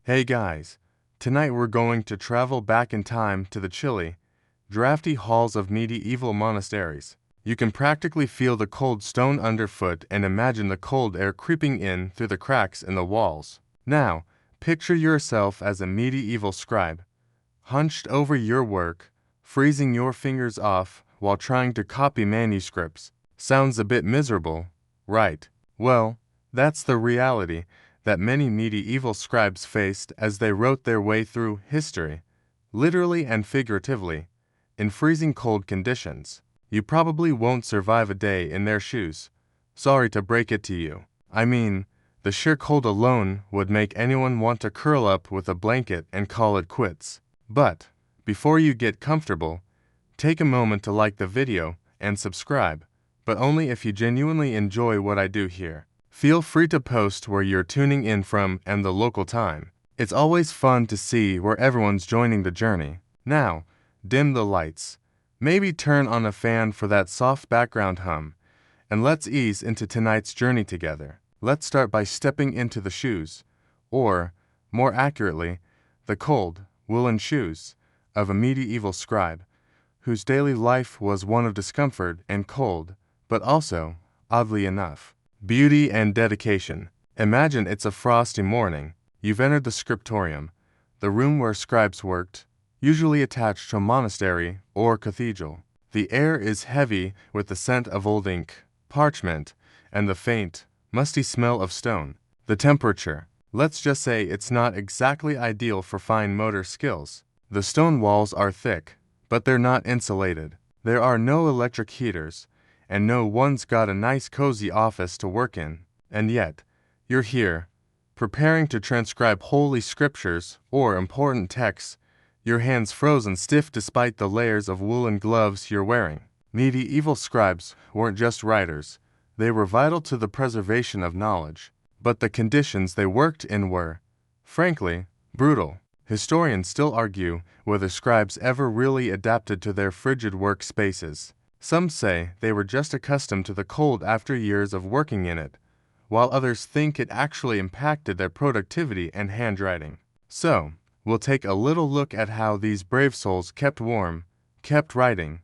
Hey guys, tonight we're going to travel back in time to the chilly, drafty halls of medieval monasteries. You can practically feel the cold stone underfoot and imagine the cold air creeping in through the cracks in the walls. Now, picture yourself as a medieval scribe, hunched over your work, freezing your fingers off while trying to copy manuscripts. Sounds a bit miserable, right? Well, that's the reality that many medieval scribes faced as they wrote their way through history, literally and figuratively, in freezing cold conditions. You probably won't survive a day in their shoes. Sorry to break it to you. I mean, the sheer cold alone would make anyone want to curl up with a blanket and call it quits. But, before you get comfortable, take a moment to like the video and subscribe, but only if you genuinely enjoy what I do here. Feel free to post where you're tuning in from and the local time. It's always fun to see where everyone's joining the journey. Now, dim the lights. Maybe turn on a fan for that soft background hum, and let's ease into tonight's journey together. Let's start by stepping into the shoes, or, more accurately, the cold, woolen shoes, of a medieval scribe, whose daily life was one of discomfort and cold, but also, oddly enough, beauty and dedication. Imagine it's a frosty morning. You've entered the scriptorium, the room where scribes worked, usually attached to a monastery or cathedral. The air is heavy with the scent of old ink, parchment, and the faint, musty smell of stone. The temperature. Let's just say it's not exactly ideal for fine motor skills. The stone walls are thick, but they're not insulated. There are no electric heaters, and no one's got a nice cozy office to work in. And yet, you're here, preparing to transcribe holy scriptures or important texts, your hands frozen stiff despite the layers of woolen gloves you're wearing. Medieval scribes weren't just writers, they were vital to the preservation of knowledge. But the conditions they worked in were, frankly, brutal. Historians still argue whether scribes ever really adapted to their frigid workspaces. Some say they were just accustomed to the cold after years of working in it, while others think it actually impacted their productivity and handwriting. So, we'll take a little look at how these brave souls kept warm, kept writing,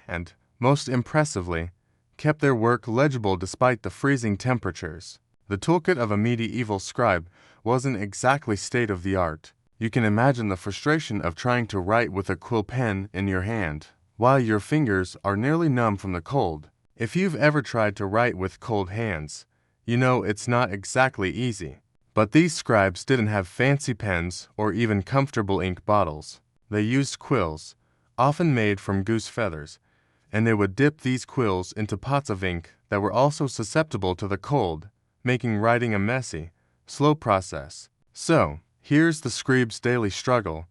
and, most impressively, kept their work legible despite the freezing temperatures. The toolkit of a medieval scribe wasn't exactly state-of-the-art. You can imagine the frustration of trying to write with a quill pen in your hand, while your fingers are nearly numb from the cold. If you've ever tried to write with cold hands, you know it's not exactly easy. But these scribes didn't have fancy pens or even comfortable ink bottles. They used quills, often made from goose feathers, and they would dip these quills into pots of ink that were also susceptible to the cold, making writing a messy, slow process. So, here's the scribe's daily struggle,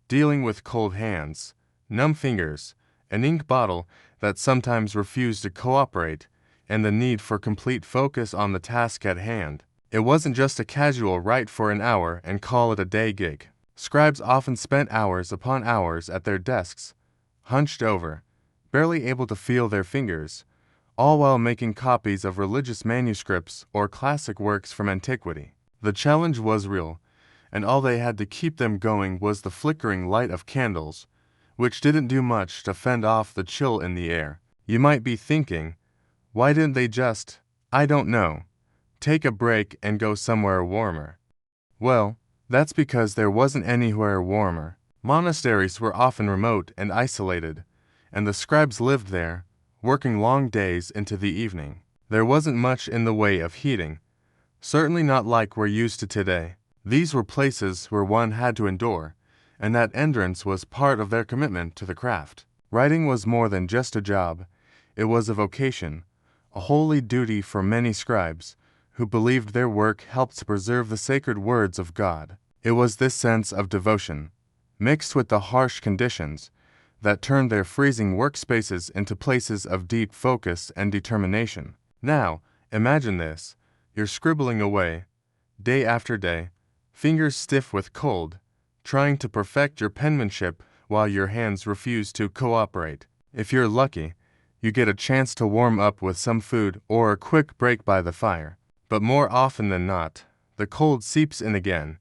dealing with cold hands, numb fingers, an ink bottle that sometimes refused to cooperate, and the need for complete focus on the task at hand. It wasn't just a casual write for an hour and call it a day gig. Scribes often spent hours upon hours at their desks, hunched over, barely able to feel their fingers, all while making copies of religious manuscripts or classic works from antiquity. The challenge was real, and all they had to keep them going was the flickering light of candles, which didn't do much to fend off the chill in the air. You might be thinking, why didn't they just, I don't know, take a break and go somewhere warmer? Well, that's because there wasn't anywhere warmer. Monasteries were often remote and isolated, and the scribes lived there, working long days into the evening. There wasn't much in the way of heating, certainly not like we're used to today. These were places where one had to endure, and that endurance was part of their commitment to the craft. Writing was more than just a job. It was a vocation, a holy duty for many scribes, who believed their work helped to preserve the sacred words of God. It was this sense of devotion, mixed with the harsh conditions, that turned their freezing workspaces into places of deep focus and determination. Now, imagine this. You're scribbling away, day after day, fingers stiff with cold, trying to perfect your penmanship while your hands refuse to cooperate. If you're lucky, you get a chance to warm up with some food or a quick break by the fire. But more often than not, the cold seeps in again,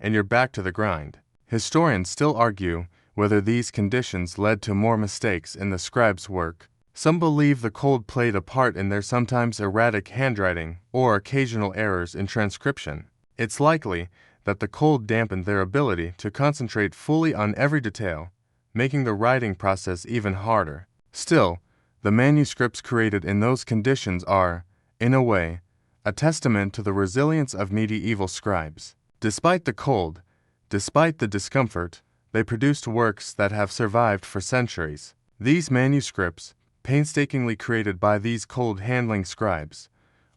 and you're back to the grind. Historians still argue whether these conditions led to more mistakes in the scribes' work. Some believe the cold played a part in their sometimes erratic handwriting or occasional errors in transcription. It's likely that the cold dampened their ability to concentrate fully on every detail, making the writing process even harder. Still, the manuscripts created in those conditions are, in a way, a testament to the resilience of medieval scribes. Despite the cold, despite the discomfort, they produced works that have survived for centuries. These manuscripts, painstakingly created by these cold-handling scribes,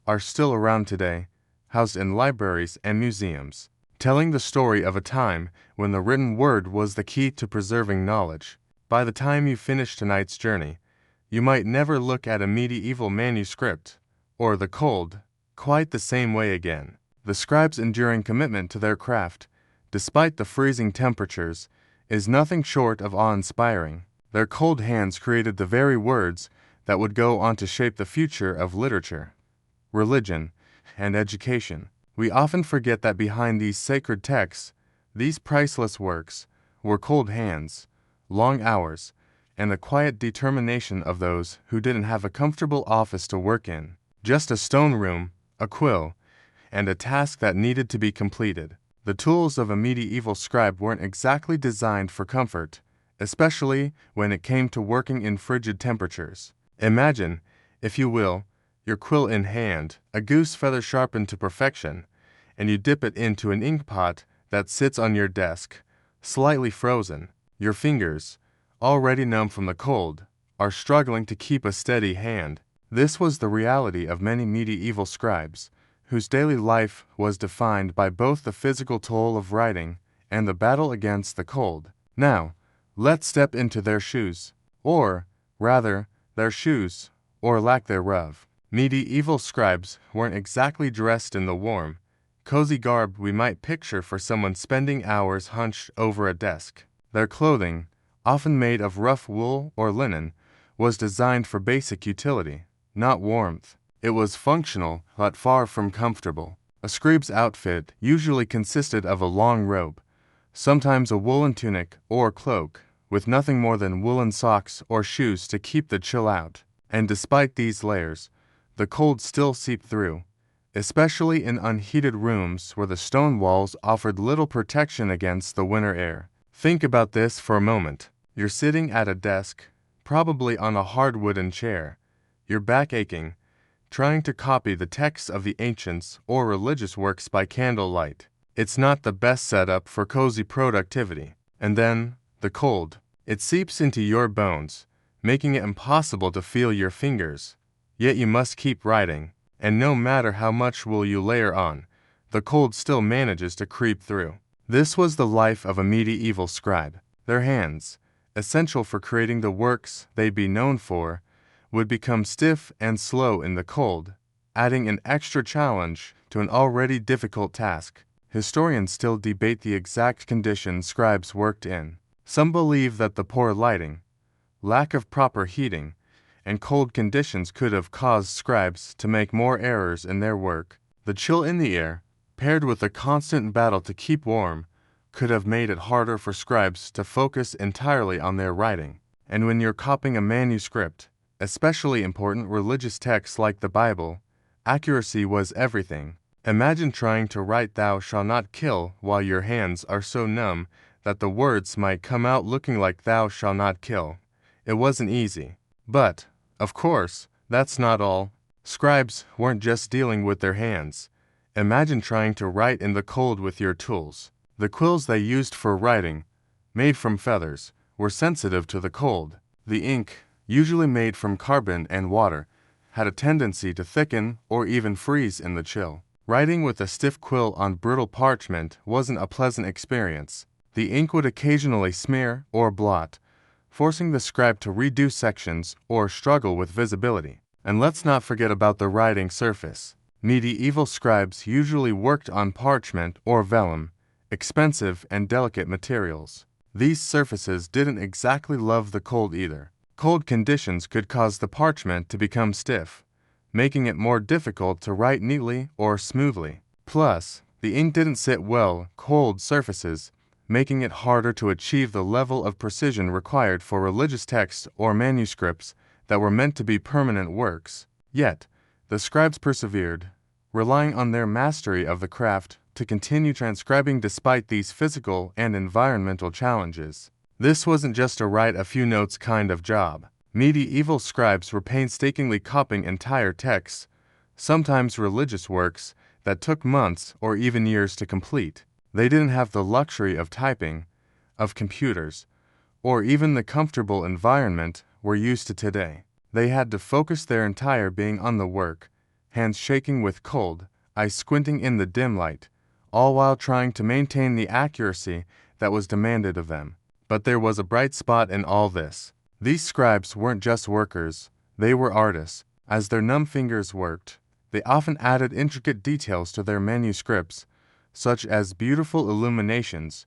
are still around today, housed in libraries and museums, telling the story of a time when the written word was the key to preserving knowledge. By the time you finish tonight's journey, you might never look at a medieval manuscript, or the cold, quite the same way again. The scribes' enduring commitment to their craft, despite the freezing temperatures, is nothing short of awe-inspiring. Their cold hands created the very words that would go on to shape the future of literature, religion, and education. We often forget that behind these sacred texts, these priceless works, were cold hands, long hours, and the quiet determination of those who didn't have a comfortable office to work in, just a stone room, a quill, and a task that needed to be completed. The tools of a medieval scribe weren't exactly designed for comfort, especially when it came to working in frigid temperatures. Imagine, if you will, your quill in hand, a goose feather sharpened to perfection, and you dip it into an ink pot that sits on your desk, slightly frozen. Your fingers, already numb from the cold, are struggling to keep a steady hand. This was the reality of many medieval scribes, whose daily life was defined by both the physical toll of writing and the battle against the cold. Now, let's step into their shoes, or, rather, their shoes, or lack thereof. Medieval scribes weren't exactly dressed in the warm, cozy garb we might picture for someone spending hours hunched over a desk. Their clothing, often made of rough wool or linen, was designed for basic utility, not warmth. It was functional, but far from comfortable. A scribe's outfit usually consisted of a long robe, sometimes a woolen tunic or cloak, with nothing more than woolen socks or shoes to keep the chill out. And despite these layers, the cold still seeped through, especially in unheated rooms where the stone walls offered little protection against the winter air. Think about this for a moment. You're sitting at a desk, probably on a hard wooden chair, your back aching, trying to copy the texts of the ancients or religious works by candlelight. It's not the best setup for cozy productivity. And then, the cold. It seeps into your bones, making it impossible to feel your fingers. Yet you must keep writing, and no matter how much wool you layer on, the cold still manages to creep through. This was the life of a medieval scribe. Their hands, essential for creating the works they'd be known for, would become stiff and slow in the cold, adding an extra challenge to an already difficult task. Historians still debate the exact conditions scribes worked in. Some believe that the poor lighting, lack of proper heating, and cold conditions could have caused scribes to make more errors in their work. The chill in the air, paired with the constant battle to keep warm, could have made it harder for scribes to focus entirely on their writing. And when you're copying a manuscript, especially important religious texts like the Bible, accuracy was everything. Imagine trying to write "Thou shalt not kill" while your hands are so numb that the words might come out looking like "Thou shalt not kill." It wasn't easy. But, of course, that's not all. Scribes weren't just dealing with their hands. Imagine trying to write in the cold with your tools. The quills they used for writing, made from feathers, were sensitive to the cold. The ink, usually made from carbon and water, had a tendency to thicken or even freeze in the chill. Writing with a stiff quill on brittle parchment wasn't a pleasant experience. The ink would occasionally smear or blot, forcing the scribe to redo sections or struggle with visibility. And let's not forget about the writing surface. Medieval scribes usually worked on parchment or vellum, expensive and delicate materials. These surfaces didn't exactly love the cold either. Cold conditions could cause the parchment to become stiff, making it more difficult to write neatly or smoothly. Plus, The ink didn't sit well, cold surfaces, making it harder to achieve the level of precision required for religious texts or manuscripts that were meant to be permanent works. Yet, the scribes persevered, relying on their mastery of the craft to continue transcribing despite these physical and environmental challenges. This wasn't just a write a few notes kind of job. Medieval scribes were painstakingly copying entire texts, sometimes religious works, that took months or even years to complete. They didn't have the luxury of typing, of computers, or even the comfortable environment we're used to today. They had to focus their entire being on the work, hands shaking with cold, eyes squinting in the dim light, all while trying to maintain the accuracy that was demanded of them. But there was a bright spot in all this. These scribes weren't just workers, they were artists. As their numb fingers worked, they often added intricate details to their manuscripts, such as beautiful illuminations,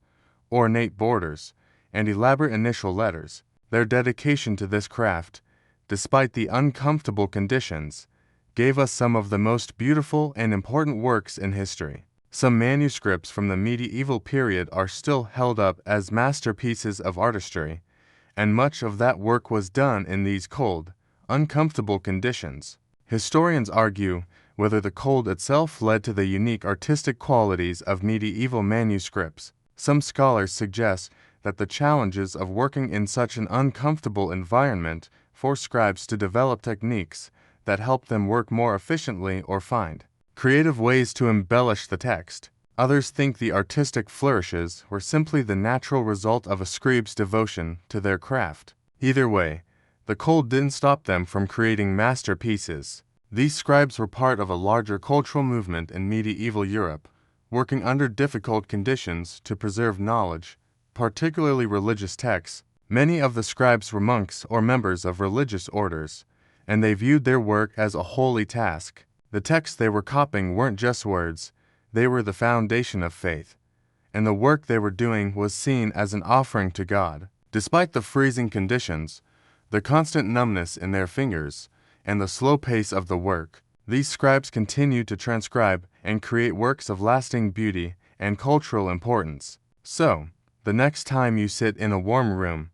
ornate borders, and elaborate initial letters. Their dedication to this craft, despite the uncomfortable conditions, gave us some of the most beautiful and important works in history. Some manuscripts from the medieval period are still held up as masterpieces of artistry, and much of that work was done in these cold, uncomfortable conditions. Historians argue whether the cold itself led to the unique artistic qualities of medieval manuscripts. Some scholars suggest that the challenges of working in such an uncomfortable environment forced scribes to develop techniques that helped them work more efficiently or find creative ways to embellish the text. Others think the artistic flourishes were simply the natural result of a scribe's devotion to their craft. Either way, the cold didn't stop them from creating masterpieces. These scribes were part of a larger cultural movement in medieval Europe, working under difficult conditions to preserve knowledge, particularly religious texts. Many of the scribes were monks or members of religious orders, and they viewed their work as a holy task. The texts they were copying weren't just words, they were the foundation of faith, and the work they were doing was seen as an offering to God. Despite the freezing conditions, the constant numbness in their fingers, and the slow pace of the work, these scribes continued to transcribe and create works of lasting beauty and cultural importance. So, the next time you sit in a warm room,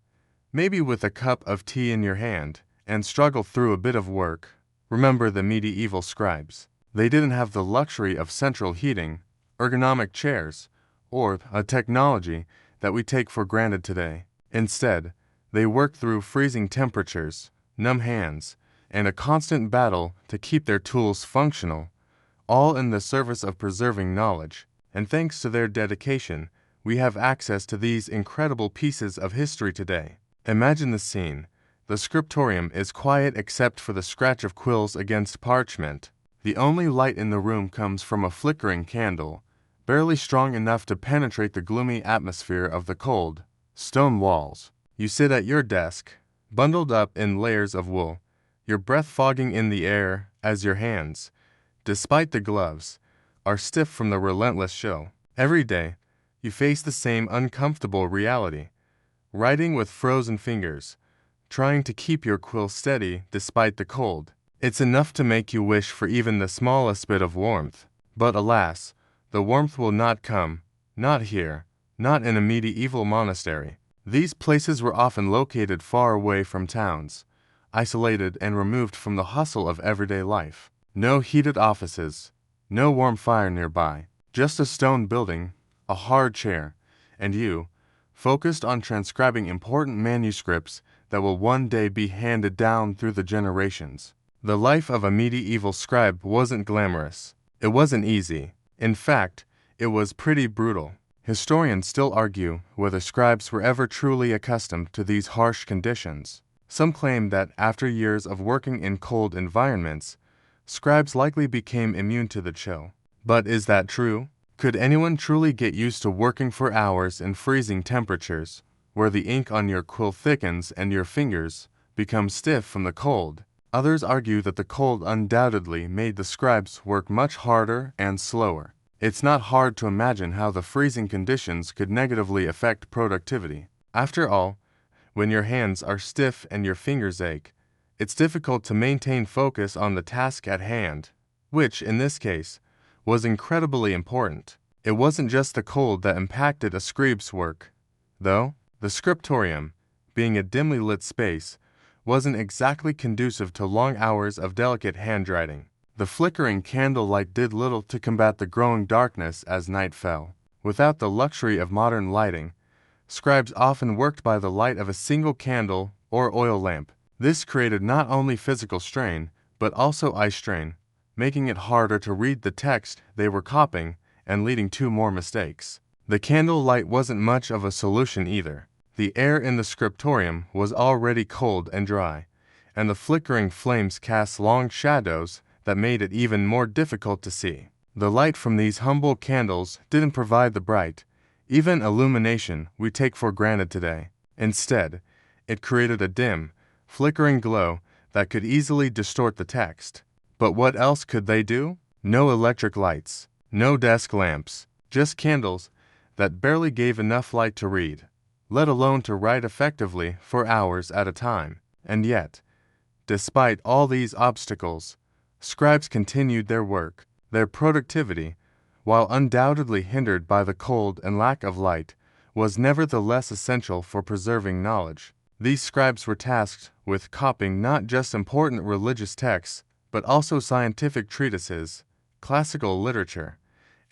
maybe with a cup of tea in your hand, and struggle through a bit of work, remember the medieval scribes. They didn't have the luxury of central heating, ergonomic chairs, or a technology that we take for granted today. Instead, they worked through freezing temperatures, numb hands, and a constant battle to keep their tools functional, all in the service of preserving knowledge. And thanks to their dedication, we have access to these incredible pieces of history today. Imagine the scene. The scriptorium is quiet except for the scratch of quills against parchment. The only light in the room comes from a flickering candle, barely strong enough to penetrate the gloomy atmosphere of the cold, stone walls. You sit at your desk, bundled up in layers of wool, your breath fogging in the air as your hands, despite the gloves, are stiff from the relentless show. Every day, you face the same uncomfortable reality, writing with frozen fingers, trying to keep your quill steady despite the cold. It's enough to make you wish for even the smallest bit of warmth. But alas, the warmth will not come, not here, not in a medieval monastery. These places were often located far away from towns, isolated and removed from the hustle of everyday life. No heated offices, no warm fire nearby, just a stone building, a hard chair, and you, focused on transcribing important manuscripts that will one day be handed down through the generations. The life of a medieval scribe wasn't glamorous. It wasn't easy. In fact, it was pretty brutal. Historians still argue whether scribes were ever truly accustomed to these harsh conditions. Some claim that after years of working in cold environments, scribes likely became immune to the chill. But is that true? Could anyone truly get used to working for hours in freezing temperatures, where the ink on your quill thickens and your fingers become stiff from the cold? Others argue that the cold undoubtedly made the scribes work much harder and slower. It's not hard to imagine how the freezing conditions could negatively affect productivity. After all, when your hands are stiff and your fingers ache, it's difficult to maintain focus on the task at hand, which, in this case, was incredibly important. It wasn't just the cold that impacted a scribe's work, though. The scriptorium, being a dimly lit space, wasn't exactly conducive to long hours of delicate handwriting. The flickering candlelight did little to combat the growing darkness as night fell. Without the luxury of modern lighting, scribes often worked by the light of a single candle or oil lamp. This created not only physical strain, but also eye strain, making it harder to read the text they were copying and leading to more mistakes. The candle light wasn't much of a solution either. The air in the scriptorium was already cold and dry, and the flickering flames cast long shadows that made it even more difficult to see. The light from these humble candles didn't provide the bright, even illumination we take for granted today. Instead, it created a dim, flickering glow that could easily distort the text. But what else could they do? No electric lights, no desk lamps, just candles that barely gave enough light to read, let alone to write effectively for hours at a time. And yet, despite all these obstacles, scribes continued their work. Their productivity, while undoubtedly hindered by the cold and lack of light, was nevertheless essential for preserving knowledge. These scribes were tasked with copying not just important religious texts, but also scientific treatises, classical literature,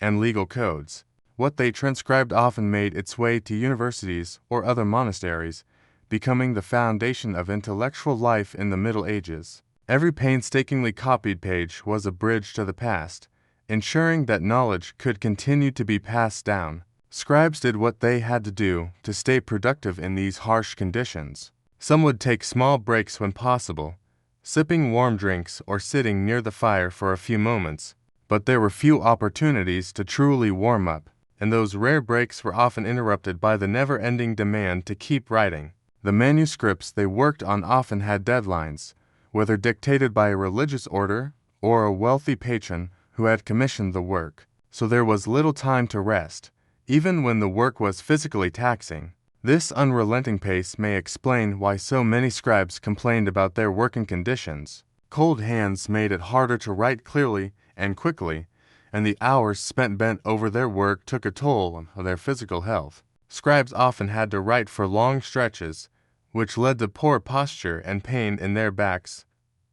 and legal codes. What they transcribed often made its way to universities or other monasteries, becoming the foundation of intellectual life in the Middle Ages. Every painstakingly copied page was a bridge to the past, ensuring that knowledge could continue to be passed down. Scribes did what they had to do to stay productive in these harsh conditions. Some would take small breaks when possible, sipping warm drinks or sitting near the fire for a few moments, but there were few opportunities to truly warm up, and those rare breaks were often interrupted by the never-ending demand to keep writing. The manuscripts they worked on often had deadlines, whether dictated by a religious order or a wealthy patron who had commissioned the work, so there was little time to rest, even when the work was physically taxing. This unrelenting pace may explain why so many scribes complained about their working conditions. Cold hands made it harder to write clearly and quickly, and the hours spent bent over their work took a toll on their physical health. Scribes often had to write for long stretches, which led to poor posture and pain in their backs,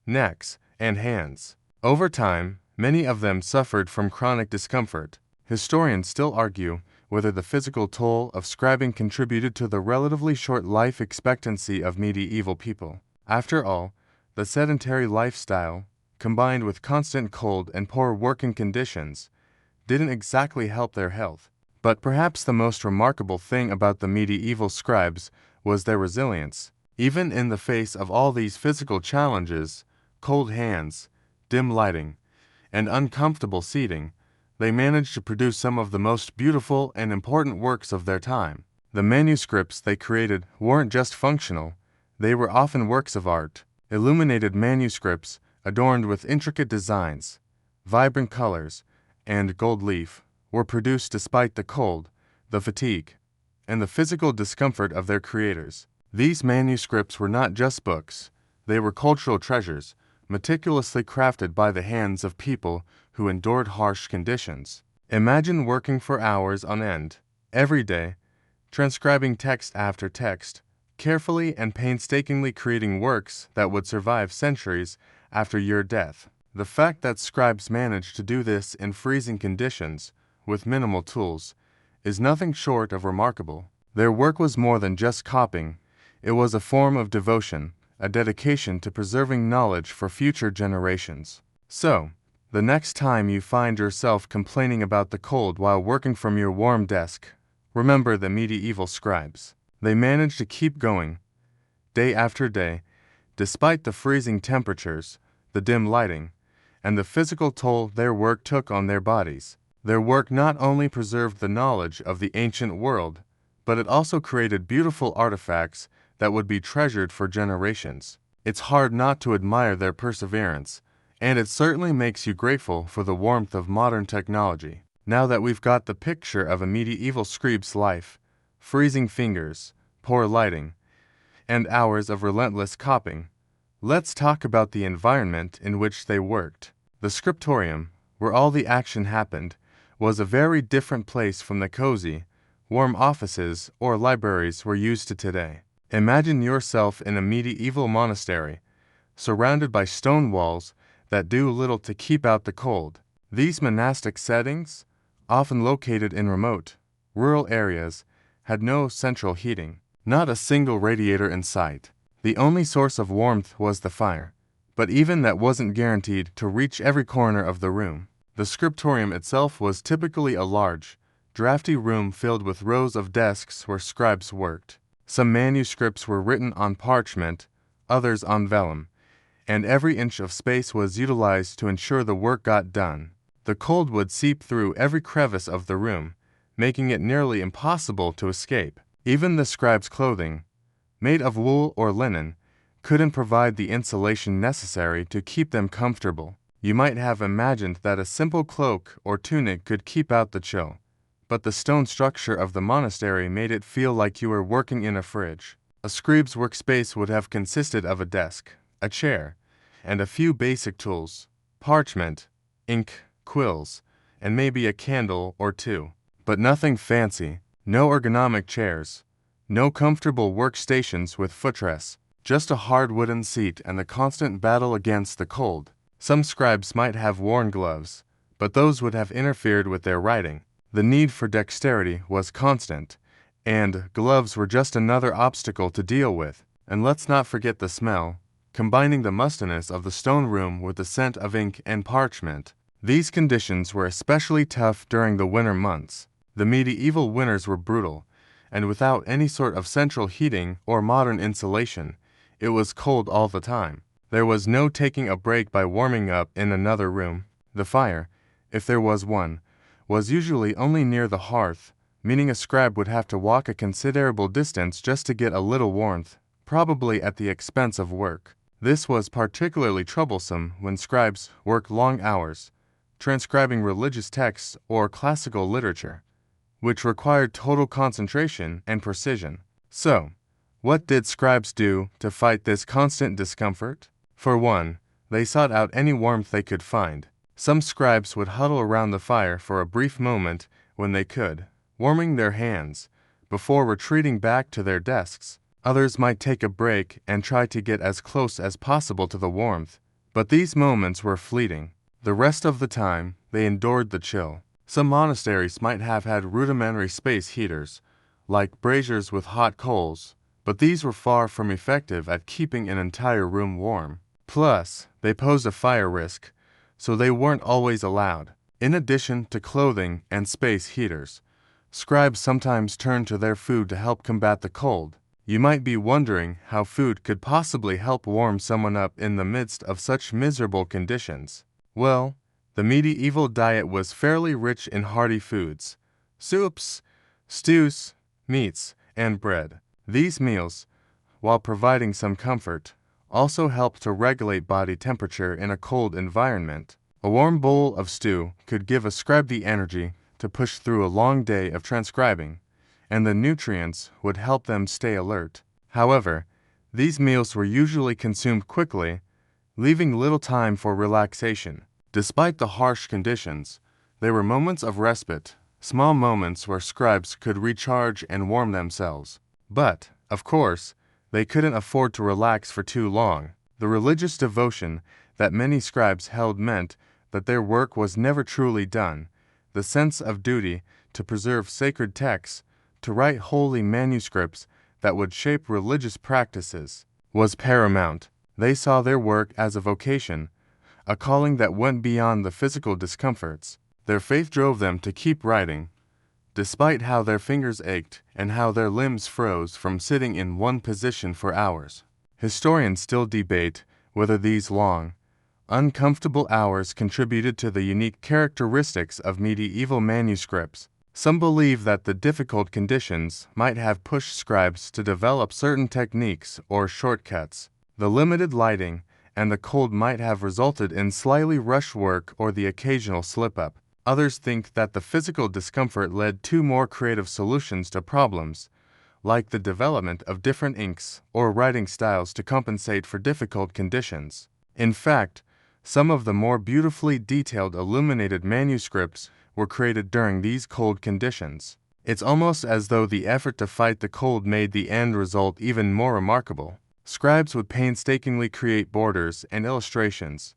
necks, and hands. Over time, many of them suffered from chronic discomfort. Historians still argue whether the physical toll of scribing contributed to the relatively short life expectancy of medieval people. After all, the sedentary lifestyle, combined with constant cold and poor working conditions, didn't exactly help their health. But perhaps the most remarkable thing about the medieval scribes was their resilience. Even in the face of all these physical challenges, cold hands, dim lighting, and uncomfortable seating, they managed to produce some of the most beautiful and important works of their time. The manuscripts they created weren't just functional, they were often works of art. Illuminated manuscripts adorned with intricate designs, vibrant colors, and gold leaf were produced despite the cold, the fatigue, and the physical discomfort of their creators. These manuscripts were not just books, they were cultural treasures, meticulously crafted by the hands of people who endured harsh conditions. Imagine working for hours on end, every day, transcribing text after text, carefully and painstakingly creating works that would survive centuries after your death. The fact that scribes managed to do this in freezing conditions, with minimal tools, is nothing short of remarkable. Their work was more than just copying, it was a form of devotion, a dedication to preserving knowledge for future generations. So, the next time you find yourself complaining about the cold while working from your warm desk, remember the medieval scribes. They managed to keep going, day after day, despite the freezing temperatures, the dim lighting, and the physical toll their work took on their bodies. Their work not only preserved the knowledge of the ancient world, but it also created beautiful artifacts that would be treasured for generations. It's hard not to admire their perseverance, and it certainly makes you grateful for the warmth of modern technology. Now that we've got the picture of a medieval scribe's life, freezing fingers, poor lighting, and hours of relentless copying, let's talk about the environment in which they worked. The scriptorium, where all the action happened, was a very different place from the cozy, warm offices or libraries we're used to today. Imagine yourself in a medieval monastery, surrounded by stone walls that do little to keep out the cold. These monastic settings, often located in remote, rural areas, had no central heating, not a single radiator in sight. The only source of warmth was the fire, but even that wasn't guaranteed to reach every corner of the room. The scriptorium itself was typically a large, drafty room filled with rows of desks where scribes worked. Some manuscripts were written on parchment, others on vellum, and every inch of space was utilized to ensure the work got done. The cold would seep through every crevice of the room, making it nearly impossible to escape. Even the scribe's clothing, made of wool or linen, couldn't provide the insulation necessary to keep them comfortable. You might have imagined that a simple cloak or tunic could keep out the chill, but the stone structure of the monastery made it feel like you were working in a fridge. A scribe's workspace would have consisted of a desk, a chair, and a few basic tools: parchment, ink, quills, and maybe a candle or two. But nothing fancy, no ergonomic chairs, no comfortable workstations with footrests, just a hard wooden seat and the constant battle against the cold. Some scribes might have worn gloves, but those would have interfered with their writing. The need for dexterity was constant, and gloves were just another obstacle to deal with. And let's not forget the smell, combining the mustiness of the stone room with the scent of ink and parchment. These conditions were especially tough during the winter months. The medieval winters were brutal, and without any sort of central heating or modern insulation, it was cold all the time. There was no taking a break by warming up in another room. The fire, if there was one, was usually only near the hearth, meaning a scribe would have to walk a considerable distance just to get a little warmth, probably at the expense of work. This was particularly troublesome when scribes worked long hours, transcribing religious texts or classical literature, which required total concentration and precision. So, what did scribes do to fight this constant discomfort? For one, they sought out any warmth they could find. Some scribes would huddle around the fire for a brief moment when they could, warming their hands, before retreating back to their desks. Others might take a break and try to get as close as possible to the warmth, but these moments were fleeting. The rest of the time, they endured the chill. Some monasteries might have had rudimentary space heaters, like braziers with hot coals, but these were far from effective at keeping an entire room warm. Plus, they posed a fire risk, so they weren't always allowed. In addition to clothing and space heaters, scribes sometimes turned to their food to help combat the cold. You might be wondering how food could possibly help warm someone up in the midst of such miserable conditions. Well, the medieval diet was fairly rich in hearty foods: soups, stews, meats, and bread. These meals, while providing some comfort, also helped to regulate body temperature in a cold environment. A warm bowl of stew could give a scribe the energy to push through a long day of transcribing, and the nutrients would help them stay alert. However, these meals were usually consumed quickly, leaving little time for relaxation. Despite the harsh conditions, there were moments of respite, small moments where scribes could recharge and warm themselves. But, of course, they couldn't afford to relax for too long. The religious devotion that many scribes held meant that their work was never truly done. The sense of duty to preserve sacred texts, to write holy manuscripts that would shape religious practices, was paramount. They saw their work as a vocation, a calling that went beyond the physical discomforts. Their faith drove them to keep writing, despite how their fingers ached and how their limbs froze from sitting in one position for hours. Historians still debate whether these long, uncomfortable hours contributed to the unique characteristics of medieval manuscripts. Some believe that the difficult conditions might have pushed scribes to develop certain techniques or shortcuts. The limited lighting and the cold might have resulted in slightly rushed work or the occasional slip-up. Others think that the physical discomfort led to more creative solutions to problems, like the development of different inks or writing styles to compensate for difficult conditions. In fact, some of the more beautifully detailed illuminated manuscripts were created during these cold conditions. It's almost as though the effort to fight the cold made the end result even more remarkable. Scribes would painstakingly create borders and illustrations,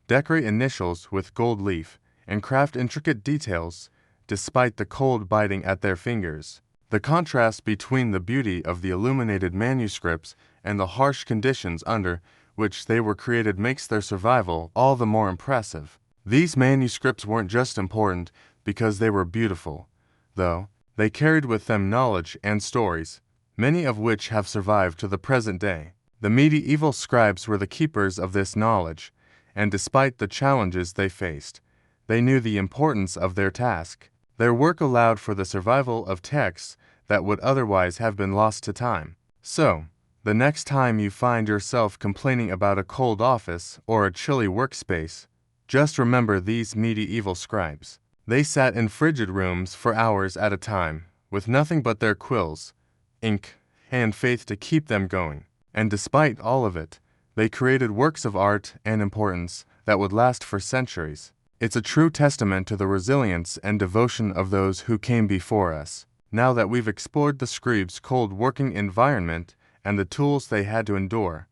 decorate initials with gold leaf, and craft intricate details, despite the cold biting at their fingers. The contrast between the beauty of the illuminated manuscripts and the harsh conditions under which they were created makes their survival all the more impressive. These manuscripts weren't just important because they were beautiful, though. They carried with them knowledge and stories, many of which have survived to the present day. The medieval scribes were the keepers of this knowledge, and despite the challenges they faced, they knew the importance of their task. Their work allowed for the survival of texts that would otherwise have been lost to time. So, the next time you find yourself complaining about a cold office or a chilly workspace, just remember these medieval scribes. They sat in frigid rooms for hours at a time, with nothing but their quills, ink, and faith to keep them going. And despite all of it, they created works of art and importance that would last for centuries. It's a true testament to the resilience and devotion of those who came before us. Now that we've explored the Scribes' cold working environment and the tools they had to endure,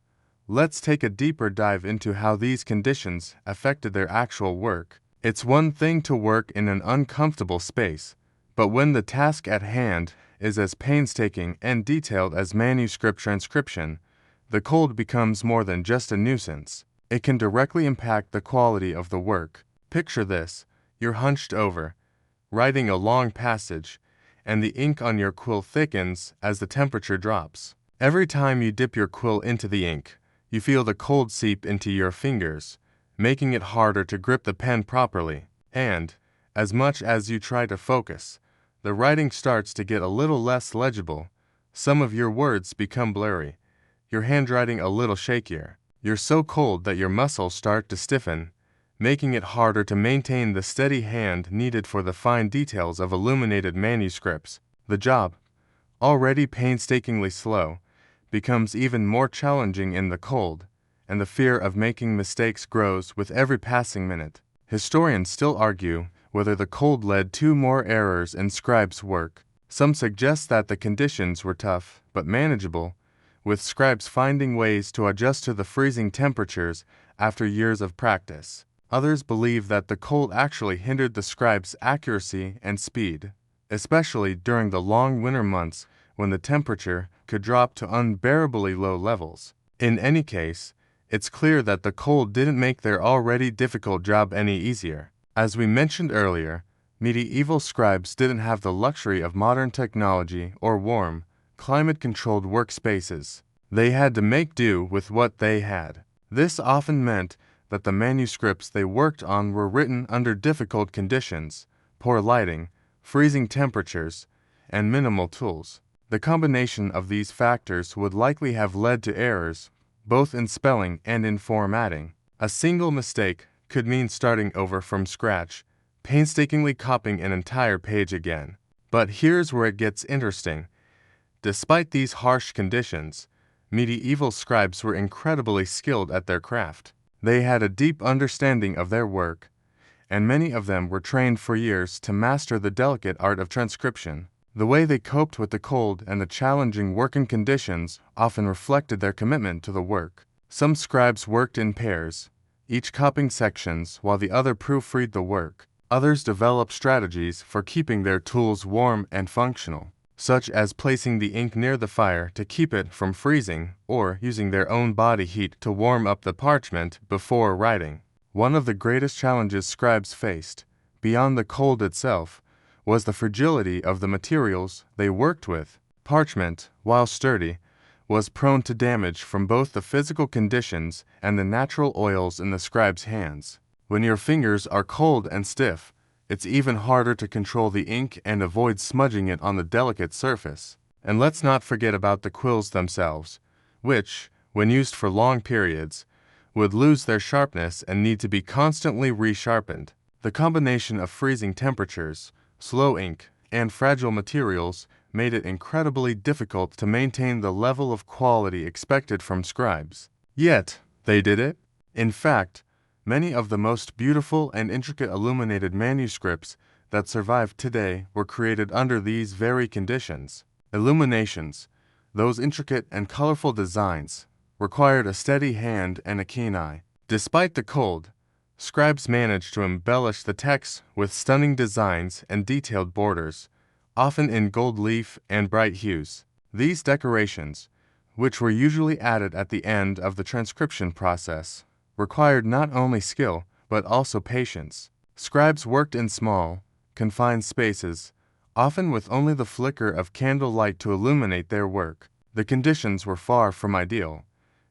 let's take a deeper dive into how these conditions affected their actual work. It's one thing to work in an uncomfortable space, but when the task at hand is as painstaking and detailed as manuscript transcription, the cold becomes more than just a nuisance. It can directly impact the quality of the work. Picture this: you're hunched over, writing a long passage, and the ink on your quill thickens as the temperature drops. Every time you dip your quill into the ink, you feel the cold seep into your fingers, making it harder to grip the pen properly. And, as much as you try to focus, the writing starts to get a little less legible. Some of your words become blurry, your handwriting a little shakier. You're so cold that your muscles start to stiffen, making it harder to maintain the steady hand needed for the fine details of illuminated manuscripts. The job, already painstakingly slow, becomes even more challenging in the cold, and the fear of making mistakes grows with every passing minute. Historians still argue whether the cold led to more errors in scribes' work. Some suggest that the conditions were tough but manageable, with scribes finding ways to adjust to the freezing temperatures after years of practice. Others believe that the cold actually hindered the scribes' accuracy and speed, especially during the long winter months when the temperature could drop to unbearably low levels. In any case, it's clear that the cold didn't make their already difficult job any easier. As we mentioned earlier, medieval scribes didn't have the luxury of modern technology or warm, climate-controlled workspaces. They had to make do with what they had. This often meant that the manuscripts they worked on were written under difficult conditions, poor lighting, freezing temperatures, and minimal tools. The combination of these factors would likely have led to errors, both in spelling and in formatting. A single mistake could mean starting over from scratch, painstakingly copying an entire page again. But here's where it gets interesting. Despite these harsh conditions, medieval scribes were incredibly skilled at their craft. They had a deep understanding of their work, and many of them were trained for years to master the delicate art of transcription. The way they coped with the cold and the challenging working conditions often reflected their commitment to the work. Some scribes worked in pairs, each copying sections while the other proofread the work. Others developed strategies for keeping their tools warm and functional, such as placing the ink near the fire to keep it from freezing, or using their own body heat to warm up the parchment before writing. One of the greatest challenges scribes faced, beyond the cold itself, was the fragility of the materials they worked with. Parchment, while sturdy, was prone to damage from both the physical conditions and the natural oils in the scribe's hands. When your fingers are cold and stiff, it's even harder to control the ink and avoid smudging it on the delicate surface. And let's not forget about the quills themselves, which, when used for long periods, would lose their sharpness and need to be constantly resharpened. The combination of freezing temperatures, slow ink, and fragile materials made it incredibly difficult to maintain the level of quality expected from scribes. Yet, they did it. In fact, many of the most beautiful and intricate illuminated manuscripts that survive today were created under these very conditions. Illuminations, those intricate and colorful designs, required a steady hand and a keen eye. Despite the cold, scribes managed to embellish the text with stunning designs and detailed borders, often in gold leaf and bright hues. These decorations, which were usually added at the end of the transcription process, required not only skill but also patience. Scribes worked in small, confined spaces, often with only the flicker of candlelight to illuminate their work. The conditions were far from ideal,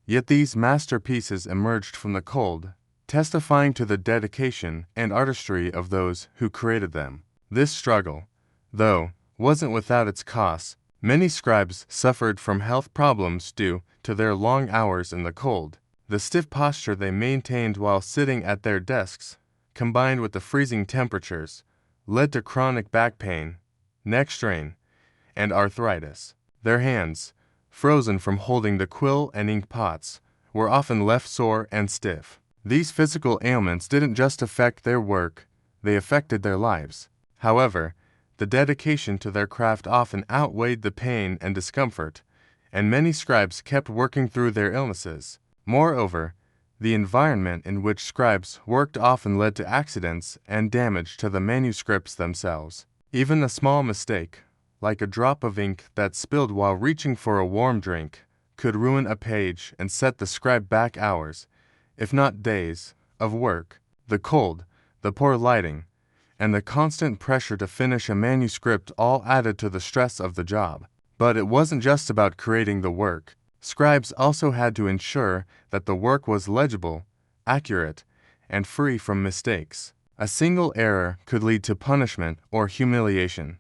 yet these masterpieces emerged from the cold, testifying to the dedication and artistry of those who created them. This struggle, though, wasn't without its costs. Many scribes suffered from health problems due to their long hours in the cold. The stiff posture they maintained while sitting at their desks, combined with the freezing temperatures, led to chronic back pain, neck strain, and arthritis. Their hands, frozen from holding the quill and ink pots, were often left sore and stiff. These physical ailments didn't just affect their work, they affected their lives. However, the dedication to their craft often outweighed the pain and discomfort, and many scribes kept working through their illnesses. Moreover, the environment in which scribes worked often led to accidents and damage to the manuscripts themselves. Even a small mistake, like a drop of ink that spilled while reaching for a warm drink, could ruin a page and set the scribe back hours, if not days, of work. The cold, the poor lighting, and the constant pressure to finish a manuscript all added to the stress of the job. But it wasn't just about creating the work. Scribes also had to ensure that the work was legible, accurate, and free from mistakes. A single error could lead to punishment or humiliation,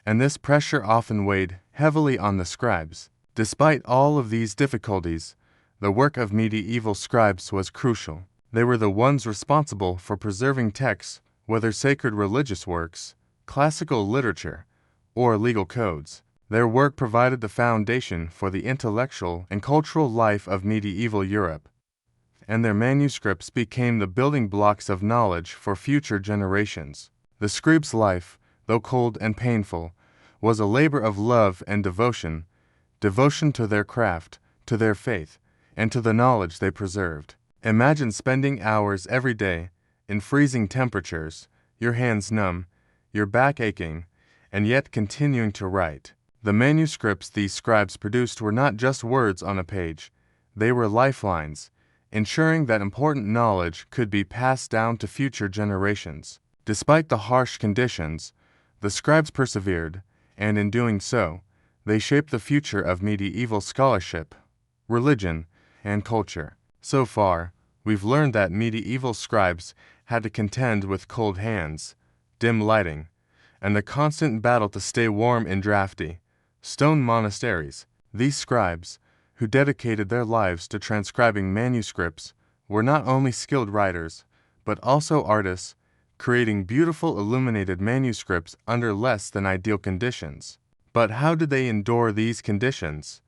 and this pressure often weighed heavily on the scribes. Despite all of these difficulties, the work of medieval scribes was crucial. They were the ones responsible for preserving texts, whether sacred religious works, classical literature, or legal codes. Their work provided the foundation for the intellectual and cultural life of medieval Europe, and their manuscripts became the building blocks of knowledge for future generations. The scribe's life, though cold and painful, was a labor of love and devotion to their craft, to their faith, and to the knowledge they preserved. Imagine spending hours every day in freezing temperatures, your hands numb, your back aching, and yet continuing to write. The manuscripts these scribes produced were not just words on a page, they were lifelines, ensuring that important knowledge could be passed down to future generations. Despite the harsh conditions, the scribes persevered, and in doing so, they shaped the future of medieval scholarship, religion, and culture. So far, we've learned that medieval scribes had to contend with cold hands, dim lighting, and the constant battle to stay warm in drafty, stone monasteries. These scribes, who dedicated their lives to transcribing manuscripts, were not only skilled writers, but also artists, creating beautiful illuminated manuscripts under less than ideal conditions. But how did they endure these conditions?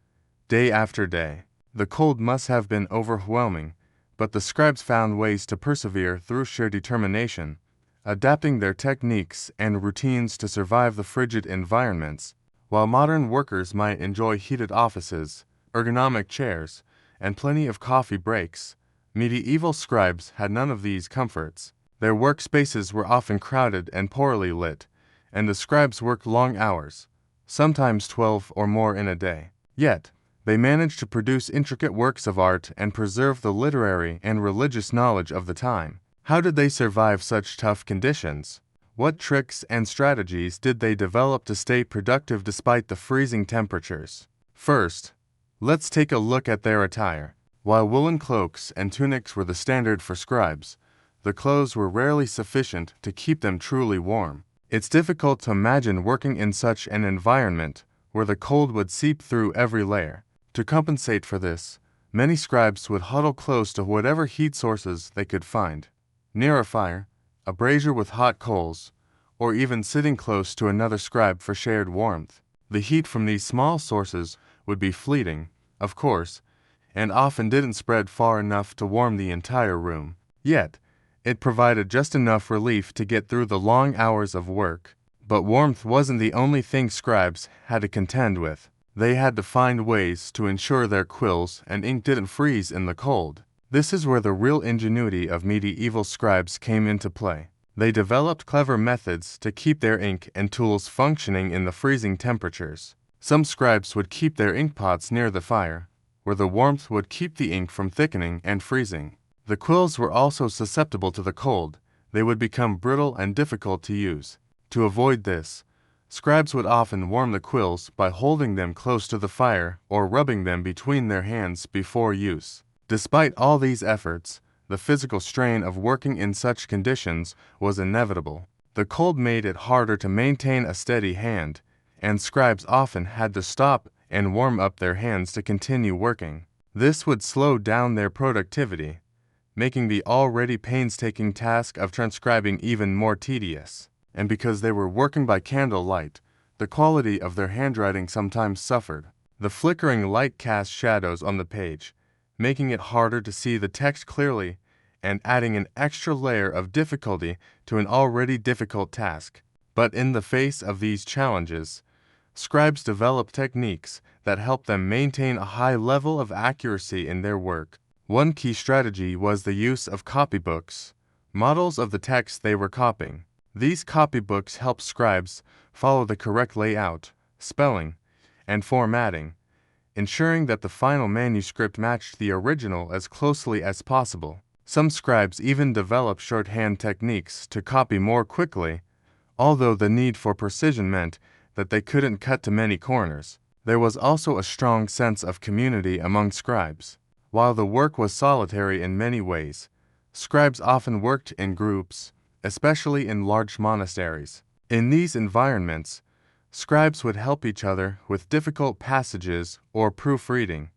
Day after day. The cold must have been overwhelming, but the scribes found ways to persevere through sheer determination, adapting their techniques and routines to survive the frigid environments. While modern workers might enjoy heated offices, ergonomic chairs, and plenty of coffee breaks, medieval scribes had none of these comforts. Their workspaces were often crowded and poorly lit, and the scribes worked long hours, sometimes 12 or more in a day. Yet, they managed to produce intricate works of art and preserve the literary and religious knowledge of the time. How did they survive such tough conditions? What tricks and strategies did they develop to stay productive despite the freezing temperatures? First, let's take a look at their attire. While woolen cloaks and tunics were the standard for scribes, the clothes were rarely sufficient to keep them truly warm. It's difficult to imagine working in such an environment where the cold would seep through every layer. To compensate for this, many scribes would huddle close to whatever heat sources they could find, near a fire, a brazier with hot coals, or even sitting close to another scribe for shared warmth. The heat from these small sources would be fleeting, of course, and often didn't spread far enough to warm the entire room. Yet, It provided just enough relief to get through the long hours of work. But warmth wasn't the only thing scribes had to contend with. They had to find ways to ensure their quills and ink didn't freeze in the cold. This is where the real ingenuity of medieval scribes came into play. They developed clever methods to keep their ink and tools functioning in the freezing temperatures. Some scribes would keep their ink pots near the fire, where the warmth would keep the ink from thickening and freezing. The quills were also susceptible to the cold. They would become brittle and difficult to use. To avoid this, scribes would often warm the quills by holding them close to the fire or rubbing them between their hands before use. Despite all these efforts, the physical strain of working in such conditions was inevitable. The cold made it harder to maintain a steady hand, and scribes often had to stop and warm up their hands to continue working. This would slow down their productivity, making the already painstaking task of transcribing even more tedious. And because they were working by candlelight, the quality of their handwriting sometimes suffered. The flickering light cast shadows on the page, making it harder to see the text clearly and adding an extra layer of difficulty to an already difficult task. But in the face of these challenges, scribes developed techniques that helped them maintain a high level of accuracy in their work. One key strategy was the use of copybooks, models of the text they were copying. These copybooks helped scribes follow the correct layout, spelling, and formatting, ensuring that the final manuscript matched the original as closely as possible. Some scribes even developed shorthand techniques to copy more quickly, although the need for precision meant that they couldn't cut to many corners. There was also a strong sense of community among scribes. While the work was solitary in many ways, scribes often worked in groups, especially in large monasteries. In these environments, scribes would help each other with difficult passages or proofreading,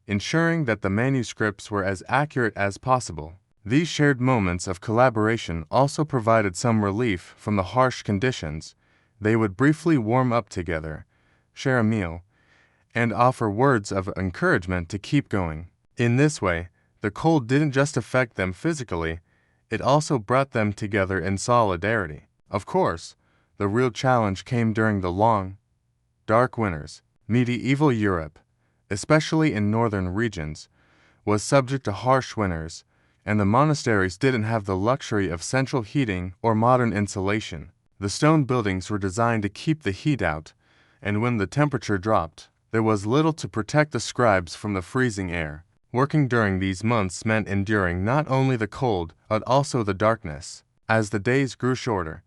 ensuring that the manuscripts were as accurate as possible. These shared moments of collaboration also provided some relief from the harsh conditions. They would briefly warm up together, share a meal, and offer words of encouragement to keep going. In this way, the cold didn't just affect them physically, it also brought them together in solidarity. Of course, the real challenge came during the long, dark winters. Medieval Europe, especially in northern regions, was subject to harsh winters, and the monasteries didn't have the luxury of central heating or modern insulation. The stone buildings were designed to keep the heat out, and when the temperature dropped, there was little to protect the scribes from the freezing air. Working during these months meant enduring not only the cold, but also the darkness. As the days grew shorter,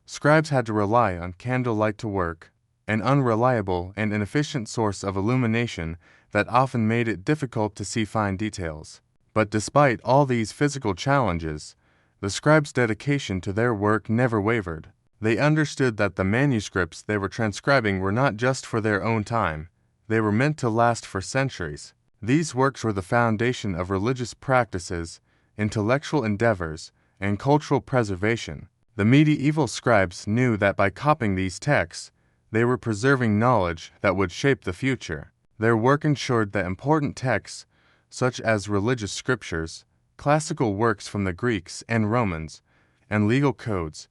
scribes had to rely on candlelight to work, an unreliable and inefficient source of illumination that often made it difficult to see fine details. But despite all these physical challenges, the scribes' dedication to their work never wavered. They understood that the manuscripts they were transcribing were not just for their own time, they were meant to last for centuries. These works were the foundation of religious practices, intellectual endeavors, and cultural preservation. The medieval scribes knew that by copying these texts, they were preserving knowledge that would shape the future. Their work ensured that important texts, such as religious scriptures, classical works from the Greeks and Romans, and legal codes,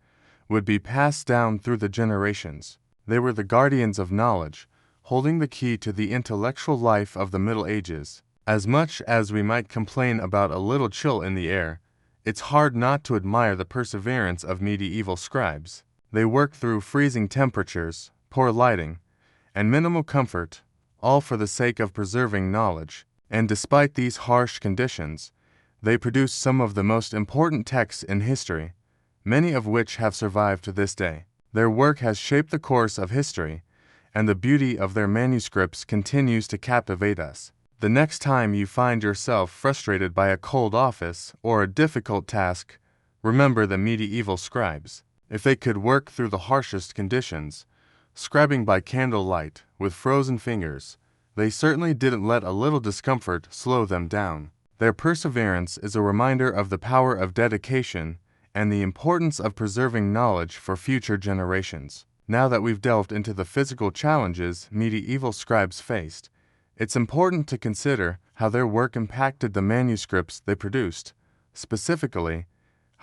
would be passed down through the generations. They were the guardians of knowledge, holding the key to the intellectual life of the Middle Ages. As much as we might complain about a little chill in the air, it's hard not to admire the perseverance of medieval scribes. They worked through freezing temperatures, poor lighting, and minimal comfort, all for the sake of preserving knowledge. And despite these harsh conditions, they produced some of the most important texts in history, many of which have survived to this day. Their work has shaped the course of history, and the beauty of their manuscripts continues to captivate us. The next time you find yourself frustrated by a cold office or a difficult task, remember the medieval scribes. If they could work through the harshest conditions, scribing by candlelight with frozen fingers, they certainly didn't let a little discomfort slow them down. Their perseverance is a reminder of the power of dedication and the importance of preserving knowledge for future generations. Now that we've delved into the physical challenges medieval scribes faced, it's important to consider how their work impacted the manuscripts they produced, specifically,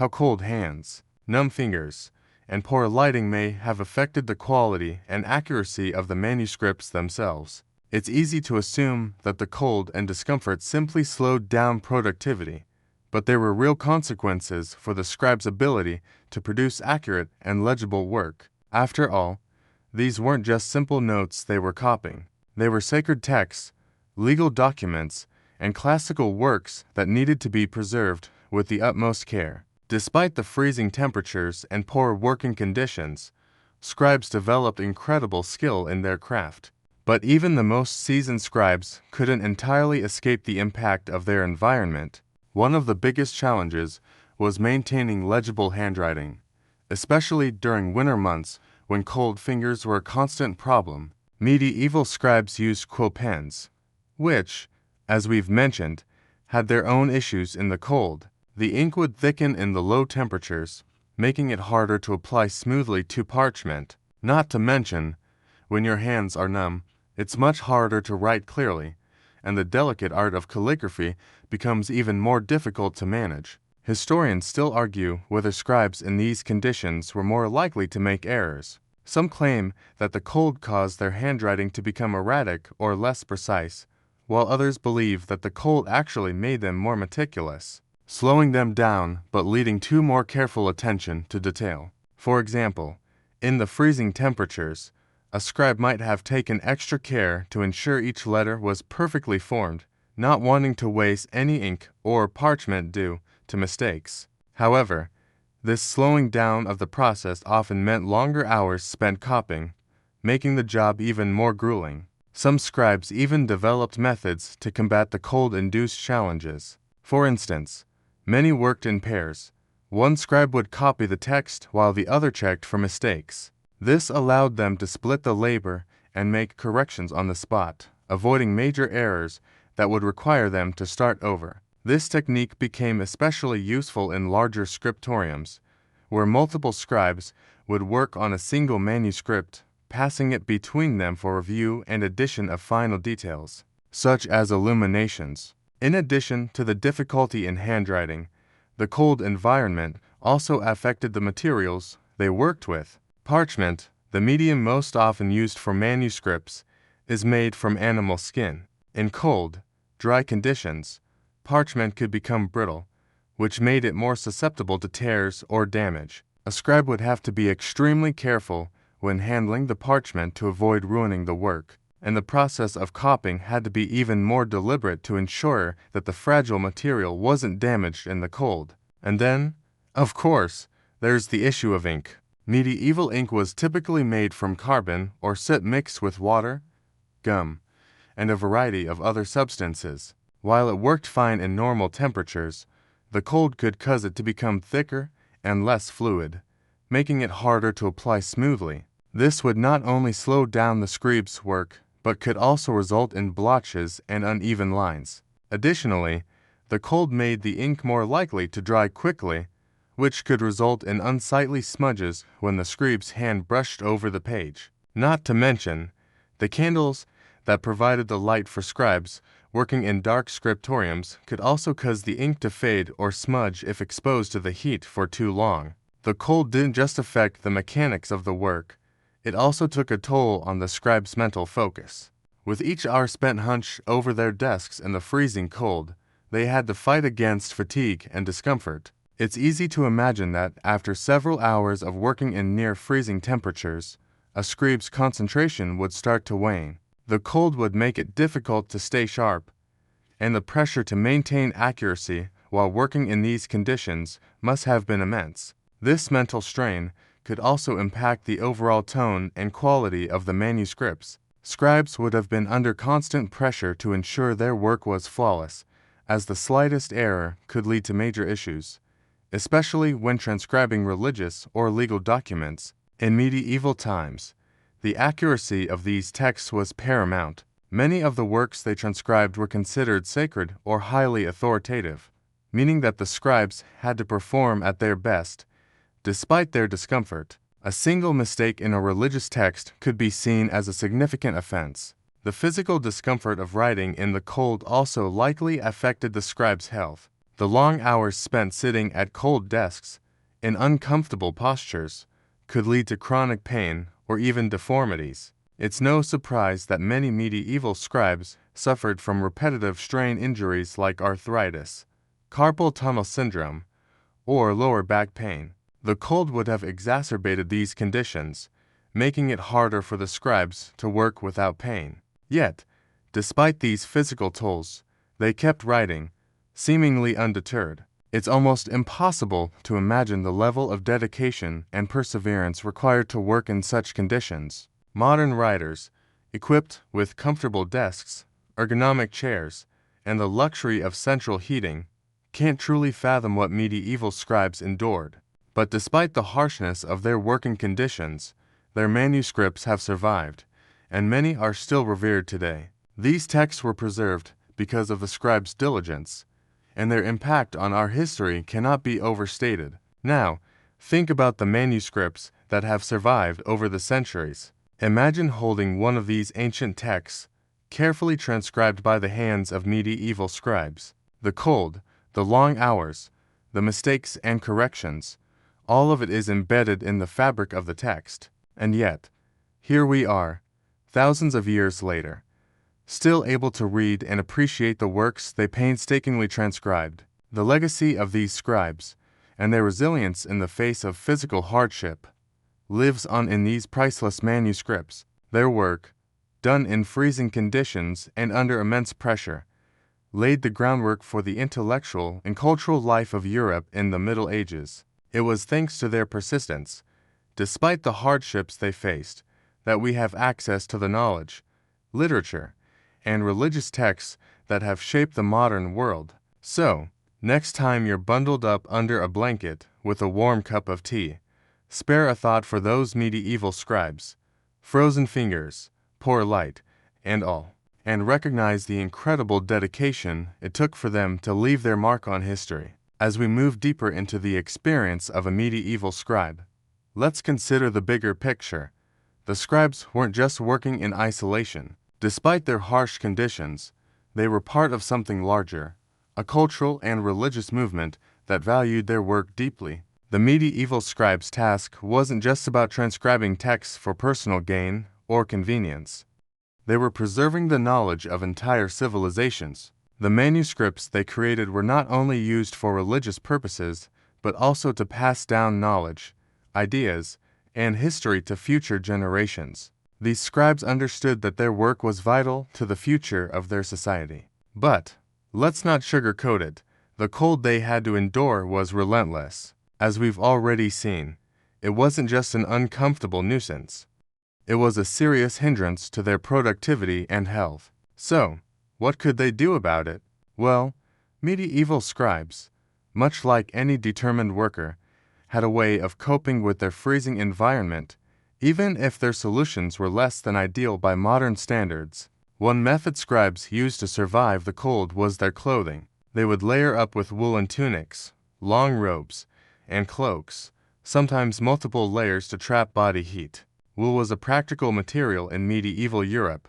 how cold hands, numb fingers, and poor lighting may have affected the quality and accuracy of the manuscripts themselves. It's easy to assume that the cold and discomfort simply slowed down productivity, but there were real consequences for the scribe's ability to produce accurate and legible work. After all, these weren't just simple notes they were copying. They were sacred texts, legal documents, and classical works that needed to be preserved with the utmost care. Despite the freezing temperatures and poor working conditions, scribes developed incredible skill in their craft. But even the most seasoned scribes couldn't entirely escape the impact of their environment. One of the biggest challenges was maintaining legible handwriting, especially during winter months when cold fingers were a constant problem. Medieval scribes used quill pens, which, as we've mentioned, had their own issues in the cold. The ink would thicken in the low temperatures, making it harder to apply smoothly to parchment. Not to mention, when your hands are numb, it's much harder to write clearly, and the delicate art of calligraphy becomes even more difficult to manage. Historians still argue whether scribes in these conditions were more likely to make errors. Some claim that the cold caused their handwriting to become erratic or less precise, while others believe that the cold actually made them more meticulous, slowing them down but leading to more careful attention to detail. For example, in the freezing temperatures, a scribe might have taken extra care to ensure each letter was perfectly formed, not wanting to waste any ink or parchment due to mistakes. However, this slowing down of the process often meant longer hours spent copying, making the job even more grueling. Some scribes even developed methods to combat the cold-induced challenges. For instance, many worked in pairs. One scribe would copy the text while the other checked for mistakes. This allowed them to split the labor and make corrections on the spot, avoiding major errors that would require them to start over. This technique became especially useful in larger scriptoriums, where multiple scribes would work on a single manuscript, passing it between them for review and addition of final details, such as illuminations. In addition to the difficulty in handwriting, the cold environment also affected the materials they worked with. Parchment, the medium most often used for manuscripts, is made from animal skin. In cold, dry conditions, parchment could become brittle, which made it more susceptible to tears or damage. A scribe would have to be extremely careful when handling the parchment to avoid ruining the work, and the process of copying had to be even more deliberate to ensure that the fragile material wasn't damaged in the cold. And then, of course, there's the issue of ink. Medieval ink was typically made from carbon or soot mixed with water, gum, and a variety of other substances. While it worked fine in normal temperatures, the cold could cause it to become thicker and less fluid, making it harder to apply smoothly. This would not only slow down the scribe's work, but could also result in blotches and uneven lines. Additionally, the cold made the ink more likely to dry quickly, which could result in unsightly smudges when the scribe's hand brushed over the page. Not to mention, the candles that provided the light for scribes working in dark scriptoriums could also cause the ink to fade or smudge if exposed to the heat for too long. The cold didn't just affect the mechanics of the work, it also took a toll on the scribe's mental focus. With each hour spent hunched over their desks in the freezing cold, they had to fight against fatigue and discomfort. It's easy to imagine that after several hours of working in near-freezing temperatures, a scribe's concentration would start to wane. The cold would make it difficult to stay sharp, and the pressure to maintain accuracy while working in these conditions must have been immense. This mental strain could also impact the overall tone and quality of the manuscripts. Scribes would have been under constant pressure to ensure their work was flawless, as the slightest error could lead to major issues, especially when transcribing religious or legal documents. In medieval times, the accuracy of these texts was paramount. Many of the works they transcribed were considered sacred or highly authoritative, meaning that the scribes had to perform at their best, despite their discomfort. A single mistake in a religious text could be seen as a significant offense. The physical discomfort of writing in the cold also likely affected the scribe's health. The long hours spent sitting at cold desks, in uncomfortable postures, could lead to chronic pain or even deformities. It's no surprise that many medieval scribes suffered from repetitive strain injuries like arthritis, carpal tunnel syndrome, or lower back pain. The cold would have exacerbated these conditions, making it harder for the scribes to work without pain. Yet, despite these physical tolls, they kept writing, seemingly undeterred. It's almost impossible to imagine the level of dedication and perseverance required to work in such conditions. Modern writers, equipped with comfortable desks, ergonomic chairs, and the luxury of central heating, can't truly fathom what medieval scribes endured. But despite the harshness of their working conditions, their manuscripts have survived, and many are still revered today. These texts were preserved because of the scribes' diligence, and their impact on our history cannot be overstated. Now, think about the manuscripts that have survived over the centuries. Imagine holding one of these ancient texts, carefully transcribed by the hands of medieval scribes. The cold, the long hours, the mistakes and corrections, all of it is embedded in the fabric of the text. And yet, here we are, thousands of years later, still able to read and appreciate the works they painstakingly transcribed. The legacy of these scribes, and their resilience in the face of physical hardship, lives on in these priceless manuscripts. Their work, done in freezing conditions and under immense pressure, laid the groundwork for the intellectual and cultural life of Europe in the Middle Ages. It was thanks to their persistence, despite the hardships they faced, that we have access to the knowledge, literature, and religious texts that have shaped the modern world. So, next time you're bundled up under a blanket with a warm cup of tea, spare a thought for those medieval scribes, frozen fingers, poor light, and all, and recognize the incredible dedication it took for them to leave their mark on history. As we move deeper into the experience of a medieval scribe, let's consider the bigger picture. The scribes weren't just working in isolation. Despite their harsh conditions, they were part of something larger, a cultural and religious movement that valued their work deeply. The medieval scribe's task wasn't just about transcribing texts for personal gain or convenience. They were preserving the knowledge of entire civilizations. The manuscripts they created were not only used for religious purposes, but also to pass down knowledge, ideas, and history to future generations. These scribes understood that their work was vital to the future of their society. But, let's not sugarcoat it, the cold they had to endure was relentless. As we've already seen, it wasn't just an uncomfortable nuisance. It was a serious hindrance to their productivity and health. So, what could they do about it? Well, medieval scribes, much like any determined worker, had a way of coping with their freezing environment, even if their solutions were less than ideal by modern standards. One method scribes used to survive the cold was their clothing. They would layer up with woolen tunics, long robes, and cloaks, sometimes multiple layers to trap body heat. Wool was a practical material in medieval Europe,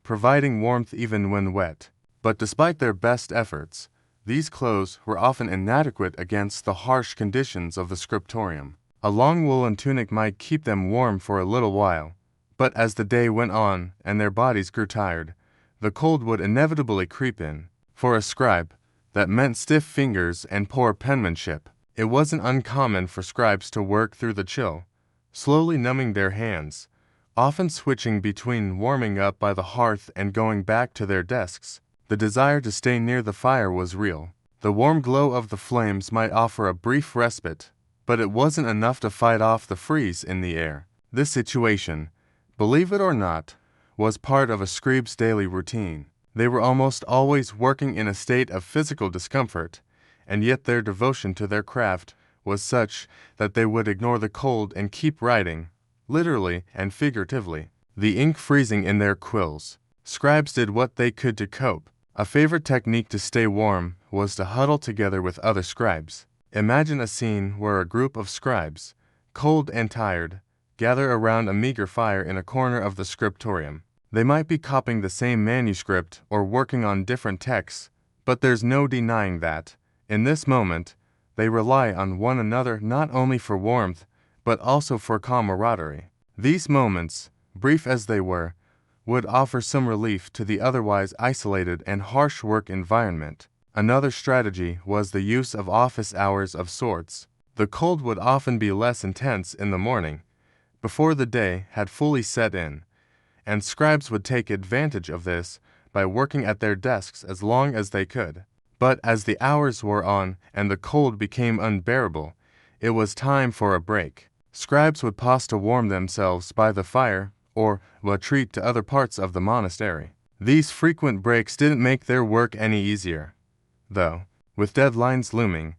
providing warmth even when wet. But despite their best efforts, these clothes were often inadequate against the harsh conditions of the scriptorium. A long woolen tunic might keep them warm for a little while, but as the day went on and their bodies grew tired, the cold would inevitably creep in. For a scribe, that meant stiff fingers and poor penmanship. It wasn't uncommon for scribes to work through the chill, slowly numbing their hands, often switching between warming up by the hearth and going back to their desks. The desire to stay near the fire was real. The warm glow of the flames might offer a brief respite, but it wasn't enough to fight off the freeze in the air. This situation, believe it or not, was part of a scribe's daily routine. They were almost always working in a state of physical discomfort, and yet their devotion to their craft was such that they would ignore the cold and keep writing, literally and figuratively. The ink freezing in their quills, scribes did what they could to cope. A favorite technique to stay warm was to huddle together with other scribes. Imagine a scene where a group of scribes, cold and tired, gather around a meager fire in a corner of the scriptorium. They might be copying the same manuscript or working on different texts, but there's no denying that, In this moment, they rely on one another not only for warmth, but also for camaraderie. These moments, brief as they were, would offer some relief to the otherwise isolated and harsh work environment. Another strategy was the use of office hours of sorts. The cold would often be less intense in the morning, before the day had fully set in, and scribes would take advantage of this by working at their desks as long as they could. But as the hours wore on and the cold became unbearable, it was time for a break. Scribes would pause to warm themselves by the fire or retreat to other parts of the monastery. These frequent breaks didn't make their work any easier, though. With deadlines looming,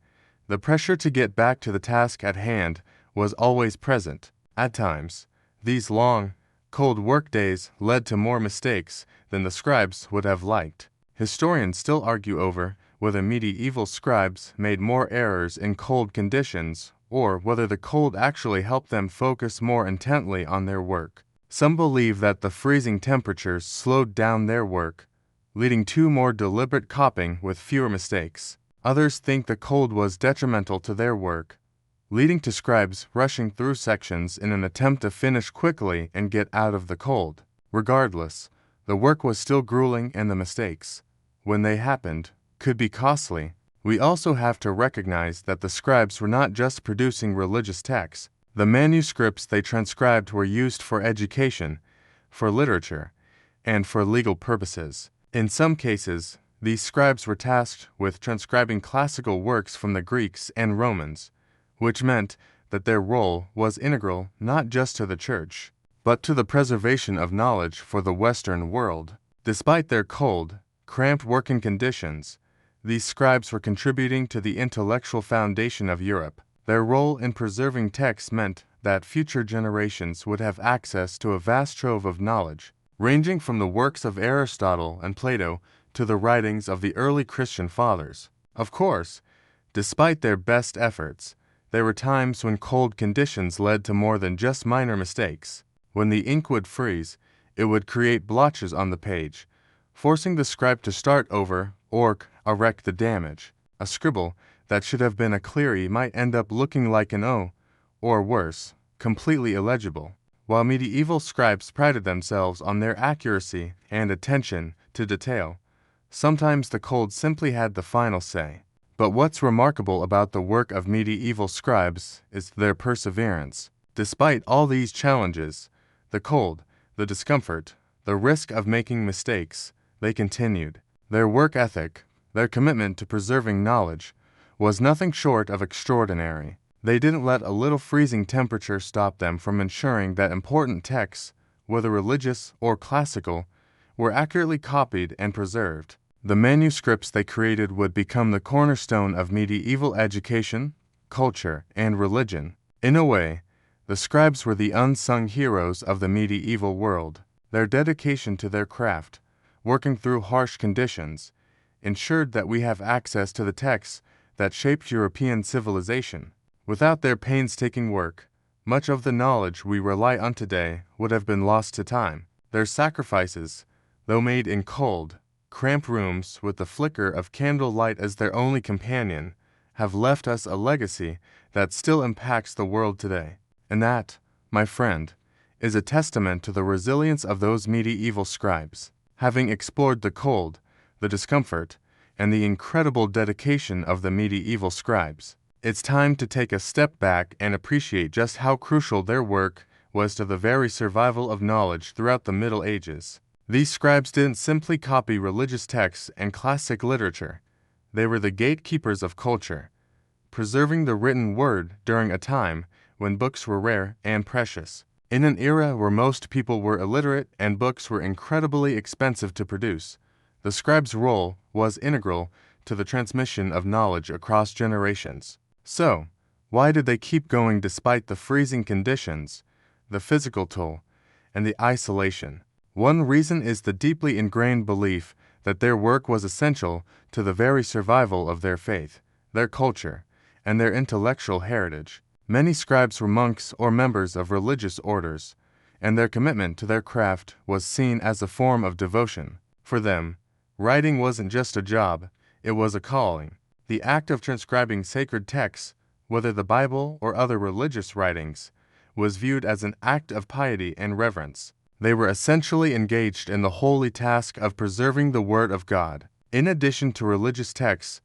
the pressure to get back to the task at hand was always present. At times, these long, cold work days led to more mistakes than the scribes would have liked. Historians still argue over whether medieval scribes made more errors in cold conditions or whether the cold actually helped them focus more intently on their work. Some believe that the freezing temperatures slowed down their work, leading to more deliberate copying with fewer mistakes. Others think the cold was detrimental to their work, leading to scribes rushing through sections in an attempt to finish quickly and get out of the cold. Regardless, the work was still grueling and the mistakes, when they happened, could be costly. We also have to recognize that the scribes were not just producing religious texts. The manuscripts they transcribed were used for education, for literature, and for legal purposes. In some cases, these scribes were tasked with transcribing classical works from the Greeks and Romans, which meant that their role was integral not just to the church, but to the preservation of knowledge for the Western world. Despite their cold, cramped working conditions, these scribes were contributing to the intellectual foundation of Europe. Their role in preserving texts meant that future generations would have access to a vast trove of knowledge, ranging from the works of Aristotle and Plato to the writings of the early Christian fathers. Of course, despite their best efforts, there were times when cold conditions led to more than just minor mistakes. When the ink would freeze, it would create blotches on the page, forcing the scribe to start over or correct the damage. A scribble that should have been a cleary might end up looking like an O, or worse, completely illegible. While medieval scribes prided themselves on their accuracy and attention to detail, sometimes the cold simply had the final say. But what's remarkable about the work of medieval scribes is their perseverance. Despite all these challenges, the cold, the discomfort, the risk of making mistakes, they continued. Their work ethic, their commitment to preserving knowledge, was nothing short of extraordinary. They didn't let a little freezing temperature stop them from ensuring that important texts, whether religious or classical, were accurately copied and preserved. The manuscripts they created would become the cornerstone of medieval education, culture, and religion. In a way, the scribes were the unsung heroes of the medieval world. Their dedication to their craft, working through harsh conditions, ensured that we have access to the texts that shaped European civilization. Without their painstaking work, much of the knowledge we rely on today would have been lost to time. Their sacrifices, though made in cold, cramped rooms with the flicker of candlelight as their only companion, have left us a legacy that still impacts the world today. And that, my friend, is a testament to the resilience of those medieval scribes. Having explored the cold, the discomfort, and the incredible dedication of the medieval scribes, it's time to take a step back and appreciate just how crucial their work was to the very survival of knowledge throughout the Middle Ages. These scribes didn't simply copy religious texts and classic literature. They were the gatekeepers of culture, preserving the written word during a time when books were rare and precious. In an era where most people were illiterate and books were incredibly expensive to produce, the scribe's role was integral to the transmission of knowledge across generations. So, why did they keep going despite the freezing conditions, the physical toll, and the isolation? One reason is the deeply ingrained belief that their work was essential to the very survival of their faith, their culture, and their intellectual heritage. Many scribes were monks or members of religious orders, and their commitment to their craft was seen as a form of devotion. For them, writing wasn't just a job, it was a calling. The act of transcribing sacred texts, whether the Bible or other religious writings, was viewed as an act of piety and reverence. They were essentially engaged in the holy task of preserving the Word of God. In addition to religious texts,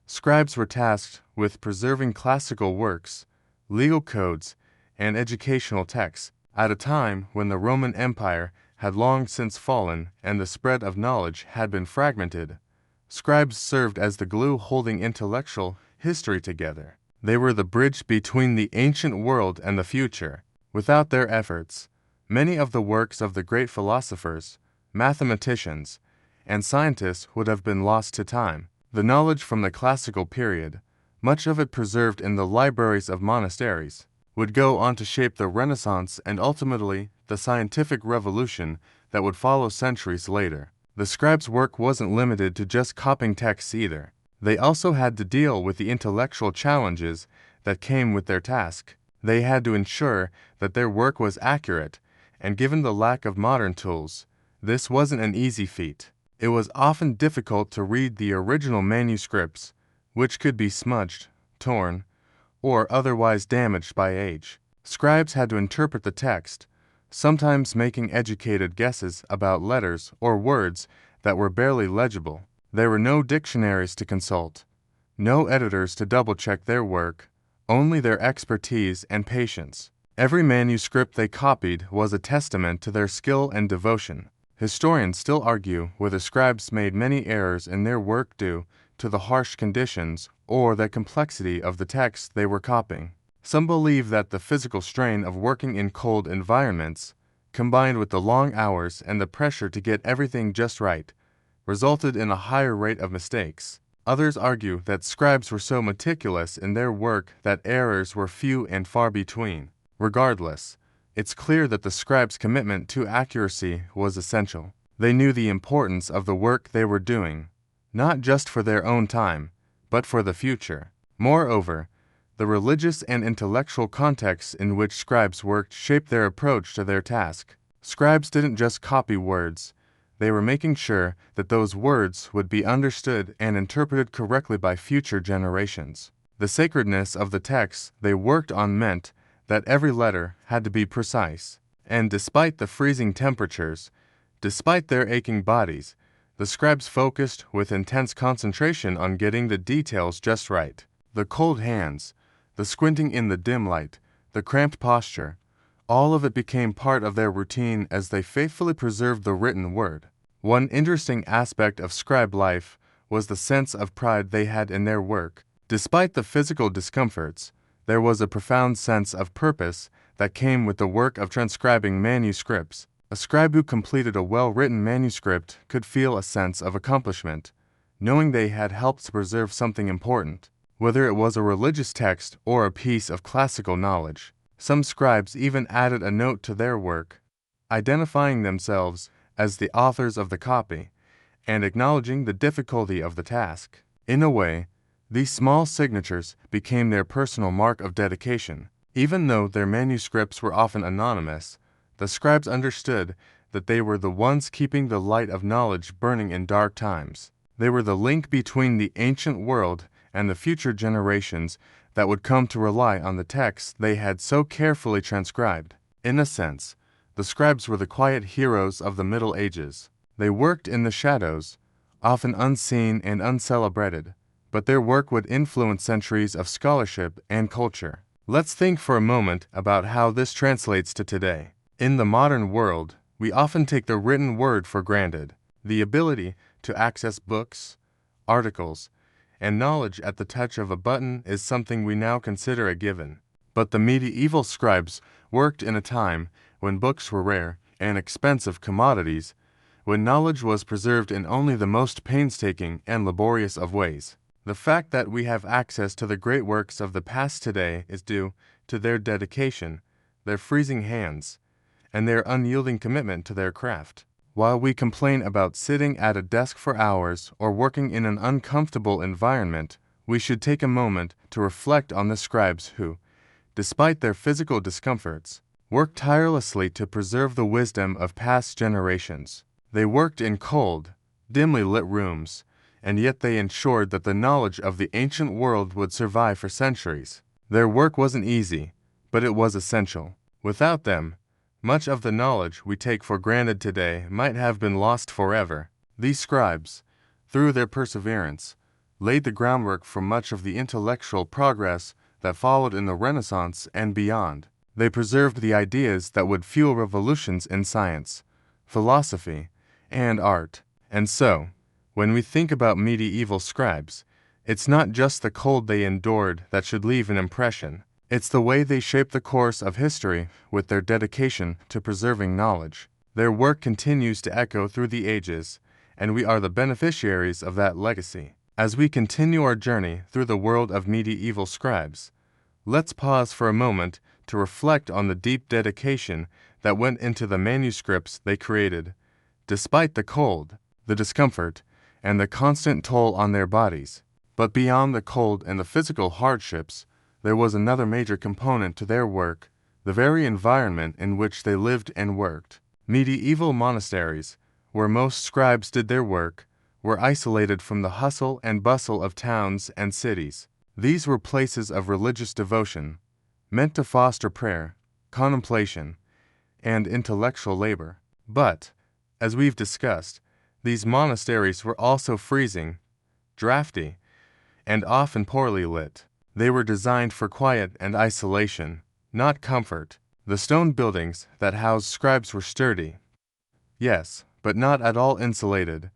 scribes were tasked with preserving classical works, legal codes, and educational texts. At a time when the Roman Empire had long since fallen and the spread of knowledge had been fragmented, scribes served as the glue holding intellectual history together. They were the bridge between the ancient world and the future. Without their efforts, many of the works of the great philosophers, mathematicians, and scientists would have been lost to time. The knowledge from the classical period, much of it preserved in the libraries of monasteries, would go on to shape the Renaissance and ultimately the scientific revolution that would follow centuries later. The scribes' work wasn't limited to just copying texts either. They also had to deal with the intellectual challenges that came with their task. They had to ensure that their work was accurate, and given the lack of modern tools, this wasn't an easy feat. It was often difficult to read the original manuscripts, which could be smudged, torn, or otherwise damaged by age. Scribes had to interpret the text, sometimes making educated guesses about letters or words that were barely legible. There were no dictionaries to consult, no editors to double-check their work, only their expertise and patience. Every manuscript they copied was a testament to their skill and devotion. Historians still argue whether scribes made many errors in their work due to the harsh conditions or the complexity of the text they were copying. Some believe that the physical strain of working in cold environments, combined with the long hours and the pressure to get everything just right, resulted in a higher rate of mistakes. Others argue that scribes were so meticulous in their work that errors were few and far between. Regardless, it's clear that the scribes' commitment to accuracy was essential. They knew the importance of the work they were doing, not just for their own time, but for the future. Moreover, the religious and intellectual contexts in which scribes worked shaped their approach to their task. Scribes didn't just copy words. They were making sure that those words would be understood and interpreted correctly by future generations. The sacredness of the texts they worked on meant that every letter had to be precise. And despite the freezing temperatures, despite their aching bodies, the scribes focused with intense concentration on getting the details just right. The cold hands, the squinting in the dim light, the cramped posture, all of it became part of their routine as they faithfully preserved the written word. One interesting aspect of scribe life was the sense of pride they had in their work. Despite the physical discomforts, there was a profound sense of purpose that came with the work of transcribing manuscripts. A scribe who completed a well-written manuscript could feel a sense of accomplishment, knowing they had helped to preserve something important, whether it was a religious text or a piece of classical knowledge. Some scribes even added a note to their work, identifying themselves as the authors of the copy and acknowledging the difficulty of the task. In a way, these small signatures became their personal mark of dedication. Even though their manuscripts were often anonymous, the scribes understood that they were the ones keeping the light of knowledge burning in dark times. They were the link between the ancient world and the future generations that would come to rely on the texts they had so carefully transcribed. In a sense, the scribes were the quiet heroes of the Middle Ages. They worked in the shadows, often unseen and uncelebrated, but their work would influence centuries of scholarship and culture. Let's think for a moment about how this translates to today. In the modern world, we often take the written word for granted. The ability to access books, articles, and knowledge at the touch of a button is something we now consider a given. But the medieval scribes worked in a time when books were rare and expensive commodities, when knowledge was preserved in only the most painstaking and laborious of ways. The fact that we have access to the great works of the past today is due to their dedication, their freezing hands, and their unyielding commitment to their craft. While we complain about sitting at a desk for hours or working in an uncomfortable environment, we should take a moment to reflect on the scribes who, despite their physical discomforts, worked tirelessly to preserve the wisdom of past generations. They worked in cold, dimly lit rooms, and yet they ensured that the knowledge of the ancient world would survive for centuries. Their work wasn't easy, but it was essential. Without them, much of the knowledge we take for granted today might have been lost forever. These scribes, through their perseverance, laid the groundwork for much of the intellectual progress that followed in the Renaissance and beyond. They preserved the ideas that would fuel revolutions in science, philosophy, and art. And so, when we think about medieval scribes, it's not just the code they endured that should leave an impression. It's the way they shaped the course of history with their dedication to preserving knowledge. Their work continues to echo through the ages, and we are the beneficiaries of that legacy. As we continue our journey through the world of medieval scribes, let's pause for a moment to reflect on the deep dedication that went into the manuscripts they created. Despite the cold, the discomfort, and the constant toll on their bodies. But beyond the cold and the physical hardships, there was another major component to their work, the very environment in which they lived and worked. Medieval monasteries, where most scribes did their work, were isolated from the hustle and bustle of towns and cities. These were places of religious devotion, meant to foster prayer, contemplation, and intellectual labor. But, as we've discussed, these monasteries were also freezing, drafty, and often poorly lit. They were designed for quiet and isolation, not comfort. The stone buildings that housed scribes were sturdy, yes, but not at all insulated,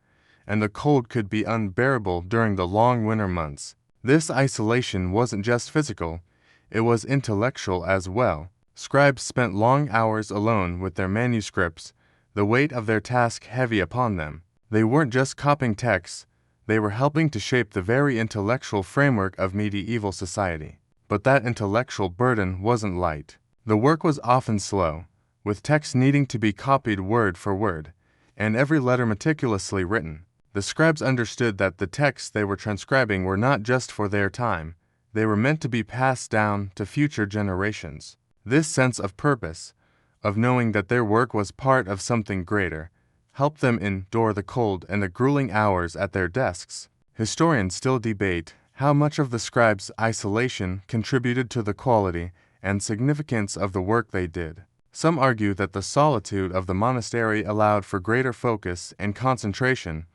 and the cold could be unbearable during the long winter months. This isolation wasn't just physical, it was intellectual as well. Scribes spent long hours alone with their manuscripts, the weight of their task heavy upon them. They weren't just copying texts, they were helping to shape the very intellectual framework of medieval society. But that intellectual burden wasn't light. The work was often slow, with texts needing to be copied word for word, and every letter meticulously written. The scribes understood that the texts they were transcribing were not just for their time, they were meant to be passed down to future generations. This sense of purpose, of knowing that their work was part of something greater, helped them endure the cold and the grueling hours at their desks. Historians still debate how much of the scribes' isolation contributed to the quality and significance of the work they did. Some argue that the solitude of the monastery allowed for greater focus and concentration,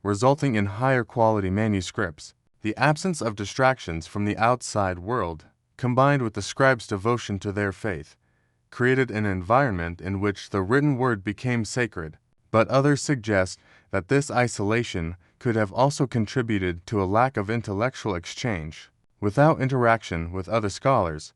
resulting in higher quality manuscripts. The absence of distractions from the outside world, combined with the scribes' devotion to their faith, created an environment in which the written word became sacred. But others suggest that this isolation could have also contributed to a lack of intellectual exchange. Without interaction with other scholars,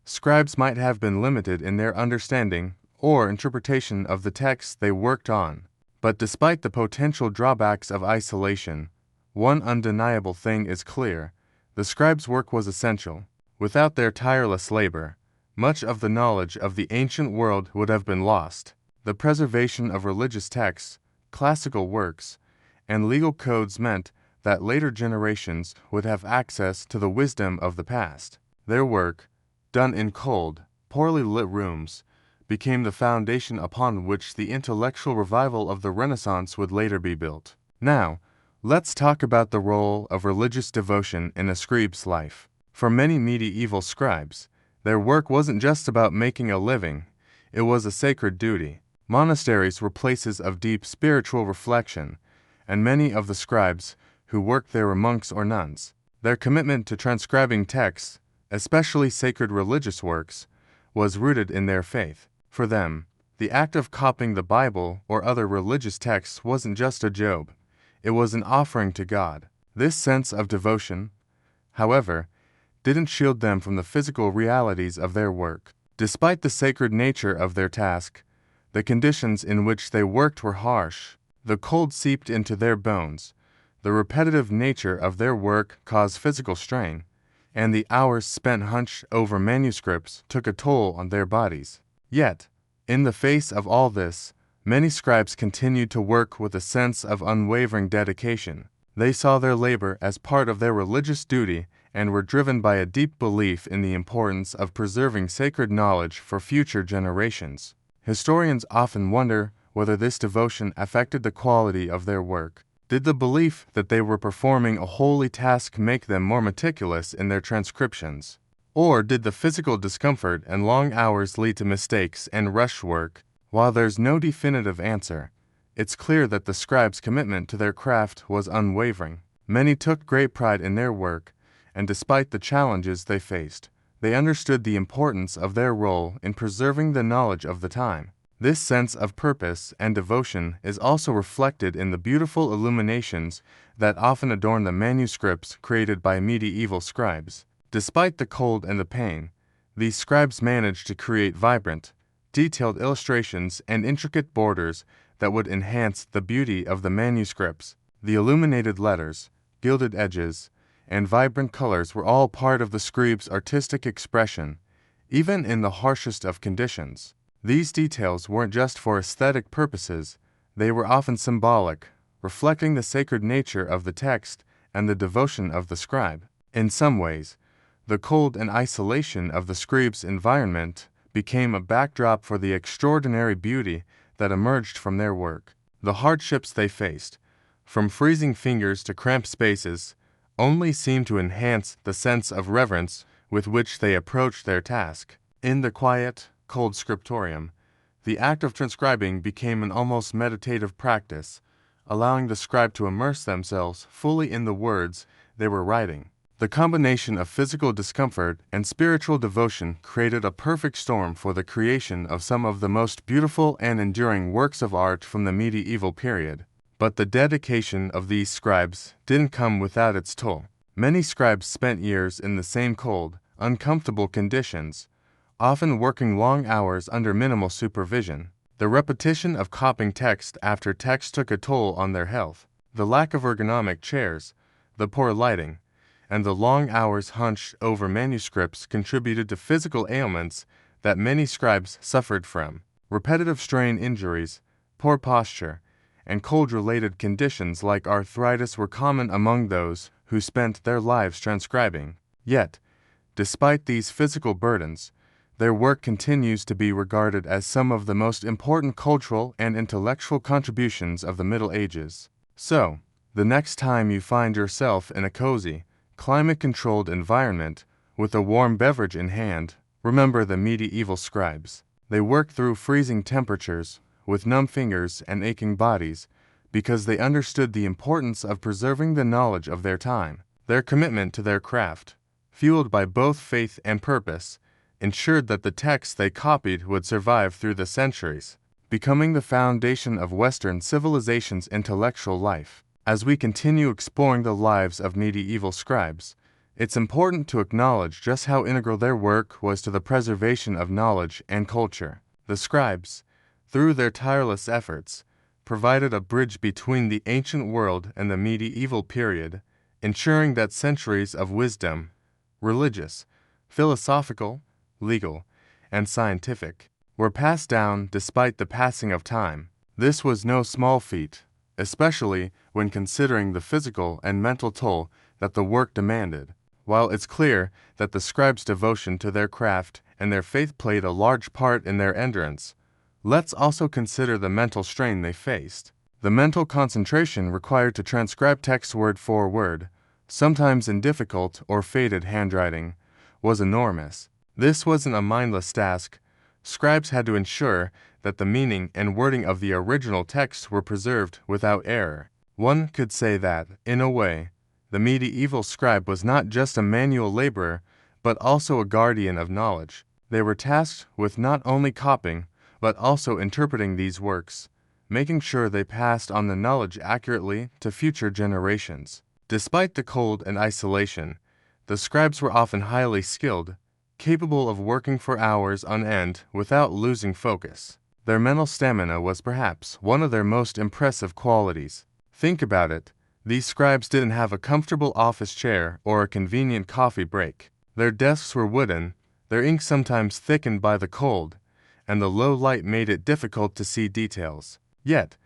scribes might have been limited in their understanding or interpretation of the texts they worked on. But despite the potential drawbacks of isolation, one undeniable thing is clear: the scribes' work was essential. Without their tireless labor, much of the knowledge of the ancient world would have been lost. The preservation of religious texts, classical works, and legal codes meant that later generations would have access to the wisdom of the past. Their work, done in cold, poorly lit rooms, became the foundation upon which the intellectual revival of the Renaissance would later be built. Now, let's talk about the role of religious devotion in a scribe's life. For many medieval scribes, their work wasn't just about making a living, it was a sacred duty. Monasteries were places of deep spiritual reflection, and many of the scribes who worked there were monks or nuns. Their commitment to transcribing texts, especially sacred religious works, was rooted in their faith. For them, the act of copying the Bible or other religious texts wasn't just a job, it was an offering to God. This sense of devotion, however, didn't shield them from the physical realities of their work. Despite the sacred nature of their task, the conditions in which they worked were harsh. The cold seeped into their bones, the repetitive nature of their work caused physical strain, and the hours spent hunched over manuscripts took a toll on their bodies. Yet, in the face of all this, many scribes continued to work with a sense of unwavering dedication. They saw their labor as part of their religious duty and were driven by a deep belief in the importance of preserving sacred knowledge for future generations. Historians often wonder whether this devotion affected the quality of their work. Did the belief that they were performing a holy task make them more meticulous in their transcriptions? Or did the physical discomfort and long hours lead to mistakes and rushed work? While there's no definitive answer, it's clear that the scribes' commitment to their craft was unwavering. Many took great pride in their work, and despite the challenges they faced, they understood the importance of their role in preserving the knowledge of the time. This sense of purpose and devotion is also reflected in the beautiful illuminations that often adorn the manuscripts created by medieval scribes. Despite the cold and the pain, these scribes managed to create vibrant, detailed illustrations and intricate borders that would enhance the beauty of the manuscripts. The illuminated letters, gilded edges, and vibrant colors were all part of the scribes' artistic expression, even in the harshest of conditions. These details weren't just for aesthetic purposes, they were often symbolic, reflecting the sacred nature of the text and the devotion of the scribe. In some ways, the cold and isolation of the scribes' environment became a backdrop for the extraordinary beauty that emerged from their work. The hardships they faced, from freezing fingers to cramped spaces, only seemed to enhance the sense of reverence with which they approached their task. In the quiet, cold scriptorium, the act of transcribing became an almost meditative practice, allowing the scribe to immerse themselves fully in the words they were writing. The combination of physical discomfort and spiritual devotion created a perfect storm for the creation of some of the most beautiful and enduring works of art from the medieval period. But the dedication of these scribes didn't come without its toll. Many scribes spent years in the same cold, uncomfortable conditions, often working long hours under minimal supervision. The repetition of copying text after text took a toll on their health. The lack of ergonomic chairs, the poor lighting, and the long hours hunched over manuscripts contributed to physical ailments that many scribes suffered from. Repetitive strain injuries, poor posture, and cold-related conditions like arthritis were common among those who spent their lives transcribing. Yet, despite these physical burdens, their work continues to be regarded as some of the most important cultural and intellectual contributions of the Middle Ages. So, the next time you find yourself in a cozy, climate-controlled environment with a warm beverage in hand, remember the medieval scribes. They worked through freezing temperatures with numb fingers and aching bodies because they understood the importance of preserving the knowledge of their time. Their commitment to their craft, fueled by both faith and purpose, ensured that the texts they copied would survive through the centuries, becoming the foundation of Western civilization's intellectual life. As we continue exploring the lives of medieval scribes, it's important to acknowledge just how integral their work was to the preservation of knowledge and culture. The scribes, through their tireless efforts, provided a bridge between the ancient world and the medieval period, ensuring that centuries of wisdom, religious, philosophical, legal, and scientific, were passed down despite the passing of time. This was no small feat, especially when considering the physical and mental toll that the work demanded. While it's clear that the scribes' devotion to their craft and their faith played a large part in their endurance, let's also consider the mental strain they faced. The mental concentration required to transcribe text word for word, sometimes in difficult or faded handwriting, was enormous. This wasn't a mindless task. Scribes had to ensure that the meaning and wording of the original text were preserved without error. One could say that, in a way, the medieval scribe was not just a manual laborer, but also a guardian of knowledge. They were tasked with not only copying, but also interpreting these works, making sure they passed on the knowledge accurately to future generations. Despite the cold and isolation, the scribes were often highly skilled, capable of working for hours on end without losing focus. Their mental stamina was perhaps one of their most impressive qualities. Think about it. These scribes didn't have a comfortable office chair or a convenient coffee break. Their desks were wooden, their ink sometimes thickened by the cold, and the low light made it difficult to see details. Yet,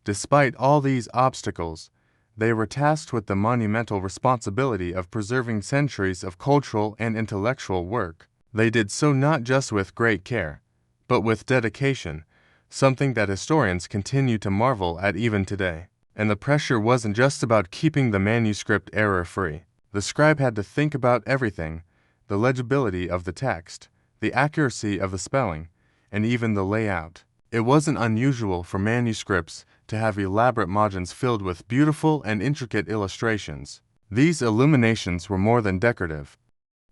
despite all these obstacles, they were tasked with the monumental responsibility of preserving centuries of cultural and intellectual work. They did so not just with great care, but with dedication, something that historians continue to marvel at even today. And the pressure wasn't just about keeping the manuscript error-free. The scribe had to think about everything: the legibility of the text, the accuracy of the spelling, and even the layout. It wasn't unusual for manuscripts to have elaborate margins filled with beautiful and intricate illustrations. These illuminations were more than decorative.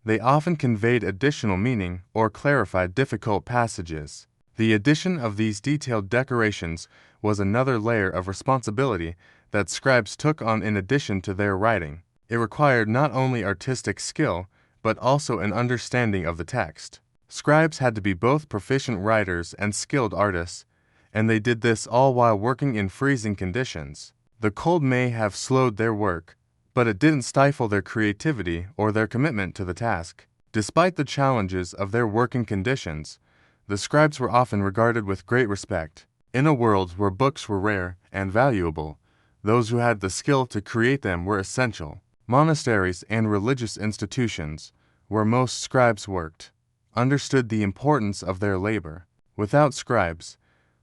They often conveyed additional meaning or clarified difficult passages. The addition of these detailed decorations was another layer of responsibility that scribes took on in addition to their writing. It required not only artistic skill, but also an understanding of the text. Scribes had to be both proficient writers and skilled artists, and they did this all while working in freezing conditions. The cold may have slowed their work, but it didn't stifle their creativity or their commitment to the task. Despite the challenges of their working conditions, the scribes were often regarded with great respect. In a world where books were rare and valuable, those who had the skill to create them were essential. Monasteries and religious institutions, where most scribes worked, understood the importance of their labor. Without scribes,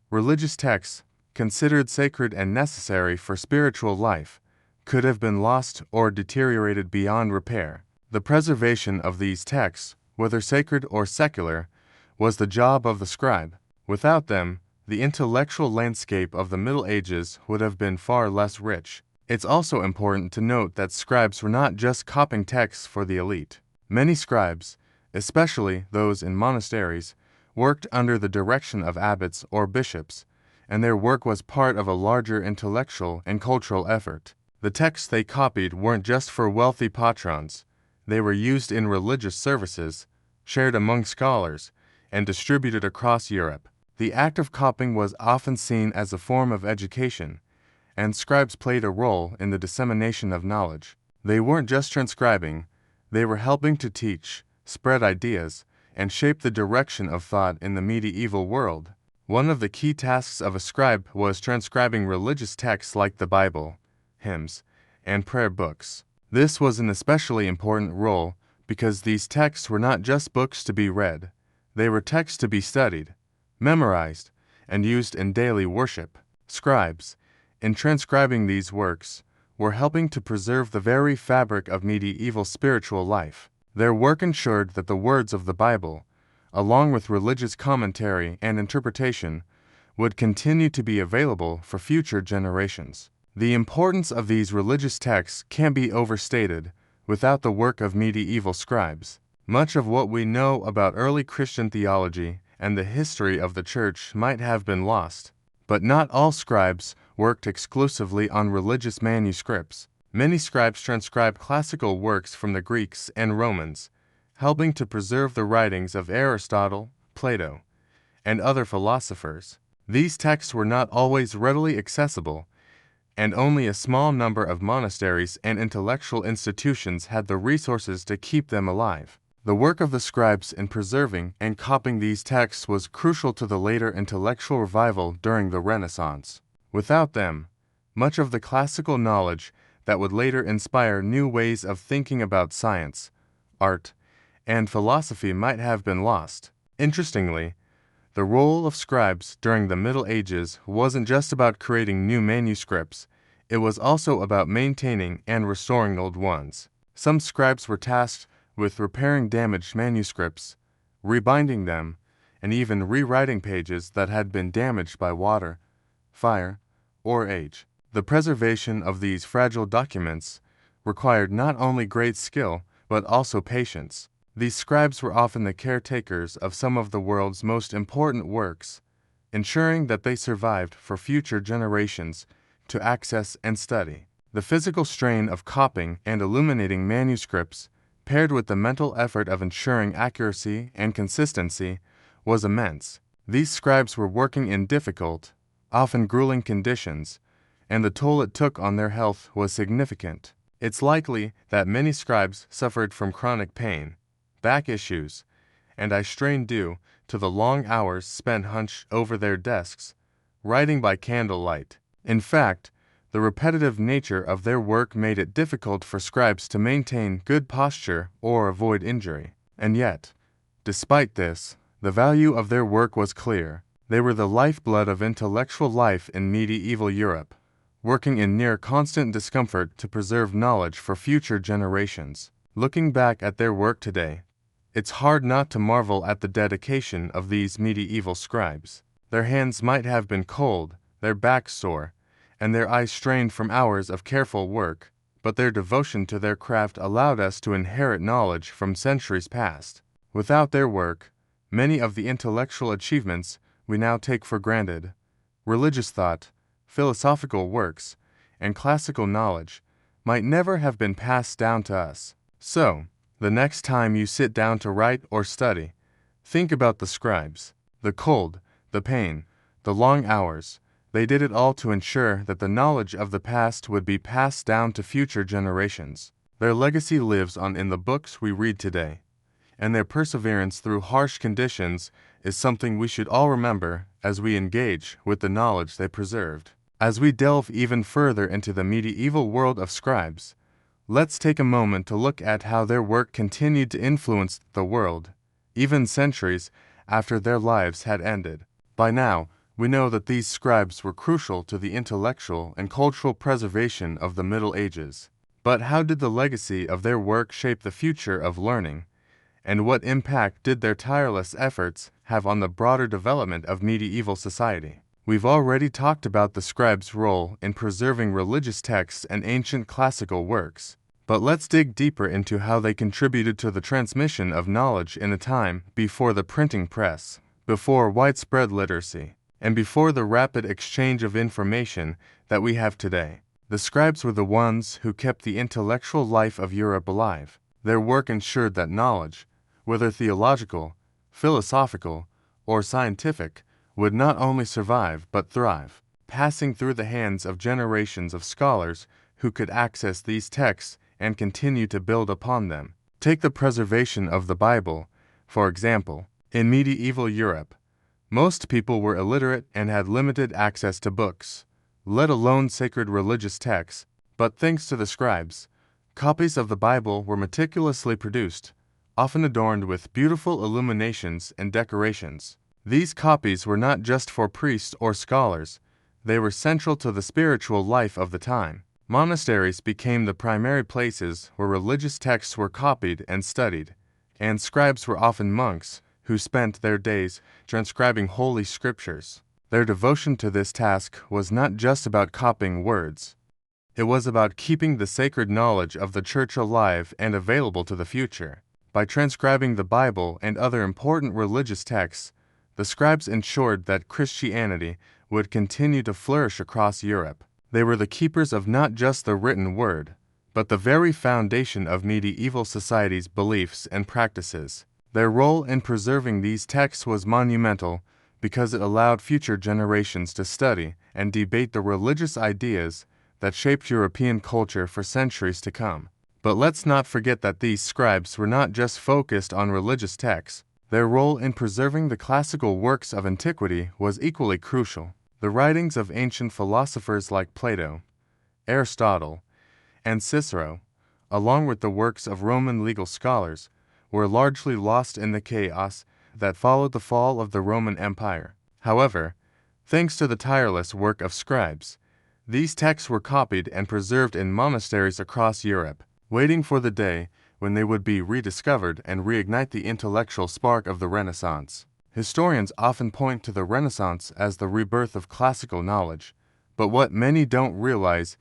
religious texts, considered sacred and necessary for spiritual life, could have been lost or deteriorated beyond repair. The preservation of these texts, whether sacred or secular, was the job of the scribe. Without them, the intellectual landscape of the Middle Ages would have been far less rich. It's also important to note that scribes were not just copying texts for the elite. Many scribes, especially those in monasteries, worked under the direction of abbots or bishops, and their work was part of a larger intellectual and cultural effort. The texts they copied weren't just for wealthy patrons. They were used in religious services, shared among scholars, and distributed across Europe. The act of copying was often seen as a form of education, and scribes played a role in the dissemination of knowledge. They weren't just transcribing, they were helping to teach, spread ideas, and shape the direction of thought in the medieval world. One of the key tasks of a scribe was transcribing religious texts like the Bible, hymns, and prayer books. This was an especially important role because these texts were not just books to be read. They were texts to be studied, memorized, and used in daily worship. Scribes, in transcribing these works, were helping to preserve the very fabric of medieval spiritual life. Their work ensured that the words of the Bible, along with religious commentary and interpretation, would continue to be available for future generations. The importance of these religious texts can't be overstated without the work of medieval scribes. Much of what we know about early Christian theology and the history of the Church might have been lost. But not all scribes worked exclusively on religious manuscripts. Many scribes transcribed classical works from the Greeks and Romans, helping to preserve the writings of Aristotle, Plato, and other philosophers. These texts were not always readily accessible, and only a small number of monasteries and intellectual institutions had the resources to keep them alive. The work of the scribes in preserving and copying these texts was crucial to the later intellectual revival during the Renaissance. Without them, much of the classical knowledge that would later inspire new ways of thinking about science, art, and philosophy might have been lost. Interestingly, the role of scribes during the Middle Ages wasn't just about creating new manuscripts, it was also about maintaining and restoring old ones. Some scribes were tasked with repairing damaged manuscripts, rebinding them, and even rewriting pages that had been damaged by water, fire, or age. The preservation of these fragile documents required not only great skill, but also patience. These scribes were often the caretakers of some of the world's most important works, ensuring that they survived for future generations to access and study. The physical strain of copying and illuminating manuscripts, paired with the mental effort of ensuring accuracy and consistency, was immense. These scribes were working in difficult, often grueling conditions, and the toll it took on their health was significant. It's likely that many scribes suffered from chronic pain, back issues, and eye strain due to the long hours spent hunched over their desks, writing by candlelight. In fact, the repetitive nature of their work made it difficult for scribes to maintain good posture or avoid injury. And yet, despite this, the value of their work was clear. They were the lifeblood of intellectual life in medieval Europe. working in near constant discomfort to preserve knowledge for future generations. Looking back at their work today, it's hard not to marvel at the dedication of these medieval scribes. Their hands might have been cold, their backs sore, and their eyes strained from hours of careful work, but their devotion to their craft allowed us to inherit knowledge from centuries past. Without their work, many of the intellectual achievements we now take for granted, religious thought, philosophical works, and classical knowledge, might never have been passed down to us. So, the next time you sit down to write or study, think about the scribes. The cold, the pain, the long hours, they did it all to ensure that the knowledge of the past would be passed down to future generations. Their legacy lives on in the books we read today, and their perseverance through harsh conditions is something we should all remember as we engage with the knowledge they preserved. As we delve even further into the medieval world of scribes, let's take a moment to look at how their work continued to influence the world, even centuries after their lives had ended. By now, we know that these scribes were crucial to the intellectual and cultural preservation of the Middle Ages. But how did the legacy of their work shape the future of learning, and what impact did their tireless efforts have on the broader development of medieval society? We've already talked about the scribes' role in preserving religious texts and ancient classical works, but let's dig deeper into how they contributed to the transmission of knowledge in a time before the printing press, before widespread literacy, and before the rapid exchange of information that we have today. The scribes were the ones who kept the intellectual life of Europe alive. Their work ensured that knowledge, whether theological, philosophical, or scientific, would not only survive but thrive, passing through the hands of generations of scholars who could access these texts and continue to build upon them. Take the preservation of the Bible, for example. In medieval Europe, most people were illiterate and had limited access to books, let alone sacred religious texts, but thanks to the scribes, copies of the Bible were meticulously produced, often adorned with beautiful illuminations and decorations. These copies were not just for priests or scholars, they were central to the spiritual life of the time. Monasteries became the primary places where religious texts were copied and studied, and scribes were often monks who spent their days transcribing holy scriptures. Their devotion to this task was not just about copying words. It was about keeping the sacred knowledge of the Church alive and available to the future. By transcribing the Bible and other important religious texts, the scribes ensured that Christianity would continue to flourish across Europe. They were the keepers of not just the written word, but the very foundation of medieval society's beliefs and practices. Their role in preserving these texts was monumental because it allowed future generations to study and debate the religious ideas that shaped European culture for centuries to come. But let's not forget that these scribes were not just focused on religious texts. Their role in preserving the classical works of antiquity was equally crucial. The writings of ancient philosophers like Plato, Aristotle, and Cicero, along with the works of Roman legal scholars, were largely lost in the chaos that followed the fall of the Roman Empire. However, thanks to the tireless work of scribes, these texts were copied and preserved in monasteries across Europe, waiting for the day when they would be rediscovered and reignite the intellectual spark of the Renaissance. Historians often point to the Renaissance as the rebirth of classical knowledge, but what many don't realize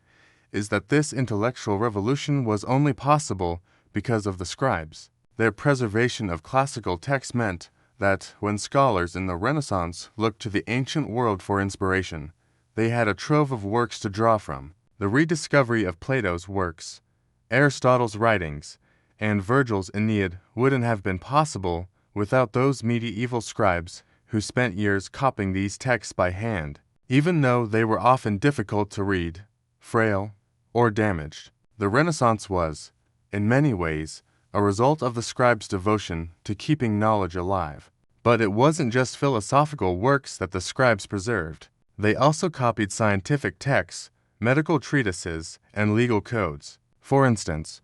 is that this intellectual revolution was only possible because of the scribes. Their preservation of classical texts meant that when scholars in the Renaissance looked to the ancient world for inspiration, they had a trove of works to draw from. The rediscovery of Plato's works, Aristotle's writings, and Virgil's Aeneid wouldn't have been possible without those medieval scribes who spent years copying these texts by hand. Even though they were often difficult to read, frail, or damaged, the Renaissance was, in many ways, a result of the scribes' devotion to keeping knowledge alive. But it wasn't just philosophical works that the scribes preserved. They also copied scientific texts, medical treatises, and legal codes. For instance,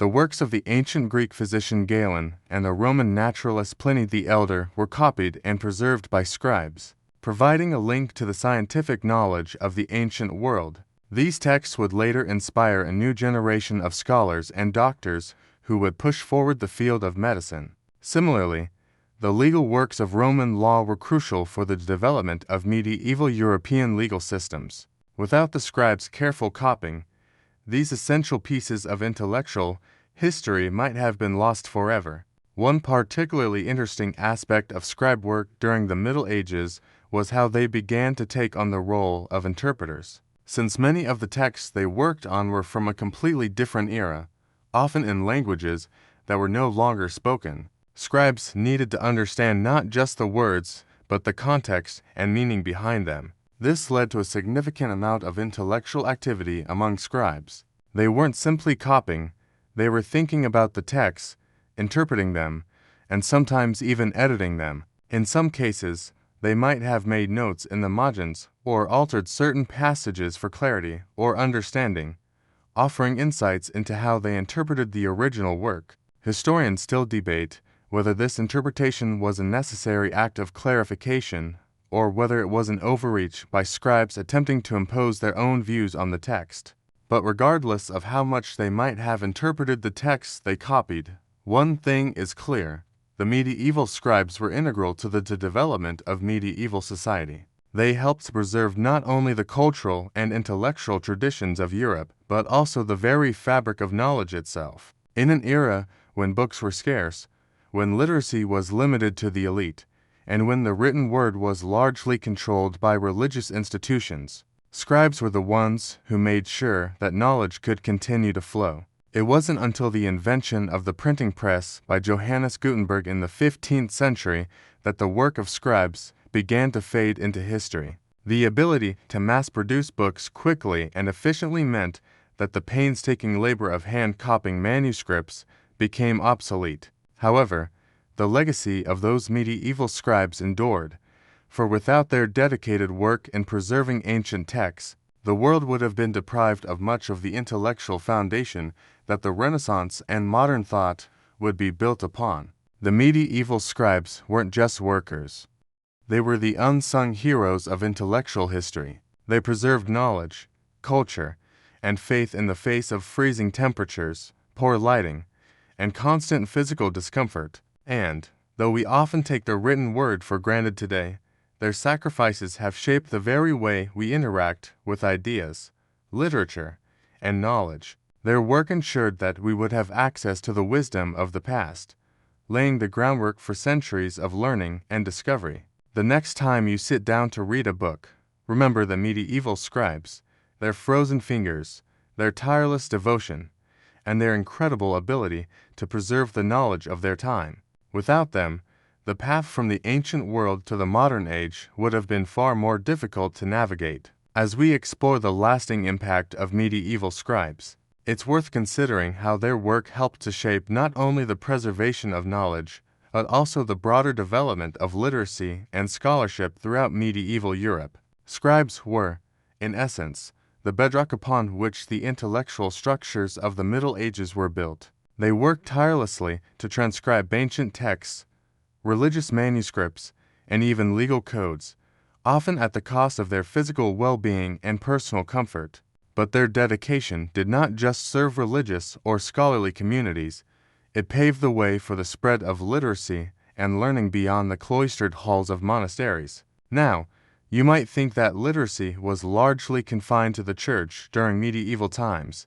the works of the ancient Greek physician Galen and the Roman naturalist Pliny the Elder were copied and preserved by scribes, providing a link to the scientific knowledge of the ancient world. These texts would later inspire a new generation of scholars and doctors who would push forward the field of medicine. Similarly, the legal works of Roman law were crucial for the development of medieval European legal systems. Without the scribes' careful copying, these essential pieces of intellectual history might have been lost forever. One particularly interesting aspect of scribe work during the Middle Ages was how they began to take on the role of interpreters. Since many of the texts they worked on were from a completely different era, often in languages that were no longer spoken, scribes needed to understand not just the words, but the context and meaning behind them. This led to a significant amount of intellectual activity among scribes. They weren't simply copying, they were thinking about the texts, interpreting them, and sometimes even editing them. In some cases, they might have made notes in the margins or altered certain passages for clarity or understanding, offering insights into how they interpreted the original work. Historians still debate whether this interpretation was a necessary act of clarification or whether it was an overreach by scribes attempting to impose their own views on the text. But regardless of how much they might have interpreted the texts they copied, one thing is clear: the medieval scribes were integral to the development of medieval society. They helped to preserve not only the cultural and intellectual traditions of Europe, but also the very fabric of knowledge itself. In an era when books were scarce, when literacy was limited to the elite, and when the written word was largely controlled by religious institutions, scribes were the ones who made sure that knowledge could continue to flow. It wasn't until the invention of the printing press by Johannes Gutenberg in the 15th century that the work of scribes began to fade into history. The ability to mass-produce books quickly and efficiently meant that the painstaking labor of hand-copying manuscripts became obsolete. However, the legacy of those medieval scribes endured, for without their dedicated work in preserving ancient texts, the world would have been deprived of much of the intellectual foundation that the Renaissance and modern thought would be built upon. The medieval scribes weren't just workers. They were the unsung heroes of intellectual history. They preserved knowledge, culture, and faith in the face of freezing temperatures, poor lighting, and constant physical discomfort. And, though we often take their written word for granted today, their sacrifices have shaped the very way we interact with ideas, literature, and knowledge. Their work ensured that we would have access to the wisdom of the past, laying the groundwork for centuries of learning and discovery. The next time you sit down to read a book, remember the medieval scribes, their frozen fingers, their tireless devotion, and their incredible ability to preserve the knowledge of their time. Without them, the path from the ancient world to the modern age would have been far more difficult to navigate. As we explore the lasting impact of medieval scribes, it's worth considering how their work helped to shape not only the preservation of knowledge, but also the broader development of literacy and scholarship throughout medieval Europe. Scribes were, in essence, the bedrock upon which the intellectual structures of the Middle Ages were built. They worked tirelessly to transcribe ancient texts, religious manuscripts, and even legal codes, often at the cost of their physical well-being and personal comfort. But their dedication did not just serve religious or scholarly communities, it paved the way for the spread of literacy and learning beyond the cloistered halls of monasteries. Now, you might think that literacy was largely confined to the church during medieval times,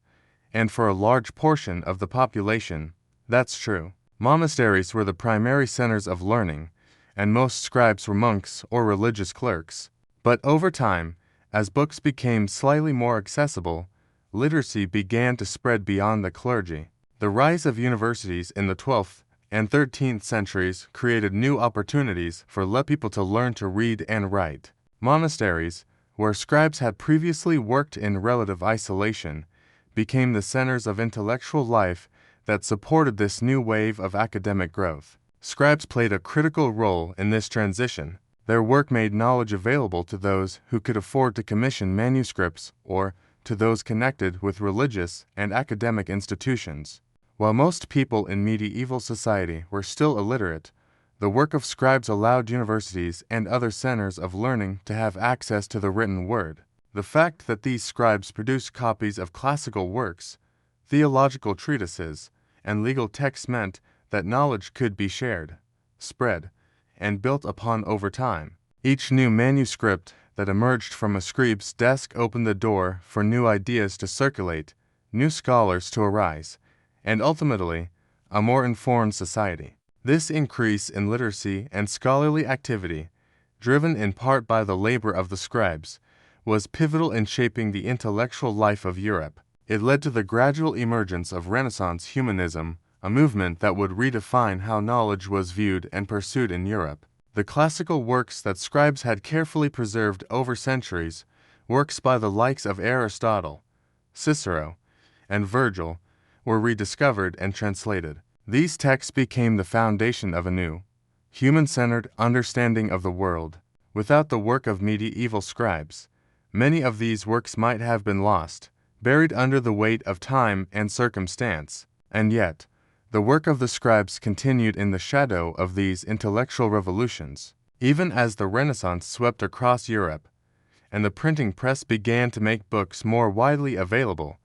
and for a large portion of the population, that's true. Monasteries were the primary centers of learning, and most scribes were monks or religious clerks. But over time, as books became slightly more accessible, literacy began to spread beyond the clergy. The rise of universities in the 12th and 13th centuries created new opportunities for lay people to learn to read and write. Monasteries, where scribes had previously worked in relative isolation, became the centers of intellectual life that supported this new wave of academic growth. Scribes played a critical role in this transition. Their work made knowledge available to those who could afford to commission manuscripts or to those connected with religious and academic institutions. While most people in medieval society were still illiterate, the work of scribes allowed universities and other centers of learning to have access to the written word. The fact that these scribes produced copies of classical works, theological treatises, and legal texts meant that knowledge could be shared, spread, and built upon over time. Each new manuscript that emerged from a scribe's desk opened the door for new ideas to circulate, new scholars to arise, and ultimately, a more informed society. This increase in literacy and scholarly activity, driven in part by the labor of the scribes, was pivotal in shaping the intellectual life of Europe. It led to the gradual emergence of Renaissance humanism, a movement that would redefine how knowledge was viewed and pursued in Europe. The classical works that scribes had carefully preserved over centuries, works by the likes of Aristotle, Cicero, and Virgil, were rediscovered and translated. These texts became the foundation of a new, human-centered understanding of the world. Without the work of medieval scribes, many of these works might have been lost, buried under the weight of time and circumstance. And yet, the work of the scribes continued in the shadow of these intellectual revolutions. Even as the Renaissance swept across Europe, and the printing press began to make books more widely available,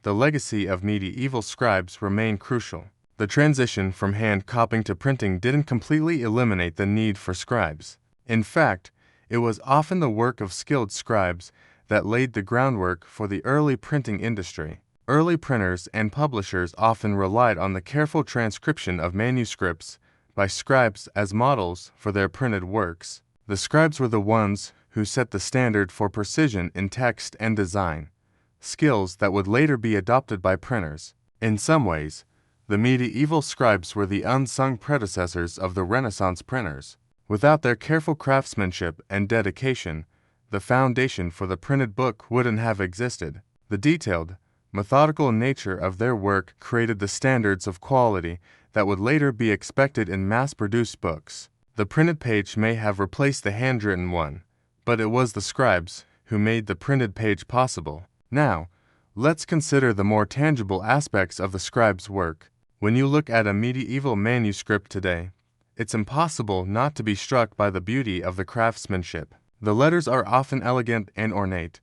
the legacy of medieval scribes remained crucial. The transition from hand copying to printing didn't completely eliminate the need for scribes. In fact, it was often the work of skilled scribes that laid the groundwork for the early printing industry. Early printers and publishers often relied on the careful transcription of manuscripts by scribes as models for their printed works. The scribes were the ones who set the standard for precision in text and design, skills that would later be adopted by printers. In some ways, the medieval scribes were the unsung predecessors of the Renaissance printers. Without their careful craftsmanship and dedication, the foundation for the printed book wouldn't have existed. The detailed, methodical nature of their work created the standards of quality that would later be expected in mass-produced books. The printed page may have replaced the handwritten one, but it was the scribes who made the printed page possible. Now, let's consider the more tangible aspects of the scribe's work. When you look at a medieval manuscript today, it's impossible not to be struck by the beauty of the craftsmanship. The letters are often elegant and ornate,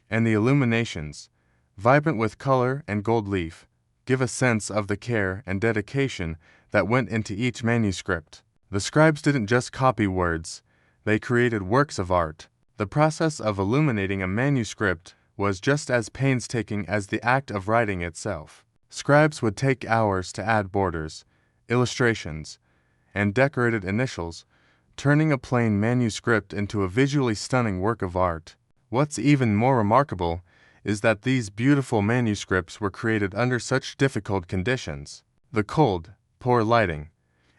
and the illuminations, vibrant with color and gold leaf, give a sense of the care and dedication that went into each manuscript. The scribes didn't just copy words, they created works of art. The process of illuminating a manuscript was just as painstaking as the act of writing itself. Scribes would take hours to add borders, illustrations, and decorated initials, turning a plain manuscript into a visually stunning work of art. What's even more remarkable is that these beautiful manuscripts were created under such difficult conditions. The cold, poor lighting,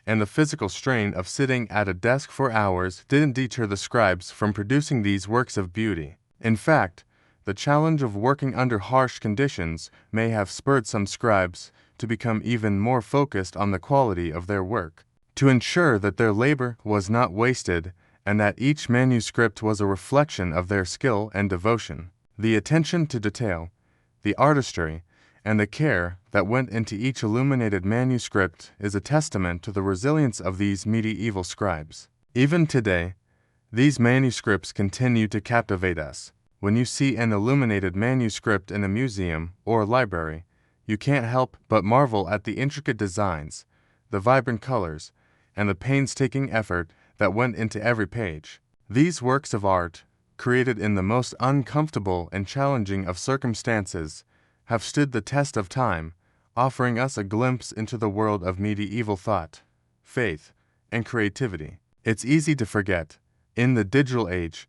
and the physical strain of sitting at a desk for hours didn't deter the scribes from producing these works of beauty. In fact, the challenge of working under harsh conditions may have spurred some scribes to become even more focused on the quality of their work. To ensure that their labor was not wasted and that each manuscript was a reflection of their skill and devotion, the attention to detail, the artistry, and the care that went into each illuminated manuscript is a testament to the resilience of these medieval scribes. Even today, these manuscripts continue to captivate us. When you see an illuminated manuscript in a museum or library, you can't help but marvel at the intricate designs, the vibrant colors, and the painstaking effort that went into every page. These works of art, created in the most uncomfortable and challenging of circumstances, have stood the test of time, offering us a glimpse into the world of medieval thought, faith, and creativity. It's easy to forget, in the digital age,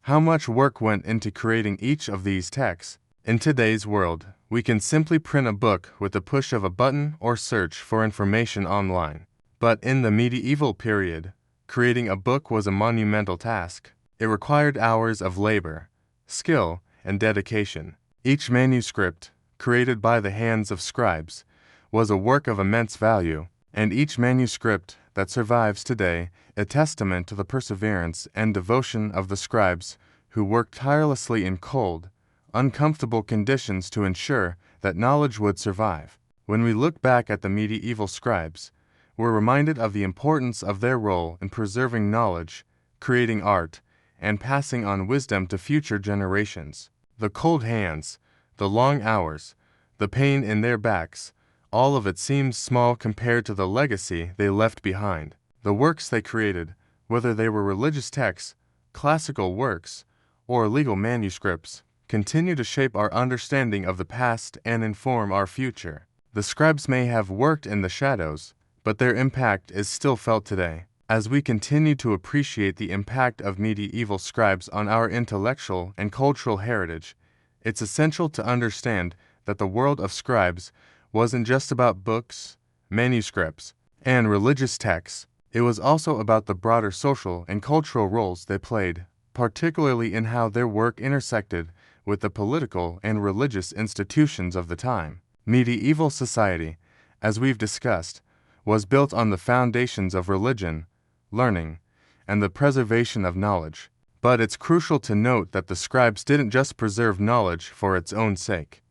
how much work went into creating each of these texts. In today's world, we can simply print a book with the push of a button or search for information online. But in the medieval period, creating a book was a monumental task. It required hours of labor, skill, and dedication. Each manuscript, created by the hands of scribes, was a work of immense value, and each manuscript that survives today a testament to the perseverance and devotion of the scribes who worked tirelessly in cold, uncomfortable conditions to ensure that knowledge would survive. When we look back at the medieval scribes, we're reminded of the importance of their role in preserving knowledge, creating art, and passing on wisdom to future generations. The cold hands, the long hours, the pain in their backs, all of it seems small compared to the legacy they left behind. The works they created, whether they were religious texts, classical works, or legal manuscripts, continue to shape our understanding of the past and inform our future. The scribes may have worked in the shadows, but their impact is still felt today. As we continue to appreciate the impact of medieval scribes on our intellectual and cultural heritage, it's essential to understand that the world of scribes wasn't just about books, manuscripts, and religious texts. It was also about the broader social and cultural roles they played, particularly in how their work intersected with the political and religious institutions of the time. Medieval society, as we've discussed, was built on the foundations of religion, learning, and the preservation of knowledge. But it's crucial to note that the scribes didn't just preserve knowledge for its own sake.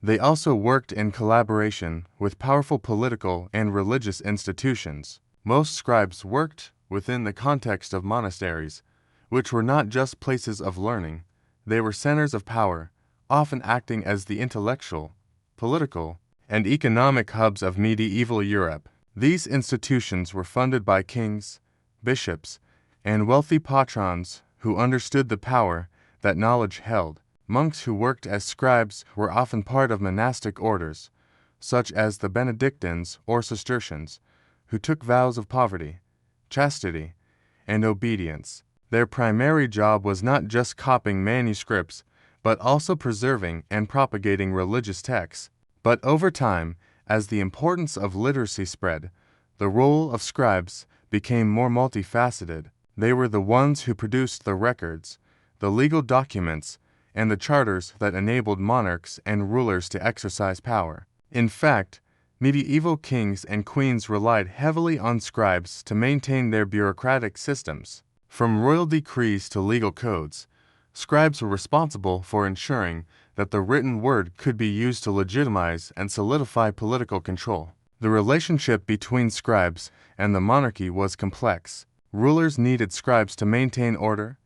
They also worked in collaboration with powerful political and religious institutions. Most scribes worked within the context of monasteries, which were not just places of learning. They were centers of power, often acting as the intellectual, political, and economic hubs of medieval Europe. These institutions were funded by kings, bishops, and wealthy patrons who understood the power that knowledge held. Monks who worked as scribes were often part of monastic orders, such as the Benedictines or Cistercians, who took vows of poverty, chastity, and obedience. Their primary job was not just copying manuscripts, but also preserving and propagating religious texts. But over time, as the importance of literacy spread, the role of scribes became more multifaceted. They were the ones who produced the records, the legal documents, and the charters that enabled monarchs and rulers to exercise power. In fact, medieval kings and queens relied heavily on scribes to maintain their bureaucratic systems. From royal decrees to legal codes, scribes were responsible for ensuring that the written word could be used to legitimize and solidify political control. The relationship between scribes and the monarchy was complex. Rulers needed scribes to maintain order,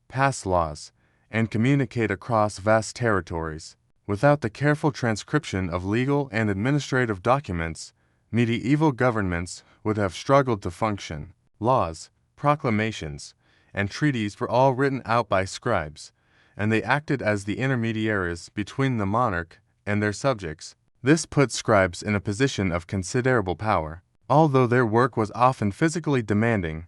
pass laws, and communicate across vast territories. Without the careful transcription of legal and administrative documents, medieval governments would have struggled to function. Laws, proclamations, and treaties were all written out by scribes, and they acted as the intermediaries between the monarch and their subjects. This put scribes in a position of considerable power. Although their work was often physically demanding,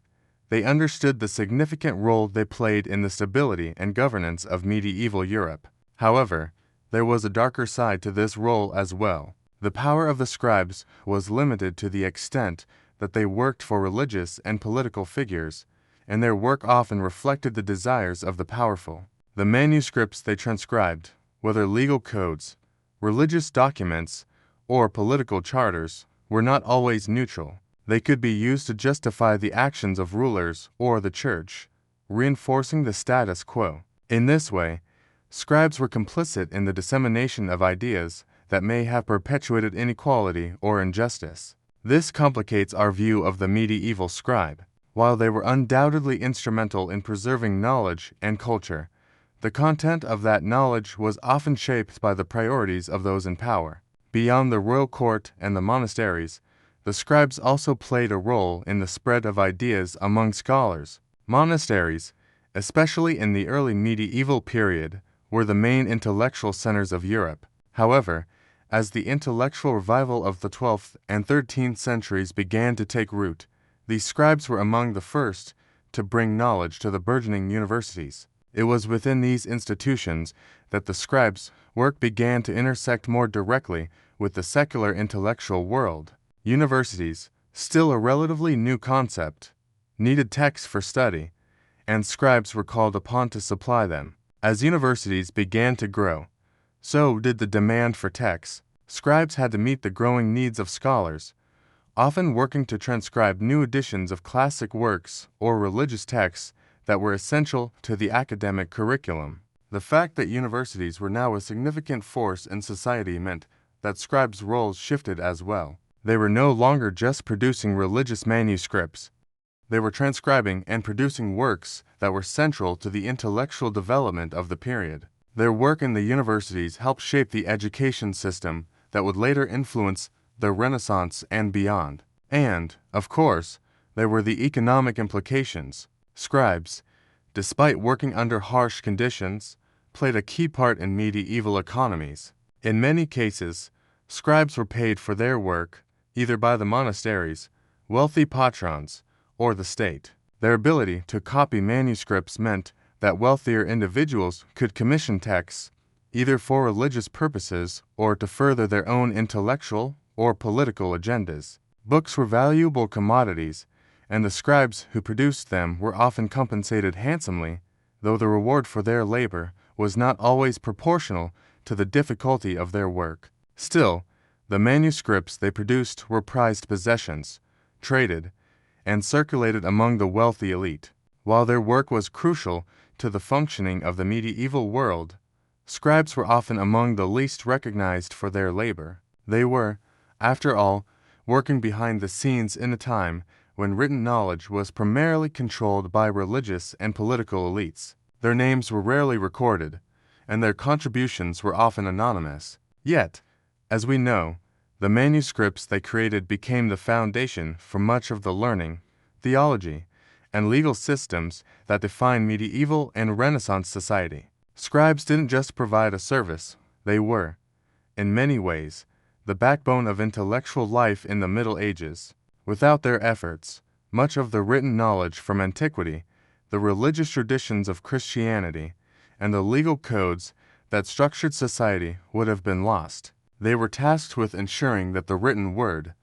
they understood the significant role they played in the stability and governance of medieval Europe. However, there was a darker side to this role as well. The power of the scribes was limited to the extent that they worked for religious and political figures, and their work often reflected the desires of the powerful. The manuscripts they transcribed, whether legal codes, religious documents, or political charters, were not always neutral. They could be used to justify the actions of rulers or the church, reinforcing the status quo. In this way, scribes were complicit in the dissemination of ideas that may have perpetuated inequality or injustice. This complicates our view of the medieval scribe. While they were undoubtedly instrumental in preserving knowledge and culture, the content of that knowledge was often shaped by the priorities of those in power. Beyond the royal court and the monasteries, the scribes also played a role in the spread of ideas among scholars. Monasteries, especially in the early medieval period, were the main intellectual centers of Europe. However, as the intellectual revival of the 12th and 13th centuries began to take root, these scribes were among the first to bring knowledge to the burgeoning universities. It was within these institutions that the scribes' work began to intersect more directly with the secular intellectual world. Universities, still a relatively new concept, needed texts for study, and scribes were called upon to supply them. As universities began to grow, so did the demand for texts. Scribes had to meet the growing needs of scholars, often working to transcribe new editions of classic works or religious texts that were essential to the academic curriculum. The fact that universities were now a significant force in society meant that scribes' roles shifted as well. They were no longer just producing religious manuscripts. They were transcribing and producing works that were central to the intellectual development of the period. Their work in the universities helped shape the education system that would later influence the Renaissance and beyond. And, of course, there were the economic implications. Scribes, despite working under harsh conditions, played a key part in medieval economies. In many cases, scribes were paid for their work, either by the monasteries, wealthy patrons, or the state. Their ability to copy manuscripts meant that wealthier individuals could commission texts, either for religious purposes or to further their own intellectual or political agendas. Books were valuable commodities, and the scribes who produced them were often compensated handsomely, though the reward for their labor was not always proportional to the difficulty of their work. Still, the manuscripts they produced were prized possessions, traded, and circulated among the wealthy elite. While their work was crucial to the functioning of the medieval world, scribes were often among the least recognized for their labor. They were, after all, working behind the scenes in a time when written knowledge was primarily controlled by religious and political elites. Their names were rarely recorded, and their contributions were often anonymous. Yet, as we know, the manuscripts they created became the foundation for much of the learning, theology, and legal systems that define medieval and Renaissance society. Scribes didn't just provide a service, they were, in many ways, the backbone of intellectual life in the Middle Ages. Without their efforts, much of the written knowledge from antiquity, the religious traditions of Christianity, and the legal codes that structured society would have been lost. They were tasked with ensuring that the written word,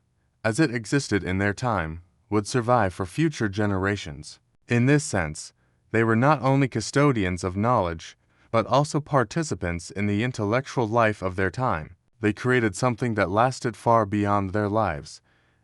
as it existed in their time, would survive for future generations. In this sense, they were not only custodians of knowledge, but also participants in the intellectual life of their time. They created something that lasted far beyond their lives,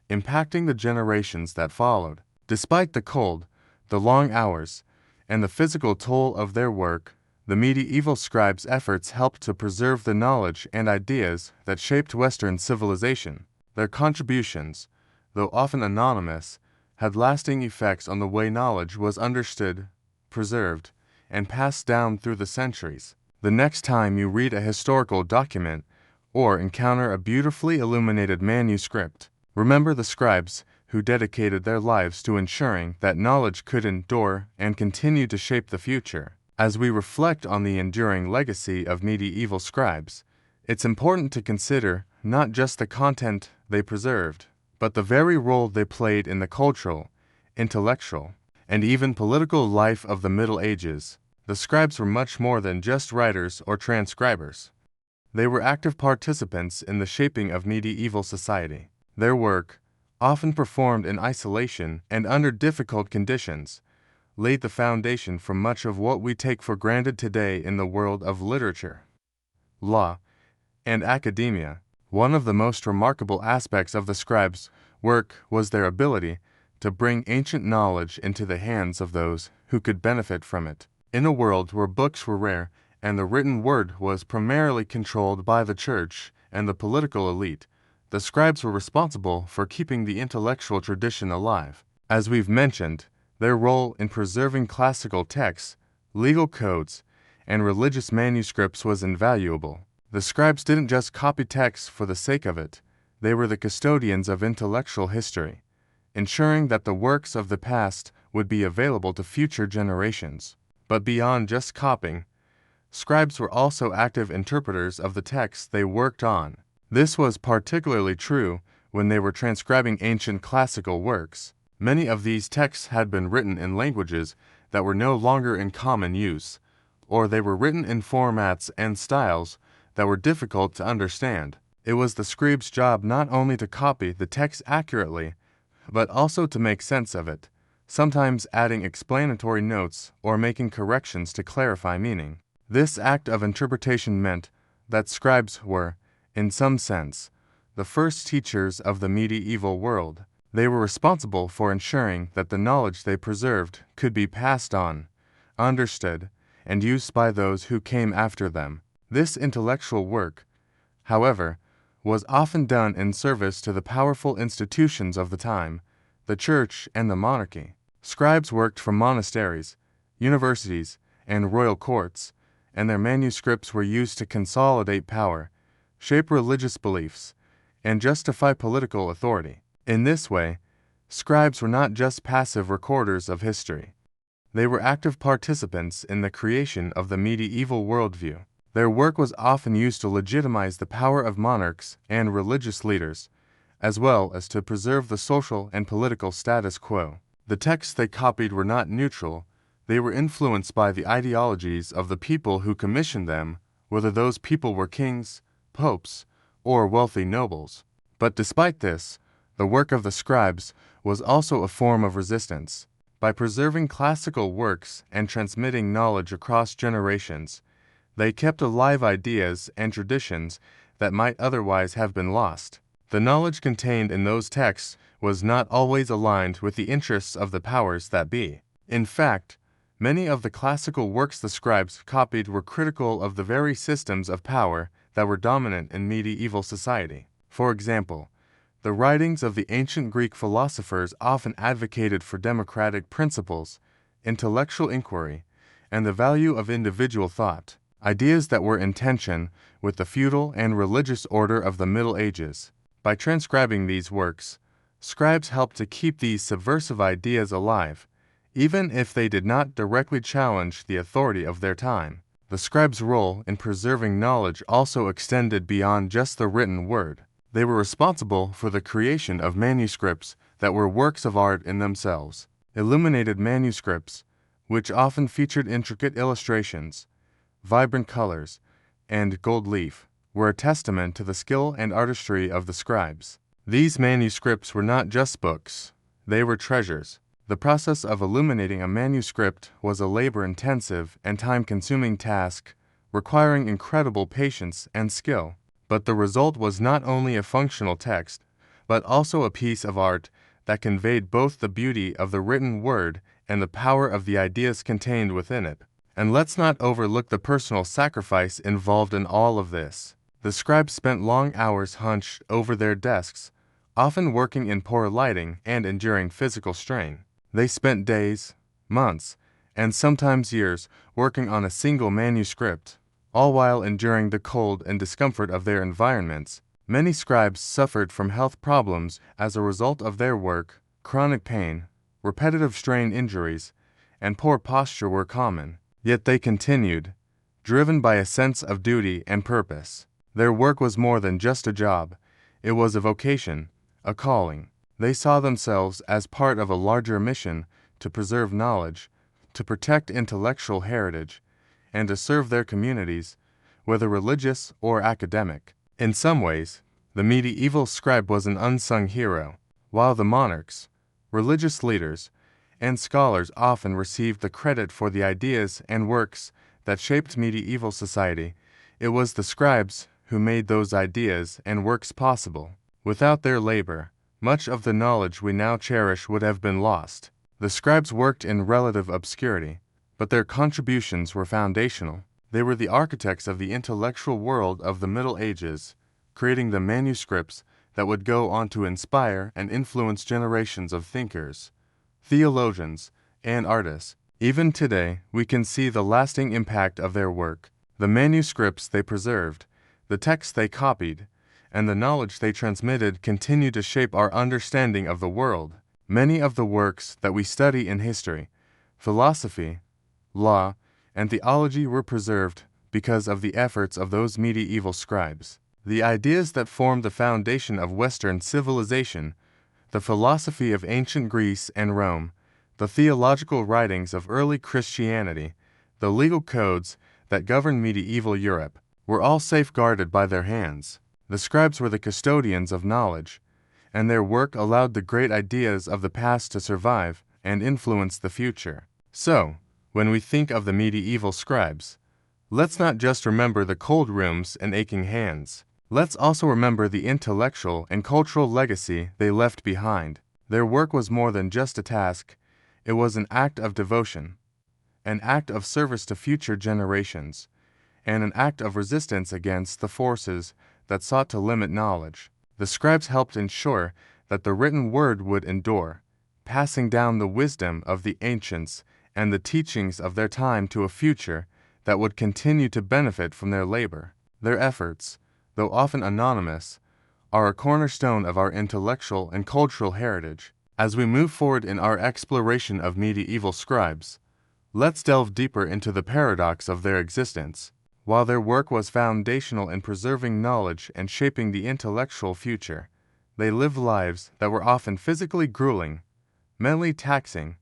impacting the generations that followed. Despite the cold, the long hours, and the physical toll of their work, the medieval scribes' efforts helped to preserve the knowledge and ideas that shaped Western civilization. Their contributions, though often anonymous, had lasting effects on the way knowledge was understood, preserved, and passed down through the centuries. The next time you read a historical document or encounter a beautifully illuminated manuscript, remember the scribes who dedicated their lives to ensuring that knowledge could endure and continue to shape the future. As we reflect on the enduring legacy of medieval scribes, it's important to consider not just the content they preserved, but the very role they played in the cultural, intellectual, and even political life of the Middle Ages. The scribes were much more than just writers or transcribers. They were active participants in the shaping of medieval society. Their work, often performed in isolation and under difficult conditions, laid the foundation for much of what we take for granted today in the world of literature, law, and academia. One of the most remarkable aspects of the scribes' work was their ability to bring ancient knowledge into the hands of those who could benefit from it. In a world where books were rare and the written word was primarily controlled by the church and the political elite, the scribes were responsible for keeping the intellectual tradition alive. As we've mentioned, their role in preserving classical texts, legal codes, and religious manuscripts was invaluable. The scribes didn't just copy texts for the sake of it, they were the custodians of intellectual history, ensuring that the works of the past would be available to future generations. But beyond just copying, scribes were also active interpreters of the texts they worked on. This was particularly true when they were transcribing ancient classical works. Many of these texts had been written in languages that were no longer in common use, or they were written in formats and styles that were difficult to understand. It was the scribe's job not only to copy the text accurately, but also to make sense of it, sometimes adding explanatory notes or making corrections to clarify meaning. This act of interpretation meant that scribes were, in some sense, the first teachers of the medieval world. They were responsible for ensuring that the knowledge they preserved could be passed on, understood, and used by those who came after them. This intellectual work, however, was often done in service to the powerful institutions of the time, the church and the monarchy. Scribes worked for monasteries, universities, and royal courts, and their manuscripts were used to consolidate power, shape religious beliefs, and justify political authority. In this way, scribes were not just passive recorders of history. They were active participants in the creation of the medieval worldview. Their work was often used to legitimize the power of monarchs and religious leaders, as well as to preserve the social and political status quo. The texts they copied were not neutral. They were influenced by the ideologies of the people who commissioned them, whether those people were kings, popes, or wealthy nobles. But despite this, the work of the scribes was also a form of resistance. By preserving classical works and transmitting knowledge across generations, they kept alive ideas and traditions that might otherwise have been lost. The knowledge contained in those texts was not always aligned with the interests of the powers that be. In fact, many of the classical works the scribes copied were critical of the very systems of power that were dominant in medieval society. For example, the writings of the ancient Greek philosophers often advocated for democratic principles, intellectual inquiry, and the value of individual thought, ideas that were in tension with the feudal and religious order of the Middle Ages. By transcribing these works, scribes helped to keep these subversive ideas alive, even if they did not directly challenge the authority of their time. The scribes' role in preserving knowledge also extended beyond just the written word. They were responsible for the creation of manuscripts that were works of art in themselves. Illuminated manuscripts, which often featured intricate illustrations, vibrant colors, and gold leaf, were a testament to the skill and artistry of the scribes. These manuscripts were not just books, they were treasures. The process of illuminating a manuscript was a labor-intensive and time-consuming task, requiring incredible patience and skill. But the result was not only a functional text, but also a piece of art that conveyed both the beauty of the written word and the power of the ideas contained within it. And let's not overlook the personal sacrifice involved in all of this. The scribes spent long hours hunched over their desks, often working in poor lighting and enduring physical strain. They spent days, months, and sometimes years working on a single manuscript, all while enduring the cold and discomfort of their environments. Many scribes suffered from health problems as a result of their work. Chronic pain, repetitive strain injuries, and poor posture were common. Yet they continued, driven by a sense of duty and purpose. Their work was more than just a job. It was a vocation, a calling. They saw themselves as part of a larger mission to preserve knowledge, to protect intellectual heritage, and to serve their communities, whether religious or academic. In some ways, the medieval scribe was an unsung hero. While the monarchs, religious leaders, and scholars often received the credit for the ideas and works that shaped medieval society, it was the scribes who made those ideas and works possible. Without their labor, much of the knowledge we now cherish would have been lost. The scribes worked in relative obscurity, but their contributions were foundational. They were the architects of the intellectual world of the Middle Ages, creating the manuscripts that would go on to inspire and influence generations of thinkers, theologians, and artists. Even today, we can see the lasting impact of their work. The manuscripts they preserved, the texts they copied, and the knowledge they transmitted continue to shape our understanding of the world. Many of the works that we study in history, philosophy, law, and theology were preserved because of the efforts of those medieval scribes. The ideas that formed the foundation of Western civilization, the philosophy of ancient Greece and Rome, the theological writings of early Christianity, the legal codes that governed medieval Europe, were all safeguarded by their hands. The scribes were the custodians of knowledge, and their work allowed the great ideas of the past to survive and influence the future. So, when we think of the medieval scribes, let's not just remember the cold rooms and aching hands. Let's also remember the intellectual and cultural legacy they left behind. Their work was more than just a task. It was an act of devotion, an act of service to future generations, and an act of resistance against the forces that sought to limit knowledge. The scribes helped ensure that the written word would endure, passing down the wisdom of the ancients and the teachings of their time to a future that would continue to benefit from their labor. Their efforts, though often anonymous, are a cornerstone of our intellectual and cultural heritage. As we move forward in our exploration of medieval scribes, let's delve deeper into the paradox of their existence. While their work was foundational in preserving knowledge and shaping the intellectual future, they lived lives that were often physically grueling, mentally taxing,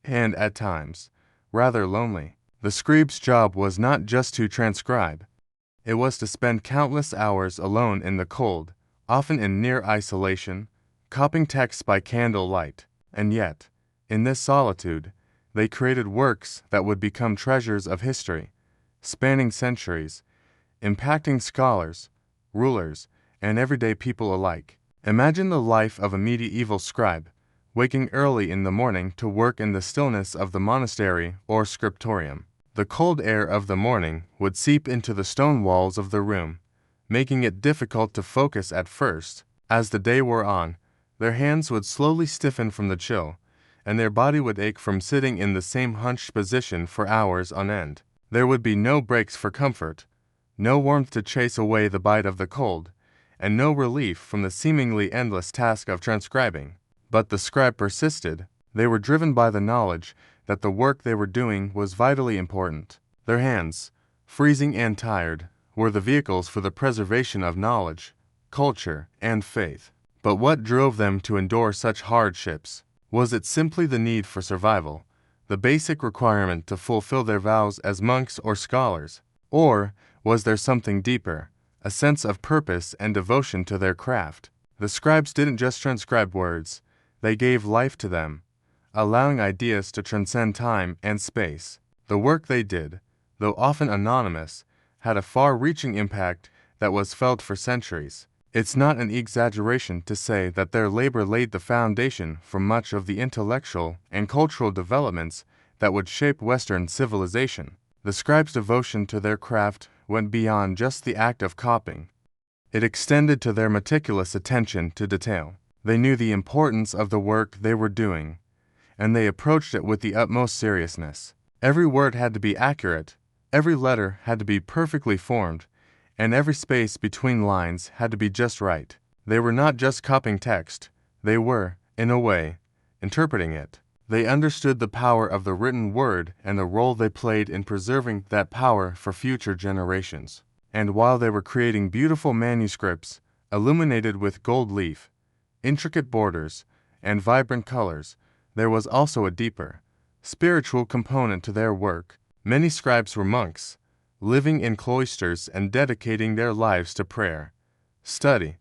and, at times, rather lonely. The scribe's job was not just to transcribe. It was to spend countless hours alone in the cold, often in near isolation, copying texts by candlelight. And yet, in this solitude, they created works that would become treasures of history, spanning centuries, impacting scholars, rulers, and everyday people alike. Imagine the life of a medieval scribe, waking early in the morning to work in the stillness of the monastery or scriptorium. The cold air of the morning would seep into the stone walls of the room, making it difficult to focus at first. As the day wore on, their hands would slowly stiffen from the chill, and their body would ache from sitting in the same hunched position for hours on end. There would be no breaks for comfort, no warmth to chase away the bite of the cold, and no relief from the seemingly endless task of transcribing. But the scribe persisted. They were driven by the knowledge that the work they were doing was vitally important. Their hands, freezing and tired, were the vehicles for the preservation of knowledge, culture, and faith. But what drove them to endure such hardships? Was it simply the need for survival, the basic requirement to fulfill their vows as monks or scholars? Or was there something deeper, a sense of purpose and devotion to their craft? The scribes didn't just transcribe words, they gave life to them, allowing ideas to transcend time and space. The work they did, though often anonymous, had a far-reaching impact that was felt for centuries. It's not an exaggeration to say that their labor laid the foundation for much of the intellectual and cultural developments that would shape Western civilization. The scribes' devotion to their craft went beyond just the act of copying. It extended to their meticulous attention to detail. They knew the importance of the work they were doing, and they approached it with the utmost seriousness. Every word had to be accurate, every letter had to be perfectly formed, and every space between lines had to be just right. They were not just copying text, they were, in a way, interpreting it. They understood the power of the written word and the role they played in preserving that power for future generations. And while they were creating beautiful manuscripts, illuminated with gold leaf, intricate borders, and vibrant colors, there was also a deeper, spiritual component to their work. Many scribes were monks, living in cloisters and dedicating their lives to prayer, study,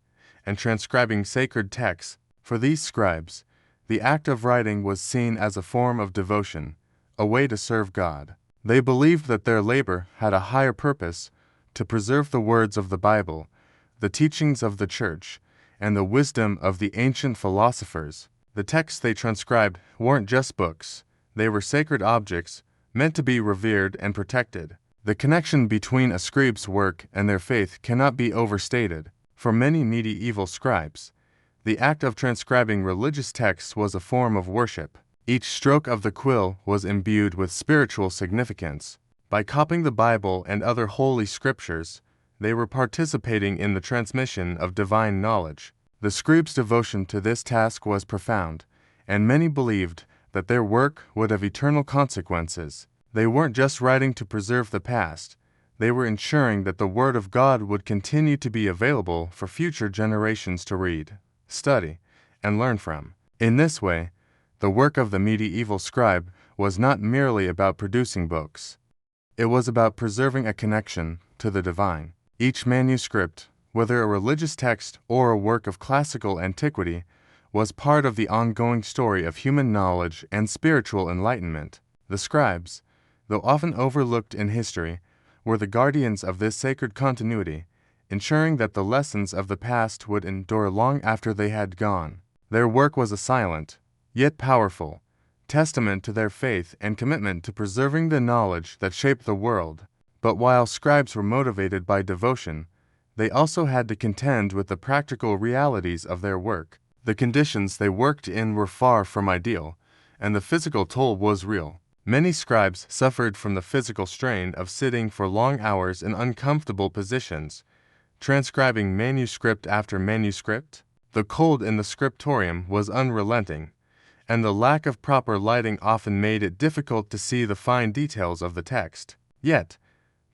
and transcribing sacred texts. For these scribes, the act of writing was seen as a form of devotion, a way to serve God. They believed that their labor had a higher purpose, to preserve the words of the Bible, the teachings of the Church, and the wisdom of the ancient philosophers. The texts they transcribed weren't just books, they were sacred objects, meant to be revered and protected. The connection between a scribe's work and their faith cannot be overstated. For many medieval scribes, the act of transcribing religious texts was a form of worship. Each stroke of the quill was imbued with spiritual significance. By copying the Bible and other holy scriptures, they were participating in the transmission of divine knowledge. The scribe's devotion to this task was profound, and many believed that their work would have eternal consequences. They weren't just writing to preserve the past, they were ensuring that the Word of God would continue to be available for future generations to read, study, and learn from. In this way, the work of the medieval scribe was not merely about producing books. It was about preserving a connection to the divine. Each manuscript, whether a religious text or a work of classical antiquity, was part of the ongoing story of human knowledge and spiritual enlightenment. The scribes, though often overlooked in history, were the guardians of this sacred continuity, ensuring that the lessons of the past would endure long after they had gone. Their work was a silent, yet powerful, testament to their faith and commitment to preserving the knowledge that shaped the world. But while scribes were motivated by devotion, they also had to contend with the practical realities of their work. The conditions they worked in were far from ideal, and the physical toll was real. Many scribes suffered from the physical strain of sitting for long hours in uncomfortable positions, transcribing manuscript after manuscript. The cold in the scriptorium was unrelenting, and the lack of proper lighting often made it difficult to see the fine details of the text. Yet,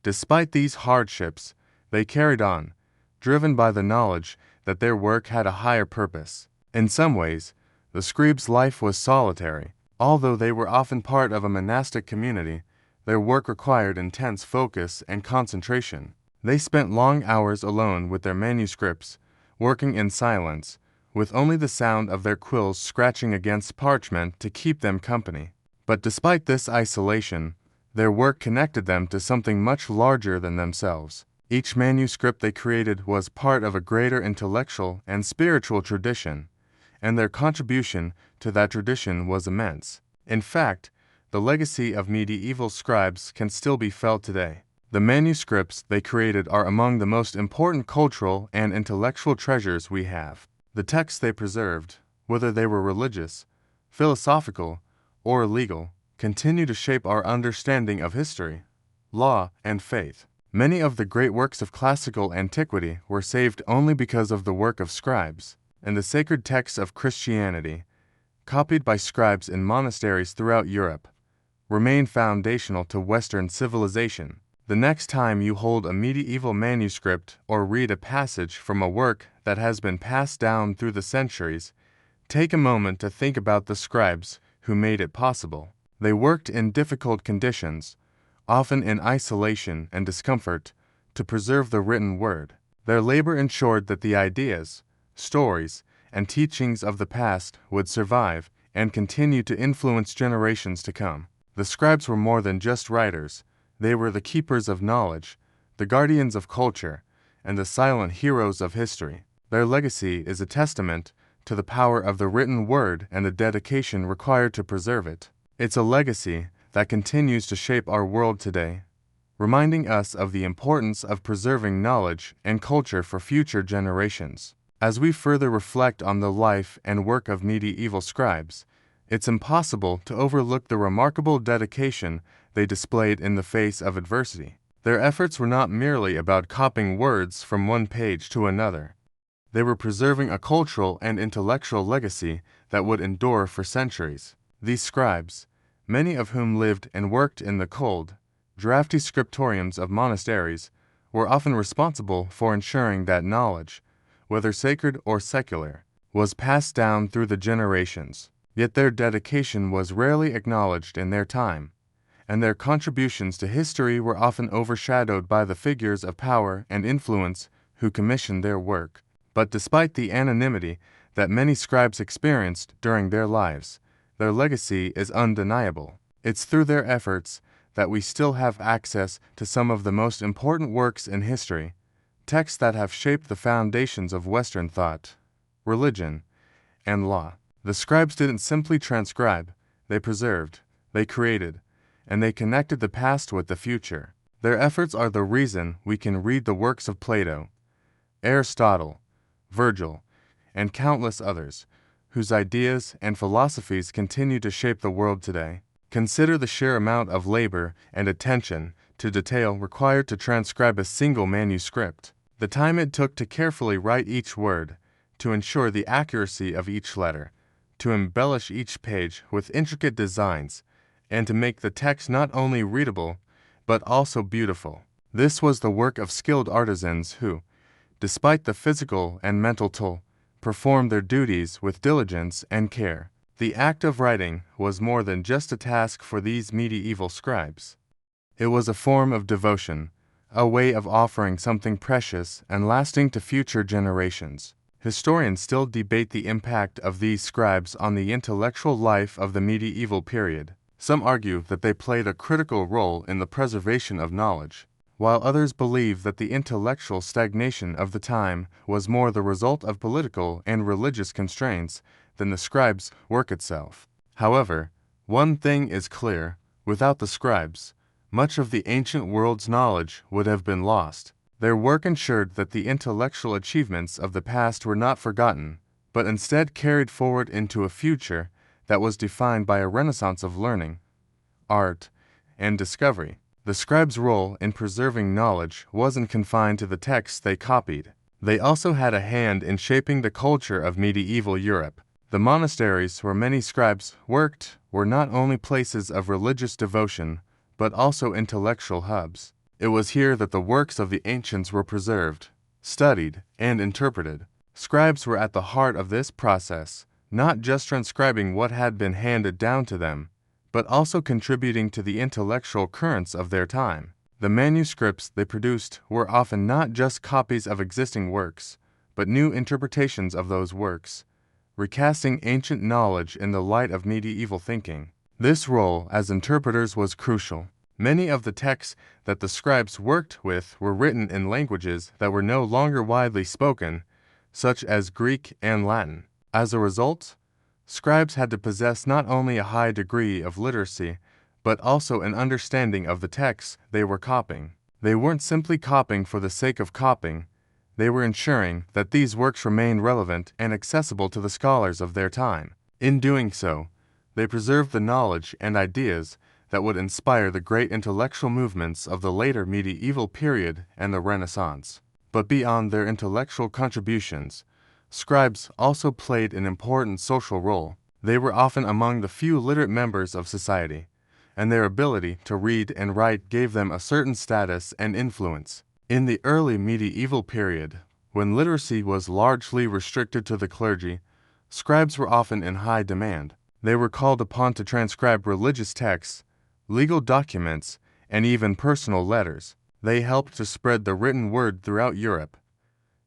despite these hardships, they carried on, driven by the knowledge that their work had a higher purpose. In some ways, the scribes' life was solitary. Although they were often part of a monastic community, their work required intense focus and concentration. They spent long hours alone with their manuscripts, working in silence, with only the sound of their quills scratching against parchment to keep them company. But despite this isolation, their work connected them to something much larger than themselves. Each manuscript they created was part of a greater intellectual and spiritual tradition, and their contribution to that tradition was immense. In fact, the legacy of medieval scribes can still be felt today. The manuscripts they created are among the most important cultural and intellectual treasures we have. The texts they preserved, whether they were religious, philosophical, or legal, continue to shape our understanding of history, law, and faith. Many of the great works of classical antiquity were saved only because of the work of scribes, and the sacred texts of Christianity, copied by scribes in monasteries throughout Europe, remain foundational to Western civilization. The next time you hold a medieval manuscript or read a passage from a work that has been passed down through the centuries, take a moment to think about the scribes who made it possible. They worked in difficult conditions, often in isolation and discomfort, to preserve the written word. Their labor ensured that the ideas, stories, and teachings of the past would survive and continue to influence generations to come. The scribes were more than just writers. They were the keepers of knowledge, the guardians of culture, and the silent heroes of history. Their legacy is a testament to the power of the written word and the dedication required to preserve it. It's a legacy that continues to shape our world today, reminding us of the importance of preserving knowledge and culture for future generations. As we further reflect on the life and work of medieval scribes, it's impossible to overlook the remarkable dedication they displayed in the face of adversity. Their efforts were not merely about copying words from one page to another. They were preserving a cultural and intellectual legacy that would endure for centuries. These scribes, many of whom lived and worked in the cold, drafty scriptoriums of monasteries, were often responsible for ensuring that knowledge, whether sacred or secular, was passed down through the generations. Yet their dedication was rarely acknowledged in their time, and their contributions to history were often overshadowed by the figures of power and influence who commissioned their work. But despite the anonymity that many scribes experienced during their lives, their legacy is undeniable. It's through their efforts that we still have access to some of the most important works in history, texts that have shaped the foundations of Western thought, religion, and law. The scribes didn't simply transcribe, they preserved, they created, and they connected the past with the future. Their efforts are the reason we can read the works of Plato, Aristotle, Virgil, and countless others, whose ideas and philosophies continue to shape the world today. Consider the sheer amount of labor and attention to detail required to transcribe a single manuscript, the time it took to carefully write each word, to ensure the accuracy of each letter, to embellish each page with intricate designs, and to make the text not only readable, but also beautiful. This was the work of skilled artisans who, despite the physical and mental toll, performed their duties with diligence and care. The act of writing was more than just a task for these medieval scribes. It was a form of devotion, a way of offering something precious and lasting to future generations. Historians still debate the impact of these scribes on the intellectual life of the medieval period. Some argue that they played a critical role in the preservation of knowledge, while others believe that the intellectual stagnation of the time was more the result of political and religious constraints than the scribes' work itself. However, one thing is clear: without the scribes, much of the ancient world's knowledge would have been lost. Their work ensured that the intellectual achievements of the past were not forgotten, but instead carried forward into a future that was defined by a renaissance of learning, art, and discovery. The scribes' role in preserving knowledge wasn't confined to the texts they copied. They also had a hand in shaping the culture of medieval Europe. The monasteries where many scribes worked were not only places of religious devotion, but also intellectual hubs. It was here that the works of the ancients were preserved, studied, and interpreted. Scribes were at the heart of this process, not just transcribing what had been handed down to them, but also contributing to the intellectual currents of their time. The manuscripts they produced were often not just copies of existing works, but new interpretations of those works, recasting ancient knowledge in the light of medieval thinking. This role as interpreters was crucial. Many of the texts that the scribes worked with were written in languages that were no longer widely spoken, such as Greek and Latin. As a result, scribes had to possess not only a high degree of literacy, but also an understanding of the texts they were copying. They weren't simply copying for the sake of copying, they were ensuring that these works remained relevant and accessible to the scholars of their time. In doing so, they preserved the knowledge and ideas that would inspire the great intellectual movements of the later medieval period and the Renaissance. But beyond their intellectual contributions, scribes also played an important social role. They were often among the few literate members of society, and their ability to read and write gave them a certain status and influence. In the early medieval period, when literacy was largely restricted to the clergy, scribes were often in high demand. They were called upon to transcribe religious texts, legal documents, and even personal letters. They helped to spread the written word throughout Europe,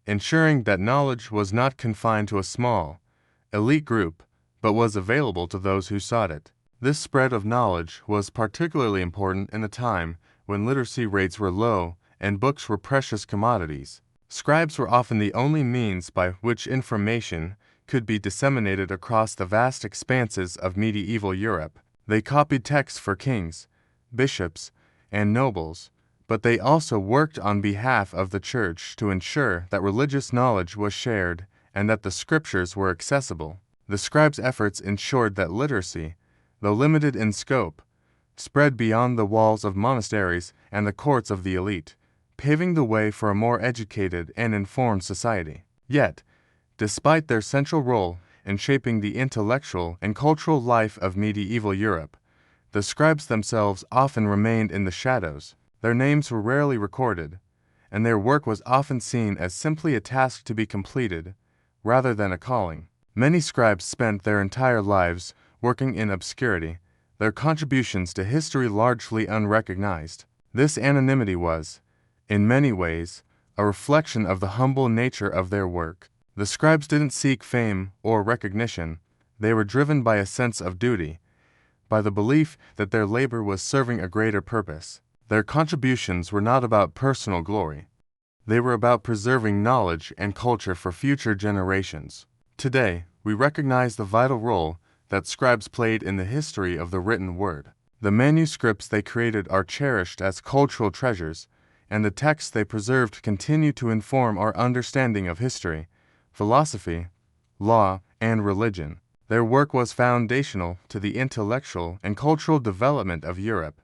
ensuring that knowledge was not confined to a small, elite group, but was available to those who sought it. This spread of knowledge was particularly important in a time when literacy rates were low and books were precious commodities. Scribes were often the only means by which information could be disseminated across the vast expanses of medieval Europe. They copied texts for kings, bishops, and nobles, but they also worked on behalf of the church to ensure that religious knowledge was shared and that the scriptures were accessible. The scribes' efforts ensured that literacy, though limited in scope, spread beyond the walls of monasteries and the courts of the elite, paving the way for a more educated and informed society. Yet, despite their central role in shaping the intellectual and cultural life of medieval Europe, the scribes themselves often remained in the shadows. Their names were rarely recorded, and their work was often seen as simply a task to be completed, rather than a calling. Many scribes spent their entire lives working in obscurity, their contributions to history largely unrecognized. This anonymity was, in many ways, a reflection of the humble nature of their work. The scribes didn't seek fame or recognition. They were driven by a sense of duty, by the belief that their labor was serving a greater purpose. Their contributions were not about personal glory. They were about preserving knowledge and culture for future generations. Today, we recognize the vital role that scribes played in the history of the written word. The manuscripts they created are cherished as cultural treasures, and the texts they preserved continue to inform our understanding of history, philosophy, law, and religion. Their work was foundational to the intellectual and cultural development of Europe,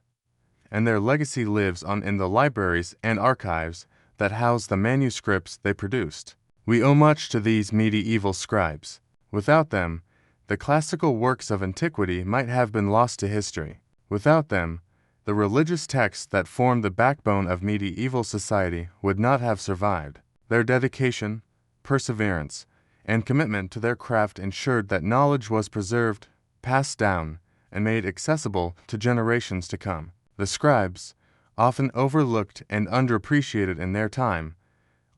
and their legacy lives on in the libraries and archives that house the manuscripts they produced. We owe much to these medieval scribes. Without them, the classical works of antiquity might have been lost to history. Without them, the religious texts that formed the backbone of medieval society would not have survived. Their dedication, perseverance, and commitment to their craft ensured that knowledge was preserved, passed down, and made accessible to generations to come. The scribes, often overlooked and underappreciated in their time,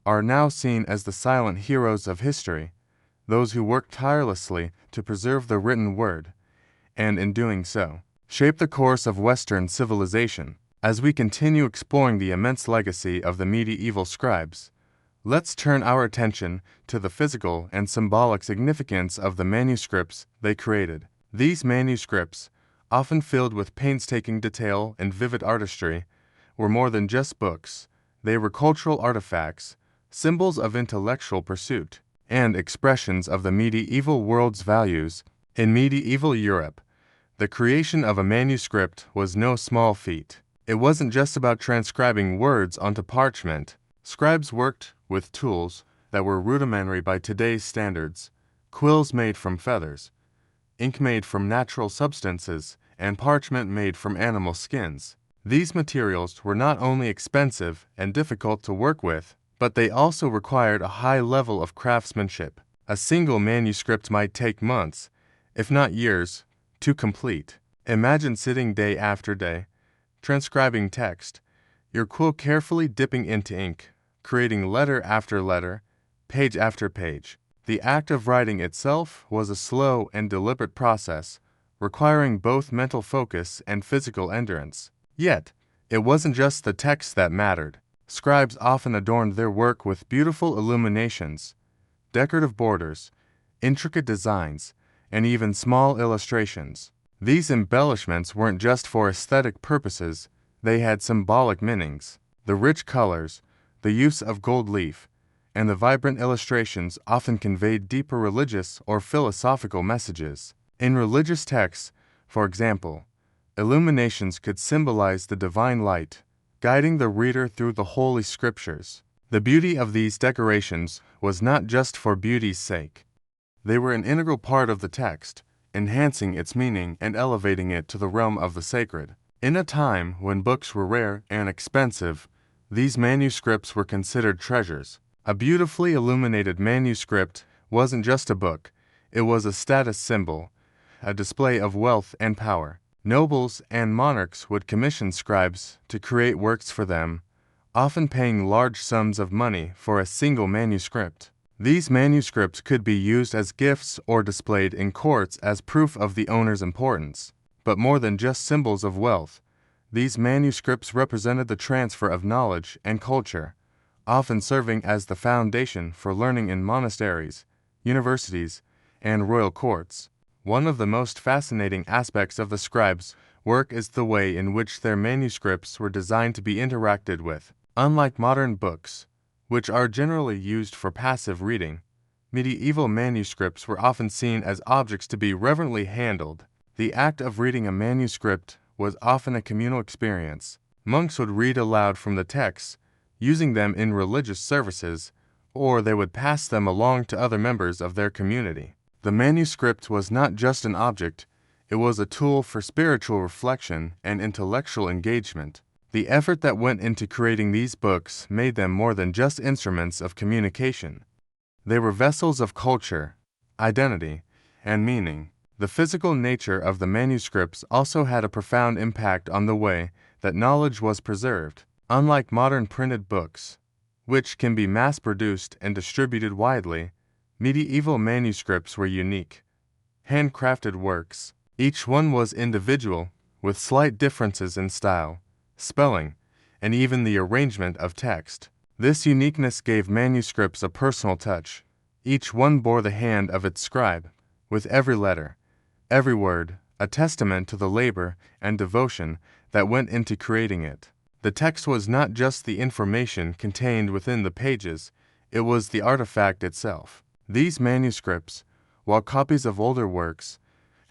are now seen as the silent heroes of history, those who worked tirelessly to preserve the written word, and in doing so, shape the course of Western civilization. As we continue exploring the immense legacy of the medieval scribes, let's turn our attention to the physical and symbolic significance of the manuscripts they created. These manuscripts, often filled with painstaking detail and vivid artistry, were more than just books. They were cultural artifacts, symbols of intellectual pursuit, and expressions of the medieval world's values. In medieval Europe, the creation of a manuscript was no small feat. It wasn't just about transcribing words onto parchment. Scribes worked with tools that were rudimentary by today's standards: quills made from feathers, ink made from natural substances, and parchment made from animal skins. These materials were not only expensive and difficult to work with, but they also required a high level of craftsmanship. A single manuscript might take months, if not years, to complete. Imagine sitting day after day, transcribing text, your quill carefully dipping into ink, creating letter after letter, page after page. The act of writing itself was a slow and deliberate process, requiring both mental focus and physical endurance. Yet, it wasn't just the text that mattered. Scribes often adorned their work with beautiful illuminations, decorative borders, intricate designs, and even small illustrations. These embellishments weren't just for aesthetic purposes, they had symbolic meanings. The rich colors, the use of gold leaf, and the vibrant illustrations often conveyed deeper religious or philosophical messages. In religious texts, for example, illuminations could symbolize the divine light, guiding the reader through the Holy Scriptures. The beauty of these decorations was not just for beauty's sake. They were an integral part of the text, enhancing its meaning and elevating it to the realm of the sacred. In a time when books were rare and expensive, these manuscripts were considered treasures. A beautifully illuminated manuscript wasn't just a book, it was a status symbol, a display of wealth and power. Nobles and monarchs would commission scribes to create works for them, often paying large sums of money for a single manuscript. These manuscripts could be used as gifts or displayed in courts as proof of the owner's importance. But more than just symbols of wealth, these manuscripts represented the transfer of knowledge and culture, often serving as the foundation for learning in monasteries, universities, and royal courts. One of the most fascinating aspects of the scribes' work is the way in which their manuscripts were designed to be interacted with. Unlike modern books, which are generally used for passive reading, medieval manuscripts were often seen as objects to be reverently handled. The act of reading a manuscript was often a communal experience. Monks would read aloud from the texts, using them in religious services, or they would pass them along to other members of their community. The manuscript was not just an object, it was a tool for spiritual reflection and intellectual engagement. The effort that went into creating these books made them more than just instruments of communication. They were vessels of culture, identity, and meaning. The physical nature of the manuscripts also had a profound impact on the way that knowledge was preserved. Unlike modern printed books, which can be mass-produced and distributed widely, medieval manuscripts were unique, handcrafted works. Each one was individual, with slight differences in style, spelling, and even the arrangement of text. This uniqueness gave manuscripts a personal touch. Each one bore the hand of its scribe, with every letter, every word, a testament to the labor and devotion that went into creating it. The text was not just the information contained within the pages, it was the artifact itself. These manuscripts, while copies of older works,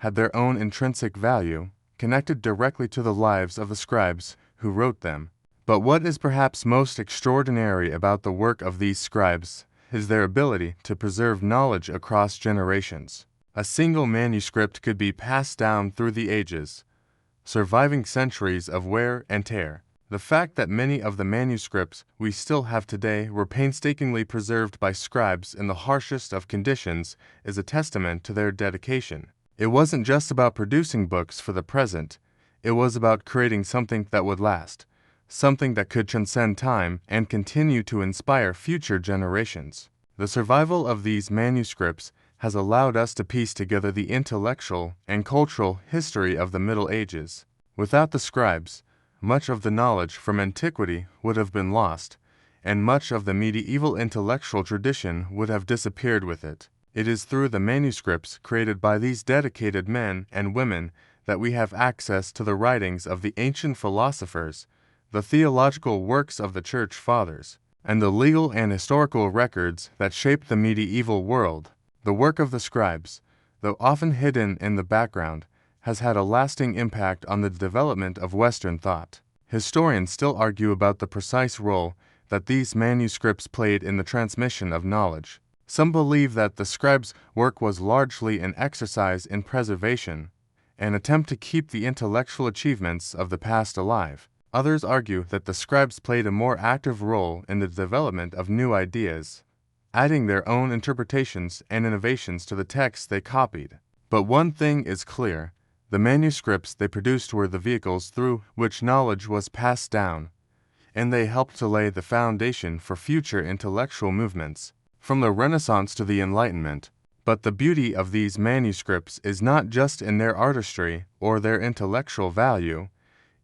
had their own intrinsic value, connected directly to the lives of the scribes who wrote them. But what is perhaps most extraordinary about the work of these scribes is their ability to preserve knowledge across generations. A single manuscript could be passed down through the ages, surviving centuries of wear and tear. The fact that many of the manuscripts we still have today were painstakingly preserved by scribes in the harshest of conditions is a testament to their dedication. It wasn't just about producing books for the present, it was about creating something that would last, something that could transcend time and continue to inspire future generations. The survival of these manuscripts has allowed us to piece together the intellectual and cultural history of the Middle Ages. Without the scribes, much of the knowledge from antiquity would have been lost, and much of the medieval intellectual tradition would have disappeared with it. It is through the manuscripts created by these dedicated men and women that we have access to the writings of the ancient philosophers, the theological works of the Church Fathers, and the legal and historical records that shaped the medieval world. The work of the scribes, though often hidden in the background, has had a lasting impact on the development of Western thought. Historians still argue about the precise role that these manuscripts played in the transmission of knowledge. Some believe that the scribes' work was largely an exercise in preservation, an attempt to keep the intellectual achievements of the past alive. Others argue that the scribes played a more active role in the development of new ideas, adding their own interpretations and innovations to the texts they copied. But one thing is clear: the manuscripts they produced were the vehicles through which knowledge was passed down, and they helped to lay the foundation for future intellectual movements, from the Renaissance to the Enlightenment. But the beauty of these manuscripts is not just in their artistry or their intellectual value,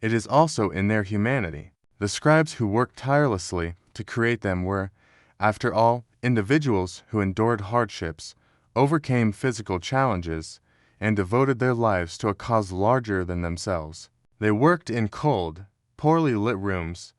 it is also in their humanity. The scribes who worked tirelessly to create them were, after all, individuals who endured hardships, overcame physical challenges, and devoted their lives to a cause larger than themselves. They worked in cold, poorly lit rooms,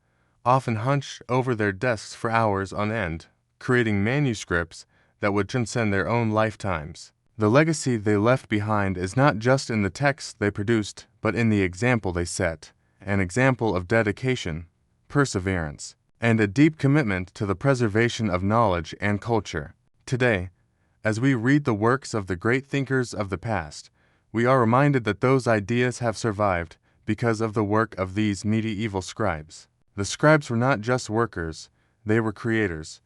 often hunched over their desks for hours on end, creating manuscripts that would transcend their own lifetimes. The legacy they left behind is not just in the texts they produced, but in the example they set, an example of dedication, perseverance, and a deep commitment to the preservation of knowledge and culture. Today, as we read the works of the great thinkers of the past, we are reminded that those ideas have survived because of the work of these medieval scribes. The scribes were not just workers, they were creators,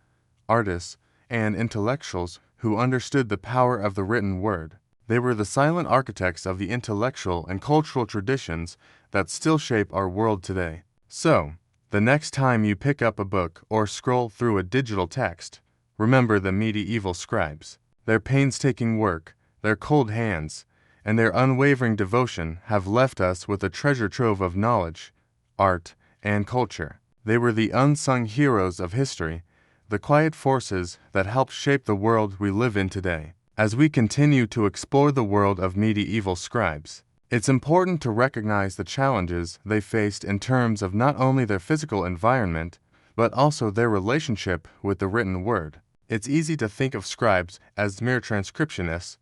artists, and intellectuals who understood the power of the written word. They were the silent architects of the intellectual and cultural traditions that still shape our world today. So, the next time you pick up a book or scroll through a digital text, remember the medieval scribes. Their painstaking work, their cold hands, and their unwavering devotion have left us with a treasure trove of knowledge, art, and culture. They were the unsung heroes of history, the quiet forces that help shape the world we live in today. As we continue to explore the world of medieval scribes, it's important to recognize the challenges they faced in terms of not only their physical environment, but also their relationship with the written word. It's easy to think of scribes as mere transcriptionists,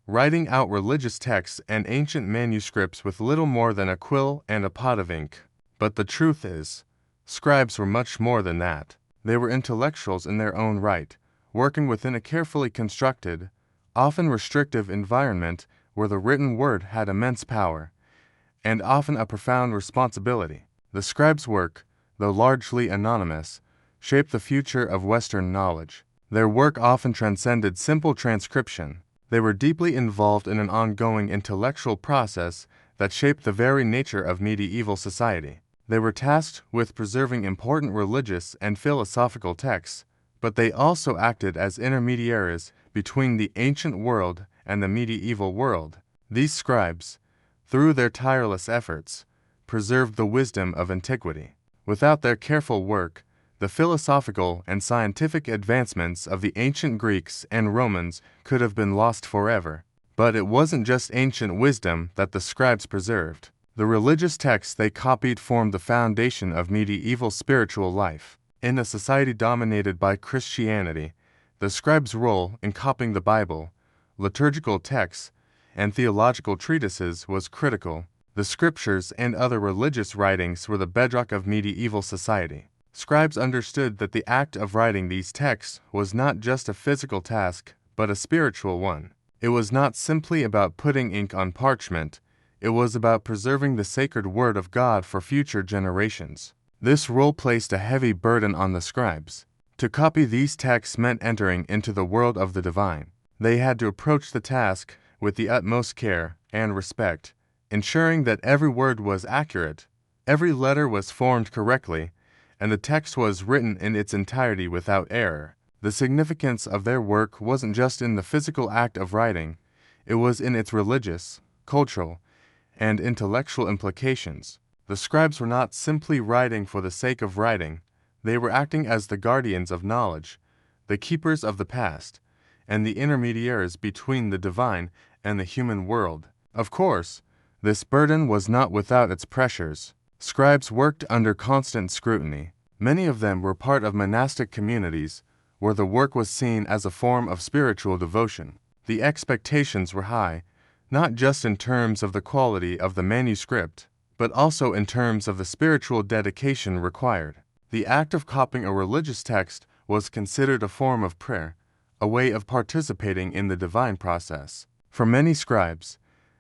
writing out religious texts and ancient manuscripts with little more than a quill and a pot of ink. But the truth is, scribes were much more than that. They were intellectuals in their own right, working within a carefully constructed, often restrictive environment where the written word had immense power, and often a profound responsibility. The scribes' work, though largely anonymous, shaped the future of Western knowledge. Their work often transcended simple transcription. They were deeply involved in an ongoing intellectual process that shaped the very nature of medieval society. They were tasked with preserving important religious and philosophical texts, but they also acted as intermediaries between the ancient world and the medieval world. These scribes, through their tireless efforts, preserved the wisdom of antiquity. Without their careful work, the philosophical and scientific advancements of the ancient Greeks and Romans could have been lost forever. But it wasn't just ancient wisdom that the scribes preserved. The religious texts they copied formed the foundation of medieval spiritual life. In a society dominated by Christianity, the scribes' role in copying the Bible, liturgical texts, and theological treatises was critical. The scriptures and other religious writings were the bedrock of medieval society. Scribes understood that the act of writing these texts was not just a physical task, but a spiritual one. It was not simply about putting ink on parchment, it was about preserving the sacred word of God for future generations. This role placed a heavy burden on the scribes. To copy these texts meant entering into the world of the divine. They had to approach the task with the utmost care and respect, ensuring that every word was accurate, every letter was formed correctly, and the text was written in its entirety without error. The significance of their work wasn't just in the physical act of writing, it was in its religious, cultural, and intellectual implications. The scribes were not simply writing for the sake of writing, they were acting as the guardians of knowledge, the keepers of the past, and the intermediaries between the divine and the human world. Of course, this burden was not without its pressures. Scribes worked under constant scrutiny. Many of them were part of monastic communities, where the work was seen as a form of spiritual devotion. The expectations were high, not just in terms of the quality of the manuscript, but also in terms of the spiritual dedication required. The act of copying a religious text was considered a form of prayer, a way of participating in the divine process. For many scribes,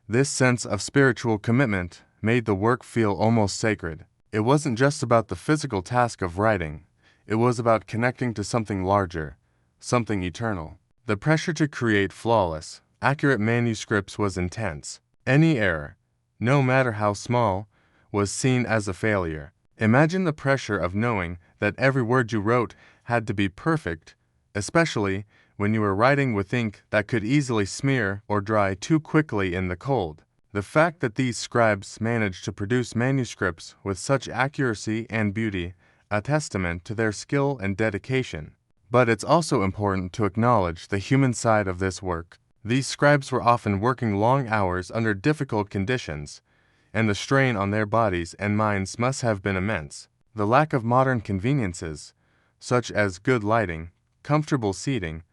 this sense of spiritual commitment made the work feel almost sacred. It wasn't just about the physical task of writing, it was about connecting to something larger, something eternal. The pressure to create flawless, accurate manuscripts was intense. Any error, no matter how small, was seen as a failure. Imagine the pressure of knowing that every word you wrote had to be perfect, especially when you were writing with ink that could easily smear or dry too quickly in the cold. The fact that these scribes managed to produce manuscripts with such accuracy and beauty, a testament to their skill and dedication. But it's also important to acknowledge the human side of this work. These scribes were often working long hours under difficult conditions, and the strain on their bodies and minds must have been immense. The lack of modern conveniences, such as good lighting, comfortable seating,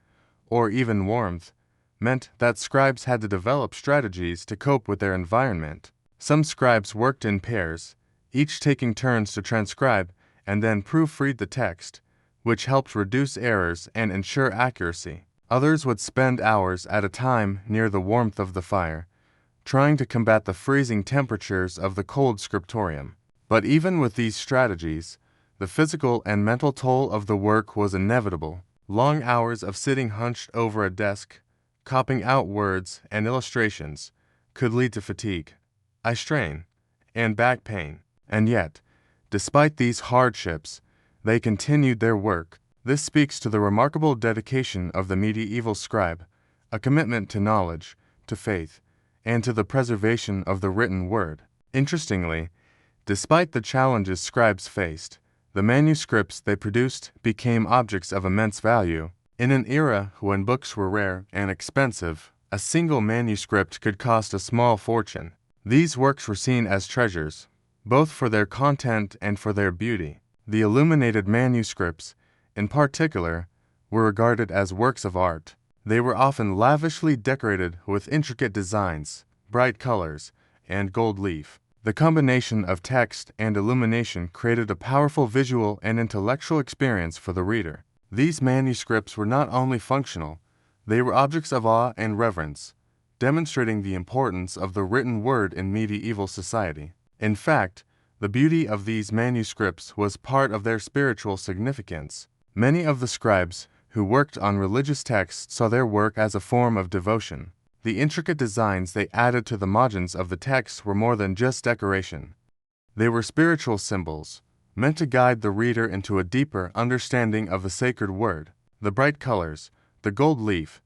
or even warmth, meant that scribes had to develop strategies to cope with their environment. Some scribes worked in pairs, each taking turns to transcribe and then proofread the text, which helped reduce errors and ensure accuracy. Others would spend hours at a time near the warmth of the fire, trying to combat the freezing temperatures of the cold scriptorium. But even with these strategies, the physical and mental toll of the work was inevitable. Long hours of sitting hunched over a desk, copying out words and illustrations, could lead to fatigue, eye strain, and back pain. And yet, despite these hardships, they continued their work. This speaks to the remarkable dedication of the medieval scribe, a commitment to knowledge, to faith, and to the preservation of the written word. Interestingly, despite the challenges scribes faced, the manuscripts they produced became objects of immense value. In an era when books were rare and expensive, a single manuscript could cost a small fortune. These works were seen as treasures, both for their content and for their beauty. The illuminated manuscripts, in particular, were regarded as works of art. They were often lavishly decorated with intricate designs, bright colors, and gold leaf. The combination of text and illumination created a powerful visual and intellectual experience for the reader. These manuscripts were not only functional, they were objects of awe and reverence, demonstrating the importance of the written word in medieval society. In fact, the beauty of these manuscripts was part of their spiritual significance. Many of the scribes who worked on religious texts saw their work as a form of devotion. The intricate designs they added to the margins of the text were more than just decoration. They were spiritual symbols, meant to guide the reader into a deeper understanding of the sacred word. The bright colors, the gold leaf,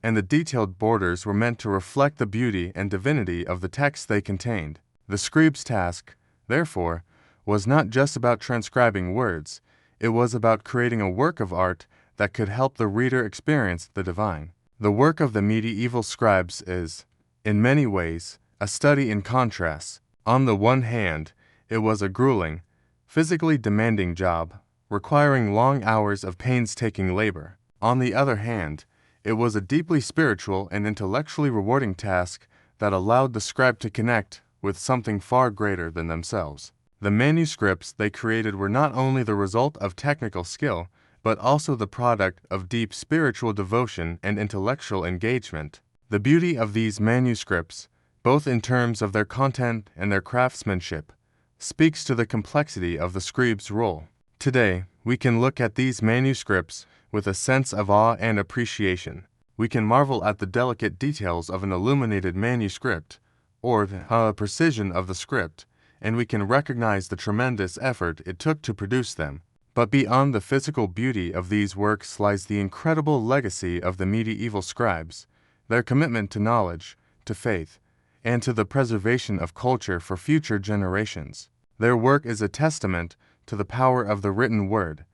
and the detailed borders were meant to reflect the beauty and divinity of the text they contained. The scribe's task, therefore, was not just about transcribing words, it was about creating a work of art that could help the reader experience the divine. The work of the medieval scribes is, in many ways, a study in contrasts. On the one hand, it was a grueling, physically demanding job, requiring long hours of painstaking labor. On the other hand, it was a deeply spiritual and intellectually rewarding task that allowed the scribe to connect with something far greater than themselves. The manuscripts they created were not only the result of technical skill, but also the product of deep spiritual devotion and intellectual engagement. The beauty of these manuscripts, both in terms of their content and their craftsmanship, speaks to the complexity of the scribe's role. Today, we can look at these manuscripts with a sense of awe and appreciation. We can marvel at the delicate details of an illuminated manuscript, or the precision of the script, and we can recognize the tremendous effort it took to produce them. But beyond the physical beauty of these works lies the incredible legacy of the medieval scribes, their commitment to knowledge, to faith, and to the preservation of culture for future generations. Their work is a testament to the power of the written word,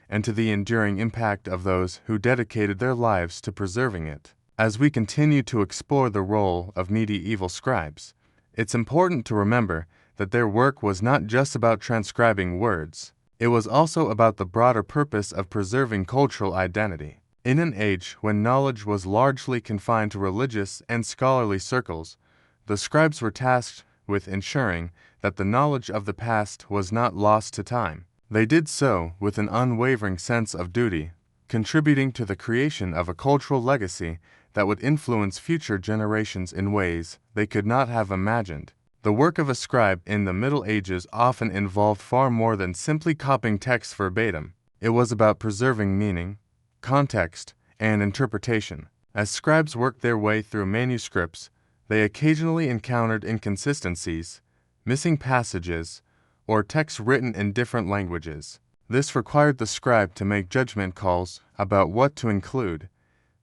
and to the enduring impact of those who dedicated their lives to preserving it. As we continue to explore the role of medieval scribes, it's important to remember that their work was not just about transcribing words. It was also about the broader purpose of preserving cultural identity. In an age when knowledge was largely confined to religious and scholarly circles, the scribes were tasked with ensuring that the knowledge of the past was not lost to time. They did so with an unwavering sense of duty, contributing to the creation of a cultural legacy that would influence future generations in ways they could not have imagined. The work of a scribe in the Middle Ages often involved far more than simply copying text verbatim. It was about preserving meaning, context, and interpretation. As scribes worked their way through manuscripts, they occasionally encountered inconsistencies, missing passages, or texts written in different languages. This required the scribe to make judgment calls about what to include,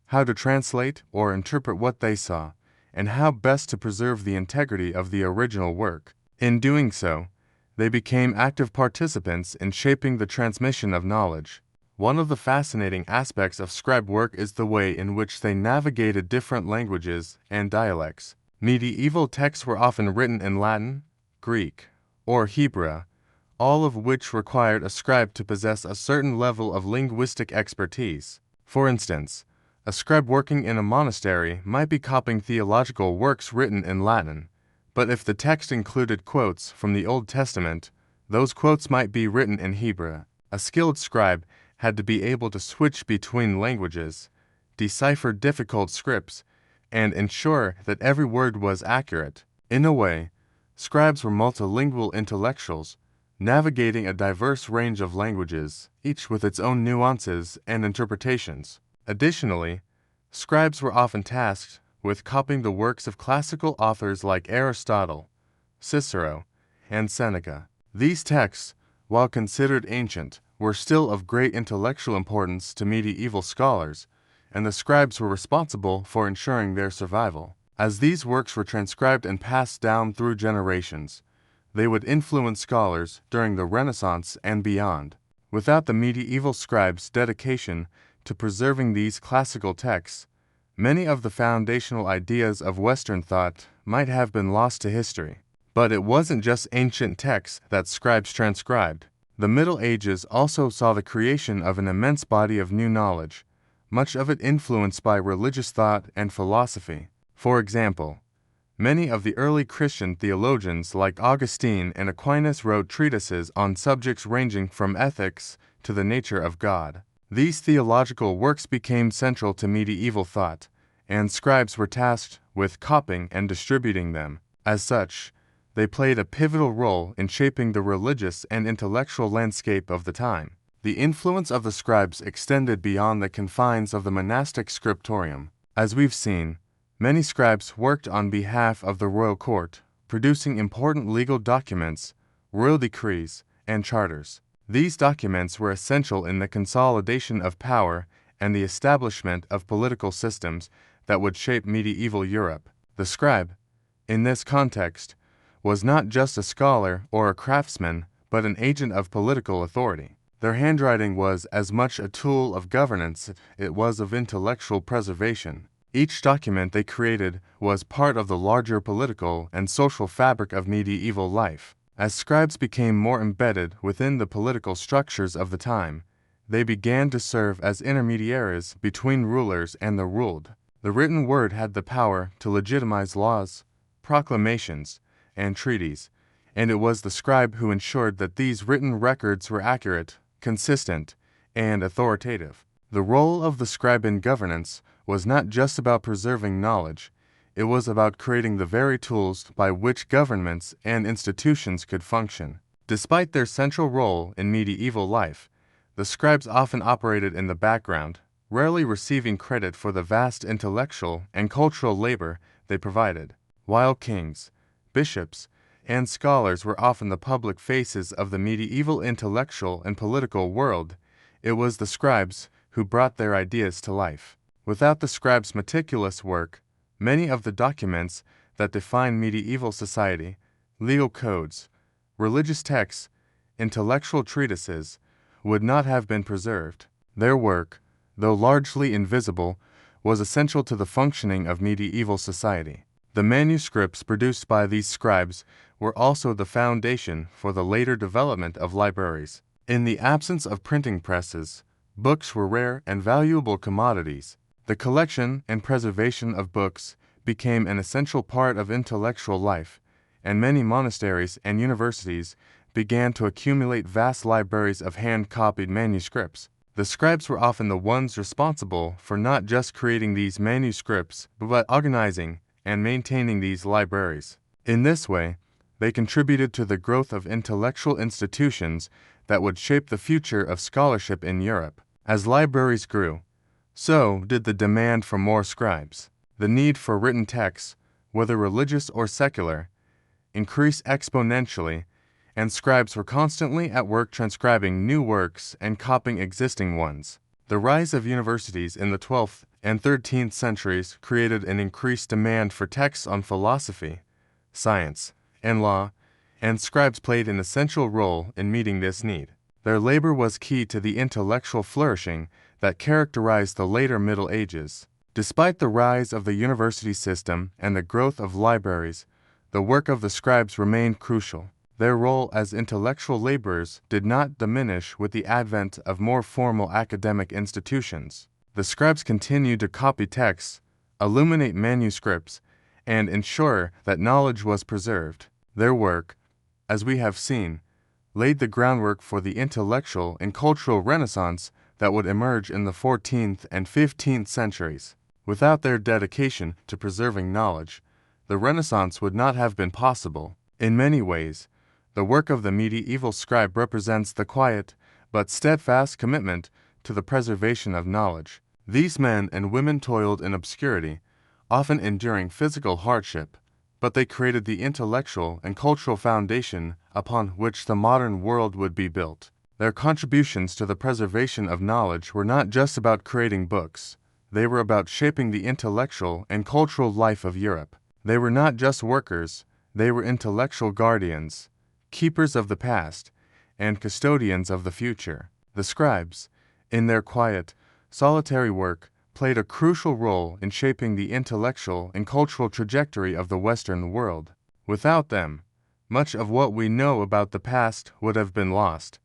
how to translate or interpret what they saw, and how best to preserve the integrity of the original work. In doing so, they became active participants in shaping the transmission of knowledge. One of the fascinating aspects of scribe work is the way in which they navigated different languages and dialects. Medieval texts were often written in Latin, Greek, or Hebrew, all of which required a scribe to possess a certain level of linguistic expertise. For instance, a scribe working in a monastery might be copying theological works written in Latin, but if the text included quotes from the Old Testament, those quotes might be written in Hebrew. A skilled scribe had to be able to switch between languages, decipher difficult scripts, and ensure that every word was accurate. In a way, scribes were multilingual intellectuals, navigating a diverse range of languages, each with its own nuances and interpretations. Additionally, scribes were often tasked with copying the works of classical authors like Aristotle, Cicero, and Seneca. These texts, while considered ancient, were still of great intellectual importance to medieval scholars, and the scribes were responsible for ensuring their survival. As these works were transcribed and passed down through generations, they would influence scholars during the Renaissance and beyond. Without the medieval scribes' dedication to preserving these classical texts, many of the foundational ideas of Western thought might have been lost to history. But it wasn't just ancient texts that scribes transcribed. The Middle Ages also saw the creation of an immense body of new knowledge, much of it influenced by religious thought and philosophy. For example, many of the early Christian theologians like Augustine and Aquinas wrote treatises on subjects ranging from ethics to the nature of God. These theological works became central to medieval thought, and scribes were tasked with copying and distributing them. As such, they played a pivotal role in shaping the religious and intellectual landscape of the time. The influence of the scribes extended beyond the confines of the monastic scriptorium. As we've seen, many scribes worked on behalf of the royal court, producing important legal documents, royal decrees, and charters. These documents were essential in the consolidation of power and the establishment of political systems that would shape medieval Europe. The scribe, in this context, was not just a scholar or a craftsman, but an agent of political authority. Their handwriting was as much a tool of governance as it was of intellectual preservation. Each document they created was part of the larger political and social fabric of medieval life. As scribes became more embedded within the political structures of the time, they began to serve as intermediaries between rulers and the ruled. The written word had the power to legitimize laws, proclamations, and treaties, and it was the scribe who ensured that these written records were accurate, consistent, and authoritative. The role of the scribe in governance was not just about preserving knowledge. It was about creating the very tools by which governments and institutions could function. Despite their central role in medieval life, the scribes often operated in the background, rarely receiving credit for the vast intellectual and cultural labor they provided. While kings, bishops, and scholars were often the public faces of the medieval intellectual and political world, it was the scribes who brought their ideas to life. Without the scribes' meticulous work, many of the documents that define medieval society, legal codes, religious texts, intellectual treatises, would not have been preserved. Their work, though largely invisible, was essential to the functioning of medieval society. The manuscripts produced by these scribes were also the foundation for the later development of libraries. In the absence of printing presses, books were rare and valuable commodities. The collection and preservation of books became an essential part of intellectual life, and many monasteries and universities began to accumulate vast libraries of hand-copied manuscripts. The scribes were often the ones responsible for not just creating these manuscripts, but organizing and maintaining these libraries. In this way, they contributed to the growth of intellectual institutions that would shape the future of scholarship in Europe. As libraries grew, so did the demand for more scribes. The need for written texts, whether religious or secular, increased exponentially, and scribes were constantly at work transcribing new works and copying existing ones. The rise of universities in the 12th and 13th centuries created an increased demand for texts on philosophy, science, and law, and scribes played an essential role in meeting this need. Their labor was key to the intellectual flourishing that characterized the later Middle Ages. Despite the rise of the university system and the growth of libraries, the work of the scribes remained crucial. Their role as intellectual laborers did not diminish with the advent of more formal academic institutions. The scribes continued to copy texts, illuminate manuscripts, and ensure that knowledge was preserved. Their work, as we have seen, laid the groundwork for the intellectual and cultural renaissance that would emerge in the 14th and 15th centuries. Without their dedication to preserving knowledge, the Renaissance would not have been possible. In many ways, the work of the medieval scribe represents the quiet but steadfast commitment to the preservation of knowledge. These men and women toiled in obscurity, often enduring physical hardship, but they created the intellectual and cultural foundation upon which the modern world would be built. Their contributions to the preservation of knowledge were not just about creating books. They were about shaping the intellectual and cultural life of Europe. They were not just workers, they were intellectual guardians, keepers of the past, and custodians of the future. The scribes, in their quiet, solitary work, played a crucial role in shaping the intellectual and cultural trajectory of the Western world. Without them, much of what we know about the past would have been lost,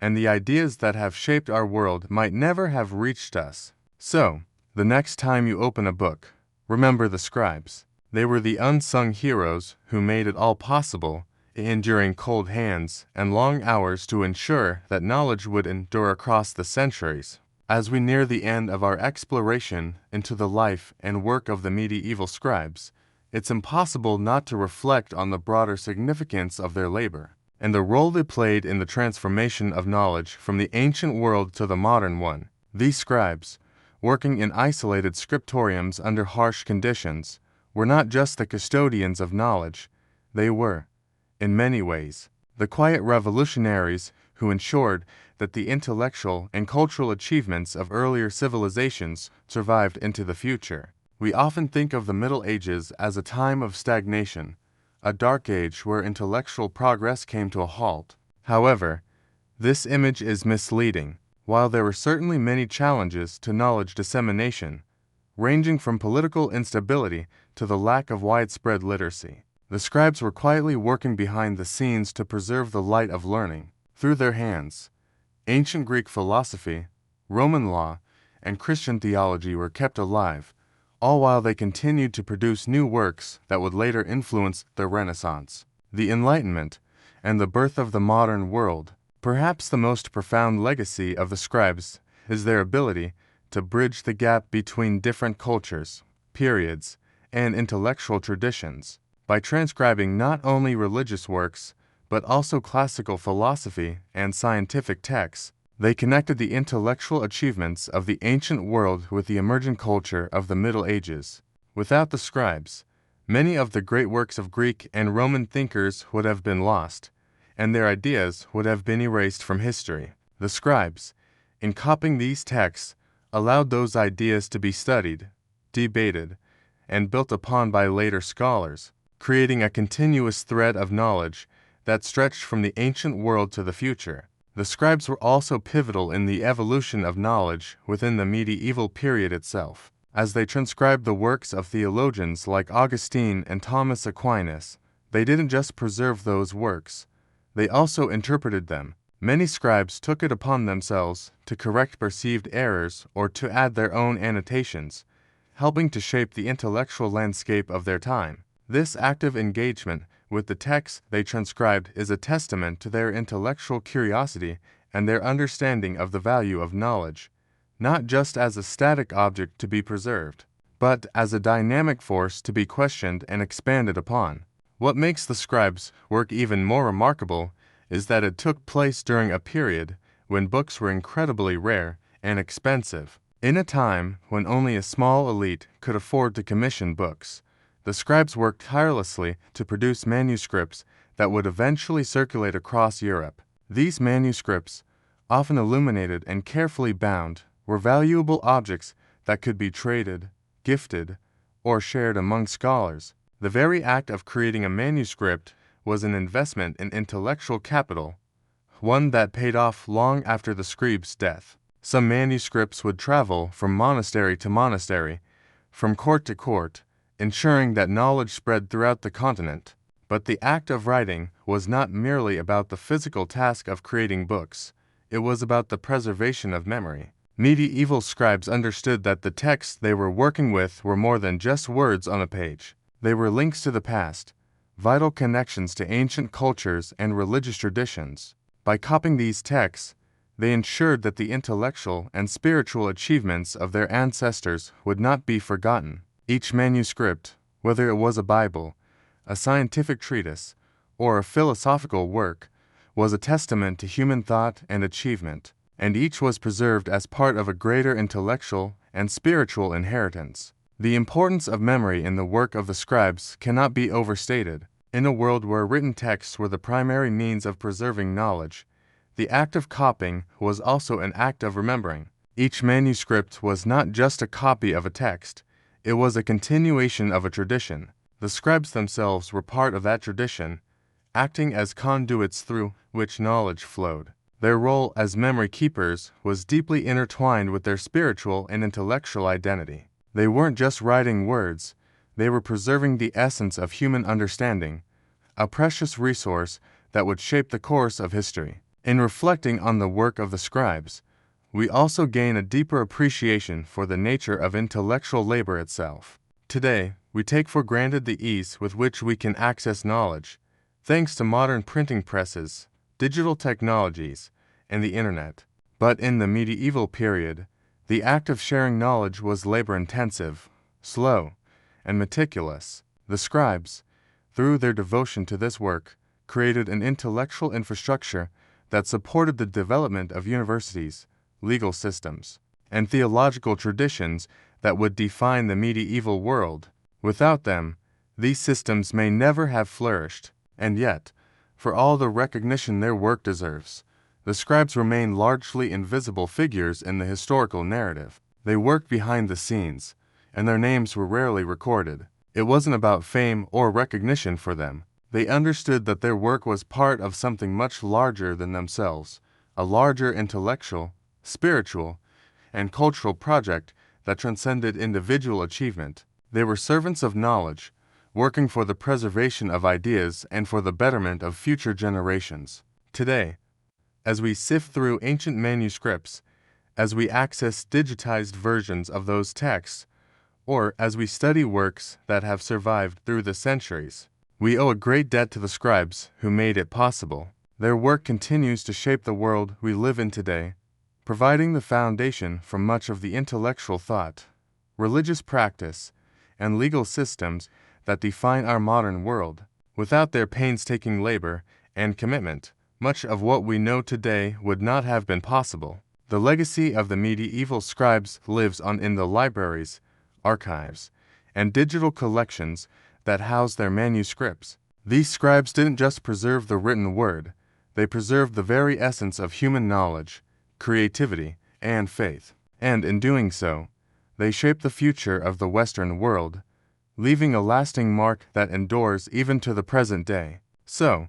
and the ideas that have shaped our world might never have reached us. So, the next time you open a book, remember the scribes. They were the unsung heroes who made it all possible, enduring cold hands and long hours to ensure that knowledge would endure across the centuries. As we near the end of our exploration into the life and work of the medieval scribes, it's impossible not to reflect on the broader significance of their labor and the role they played in the transformation of knowledge from the ancient world to the modern one. These scribes, working in isolated scriptoriums under harsh conditions, were not just the custodians of knowledge, they were, in many ways, the quiet revolutionaries who ensured that the intellectual and cultural achievements of earlier civilizations survived into the future. We often think of the Middle Ages as a time of stagnation, a dark age where intellectual progress came to a halt. However, this image is misleading. While there were certainly many challenges to knowledge dissemination, ranging from political instability to the lack of widespread literacy, the scribes were quietly working behind the scenes to preserve the light of learning. Through their hands, ancient Greek philosophy, Roman law, and Christian theology were kept alive, all while they continued to produce new works that would later influence the Renaissance, the Enlightenment, and the birth of the modern world. Perhaps the most profound legacy of the scribes is their ability to bridge the gap between different cultures, periods, and intellectual traditions. By transcribing not only religious works, but also classical philosophy and scientific texts, they connected the intellectual achievements of the ancient world with the emergent culture of the Middle Ages. Without the scribes, many of the great works of Greek and Roman thinkers would have been lost, and their ideas would have been erased from history. The scribes, in copying these texts, allowed those ideas to be studied, debated, and built upon by later scholars, creating a continuous thread of knowledge that stretched from the ancient world to the future. The scribes were also pivotal in the evolution of knowledge within the medieval period itself. As they transcribed the works of theologians like Augustine and Thomas Aquinas, they didn't just preserve those works, they also interpreted them. Many scribes took it upon themselves to correct perceived errors or to add their own annotations, helping to shape the intellectual landscape of their time. This active engagement with the text they transcribed is a testament to their intellectual curiosity and their understanding of the value of knowledge, not just as a static object to be preserved, but as a dynamic force to be questioned and expanded upon. What makes the scribes' work even more remarkable is that it took place during a period when books were incredibly rare and expensive. In a time when only a small elite could afford to commission books, the scribes worked tirelessly to produce manuscripts that would eventually circulate across Europe. These manuscripts, often illuminated and carefully bound, were valuable objects that could be traded, gifted, or shared among scholars. The very act of creating a manuscript was an investment in intellectual capital, one that paid off long after the scribe's death. Some manuscripts would travel from monastery to monastery, from court to court, ensuring that knowledge spread throughout the continent. But the act of writing was not merely about the physical task of creating books, it was about the preservation of memory. Medieval scribes understood that the texts they were working with were more than just words on a page. They were links to the past, vital connections to ancient cultures and religious traditions. By copying these texts, they ensured that the intellectual and spiritual achievements of their ancestors would not be forgotten. Each manuscript, whether it was a Bible, a scientific treatise, or a philosophical work, was a testament to human thought and achievement, and each was preserved as part of a greater intellectual and spiritual inheritance. The importance of memory in the work of the scribes cannot be overstated. In a world where written texts were the primary means of preserving knowledge, the act of copying was also an act of remembering. Each manuscript was not just a copy of a text, it was a continuation of a tradition. The scribes themselves were part of that tradition, acting as conduits through which knowledge flowed. Their role as memory keepers was deeply intertwined with their spiritual and intellectual identity. They weren't just writing words, they were preserving the essence of human understanding, a precious resource that would shape the course of history. In reflecting on the work of the scribes, we also gain a deeper appreciation for the nature of intellectual labor itself. Today, we take for granted the ease with which we can access knowledge, thanks to modern printing presses, digital technologies, and the internet. But in the medieval period, the act of sharing knowledge was labor-intensive, slow, and meticulous. The scribes, through their devotion to this work, created an intellectual infrastructure that supported the development of universities, legal systems, and theological traditions that would define the medieval world. Without them, these systems may never have flourished, and yet, for all the recognition their work deserves, the scribes remain largely invisible figures in the historical narrative. They worked behind the scenes, and their names were rarely recorded. It wasn't about fame or recognition for them. They understood that their work was part of something much larger than themselves, a larger intellectual, spiritual, and cultural project that transcended individual achievement. They were servants of knowledge, working for the preservation of ideas and for the betterment of future generations. Today, as we sift through ancient manuscripts, as we access digitized versions of those texts, or as we study works that have survived through the centuries, we owe a great debt to the scribes who made it possible. Their work continues to shape the world we live in today, providing the foundation for much of the intellectual thought, religious practice, and legal systems that define our modern world. Without their painstaking labor and commitment, much of what we know today would not have been possible. The legacy of the medieval scribes lives on in the libraries, archives, and digital collections that house their manuscripts. These scribes didn't just preserve the written word, they preserved the very essence of human knowledge, creativity, and faith. And in doing so, they shaped the future of the Western world, leaving a lasting mark that endures even to the present day. So,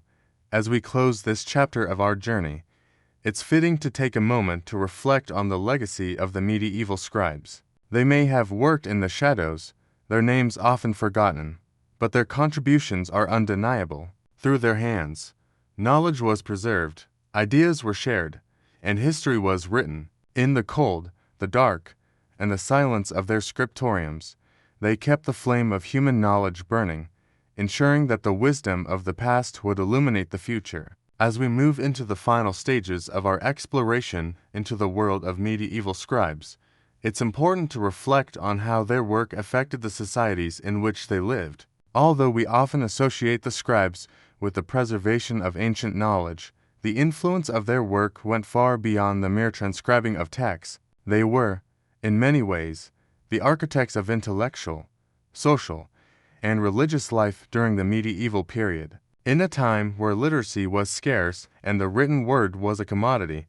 as we close this chapter of our journey, it's fitting to take a moment to reflect on the legacy of the medieval scribes. They may have worked in the shadows, their names often forgotten, but their contributions are undeniable. Through their hands, knowledge was preserved, Ideas were shared, and history was written. In the cold, the dark, and the silence of their scriptoriums, they kept the flame of human knowledge burning, ensuring that the wisdom of the past would illuminate the future. As we move into the final stages of our exploration into the world of medieval scribes, it's important to reflect on how their work affected the societies in which they lived. Although we often associate the scribes with the preservation of ancient knowledge, the influence of their work went far beyond the mere transcribing of texts. They were, in many ways, the architects of intellectual, social, and religious life during the medieval period. In a time where literacy was scarce and the written word was a commodity,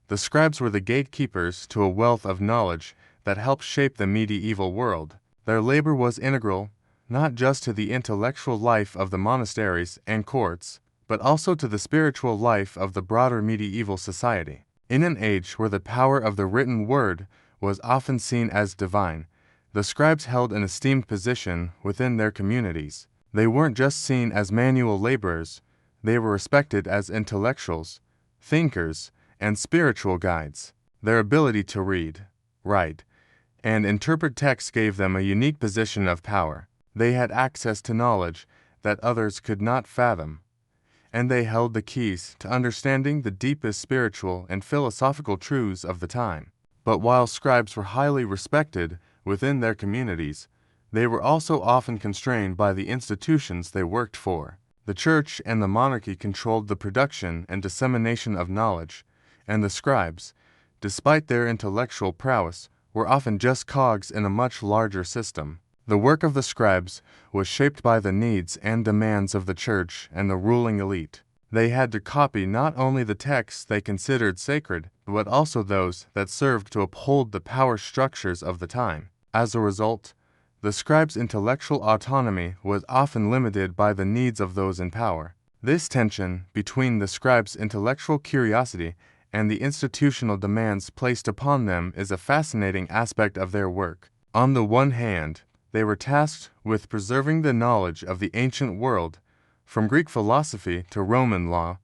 the scribes were the gatekeepers to a wealth of knowledge that helped shape the medieval world. Their labor was integral, not just to the intellectual life of the monasteries and courts, but also to the spiritual life of the broader medieval society. In an age where the power of the written word was often seen as divine, the scribes held an esteemed position within their communities. They weren't just seen as manual laborers, they were respected as intellectuals, thinkers, and spiritual guides. Their ability to read, write, and interpret texts gave them a unique position of power. They had access to knowledge that others could not fathom, and they held the keys to understanding the deepest spiritual and philosophical truths of the time. But while scribes were highly respected within their communities, they were also often constrained by the institutions they worked for. The church and the monarchy controlled the production and dissemination of knowledge, and the scribes, despite their intellectual prowess, were often just cogs in a much larger system. The work of the scribes was shaped by the needs and demands of the church and the ruling elite. They had to copy not only the texts they considered sacred, but also those that served to uphold the power structures of the time. As a result, the scribes' intellectual autonomy was often limited by the needs of those in power. This tension between the scribes' intellectual curiosity and the institutional demands placed upon them is a fascinating aspect of their work. On the one hand, they were tasked with preserving the knowledge of the ancient world, from Greek philosophy to Roman law,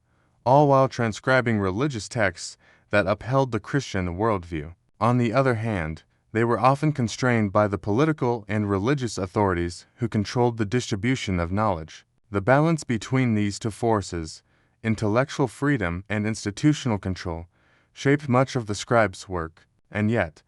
all while transcribing religious texts that upheld the Christian worldview. On the other hand, they were often constrained by the political and religious authorities who controlled the distribution of knowledge. The balance between these two forces, intellectual freedom and institutional control, shaped much of the scribes' work. And yet,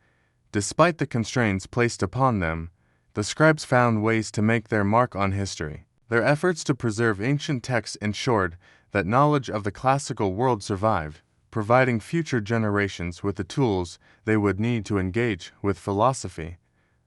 despite the constraints placed upon them, the scribes found ways to make their mark on history. Their efforts to preserve ancient texts ensured that knowledge of the classical world survived, providing future generations with the tools they would need to engage with philosophy,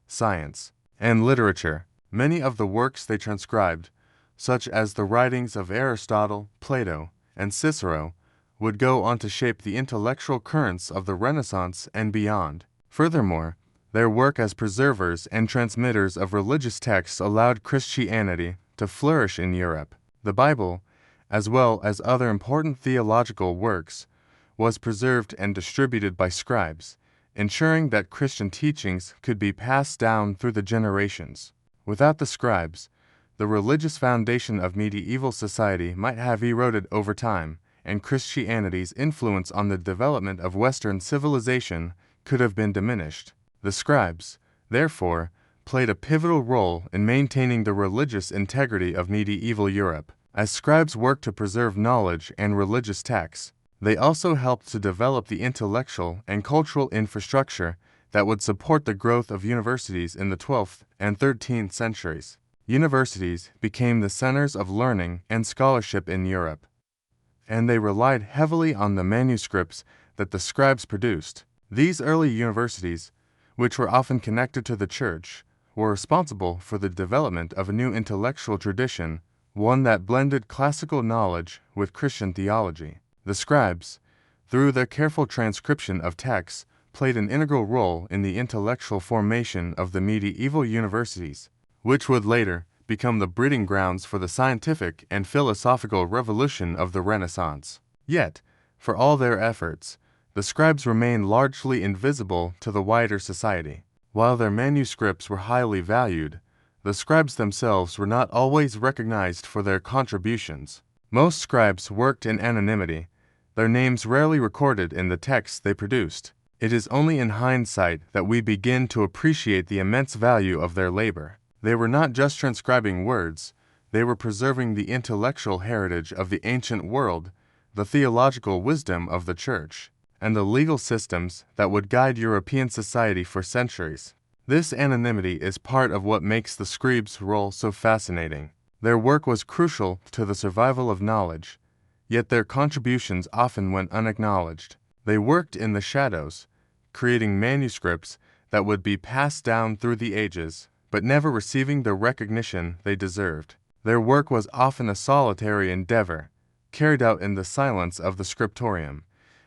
science, and literature. Many of the works they transcribed, such as the writings of Aristotle, Plato, and Cicero, would go on to shape the intellectual currents of the Renaissance and beyond. Furthermore, their work as preservers and transmitters of religious texts allowed Christianity to flourish in Europe. The Bible, as well as other important theological works, was preserved and distributed by scribes, ensuring that Christian teachings could be passed down through the generations. Without the scribes, the religious foundation of medieval society might have eroded over time, and Christianity's influence on the development of Western civilization could have been diminished. The scribes, therefore, played a pivotal role in maintaining the religious integrity of medieval Europe. As scribes worked to preserve knowledge and religious texts, they also helped to develop the intellectual and cultural infrastructure that would support the growth of universities in the 12th and 13th centuries. Universities became the centers of learning and scholarship in Europe, and they relied heavily on the manuscripts that the scribes produced. These early universities, which were often connected to the church, were responsible for the development of a new intellectual tradition, one that blended classical knowledge with Christian theology. The scribes, through their careful transcription of texts, played an integral role in the intellectual formation of the medieval universities, which would later become the breeding grounds for the scientific and philosophical revolution of the Renaissance. Yet, for all their efforts, the scribes remained largely invisible to the wider society. While their manuscripts were highly valued, the scribes themselves were not always recognized for their contributions. Most scribes worked in anonymity, their names rarely recorded in the texts they produced. It is only in hindsight that we begin to appreciate the immense value of their labor. They were not just transcribing words, they were preserving the intellectual heritage of the ancient world, the theological wisdom of the Church, and the legal systems that would guide European society for centuries. This anonymity is part of what makes the Scribes' role so fascinating. Their work was crucial to the survival of knowledge, yet their contributions often went unacknowledged. They worked in the shadows, creating manuscripts that would be passed down through the ages, but never receiving the recognition they deserved. Their work was often a solitary endeavor, carried out in the silence of the scriptorium,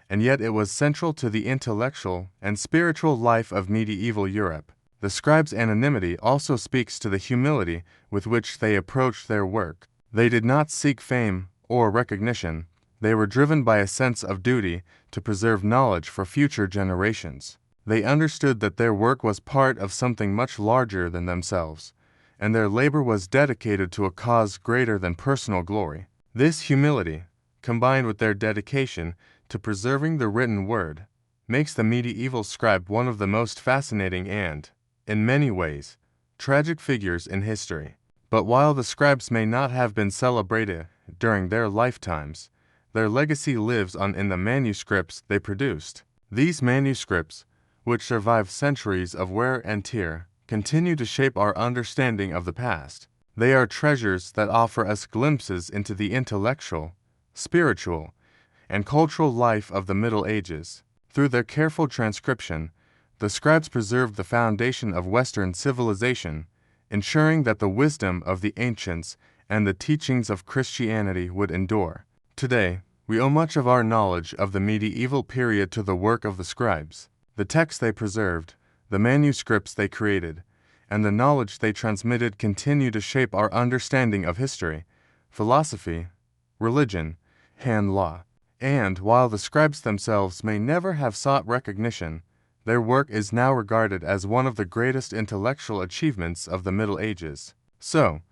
and yet it was central to the intellectual and spiritual life of medieval Europe. The scribes' anonymity also speaks to the humility with which they approached their work. They did not seek fame or recognition. They were driven by a sense of duty to preserve knowledge for future generations. They understood that their work was part of something much larger than themselves, and their labor was dedicated to a cause greater than personal glory. This humility, combined with their dedication to preserving the written word, makes the medieval scribe one of the most fascinating and, in many ways, tragic figures in history. But while the scribes may not have been celebrated during their lifetimes, their legacy lives on in the manuscripts they produced. These manuscripts, which survive centuries of wear and tear, continue to shape our understanding of the past. They are treasures that offer us glimpses into the intellectual, spiritual, and cultural life of the Middle Ages. Through their careful transcription, the scribes preserved the foundation of Western civilization, ensuring that the wisdom of the ancients and the teachings of Christianity would endure. Today, we owe much of our knowledge of the medieval period to the work of the scribes. The texts they preserved, the manuscripts they created, and the knowledge they transmitted continue to shape our understanding of history, philosophy, religion, and law. And while the scribes themselves may never have sought recognition, their work is now regarded as one of the greatest intellectual achievements of the Middle Ages. So,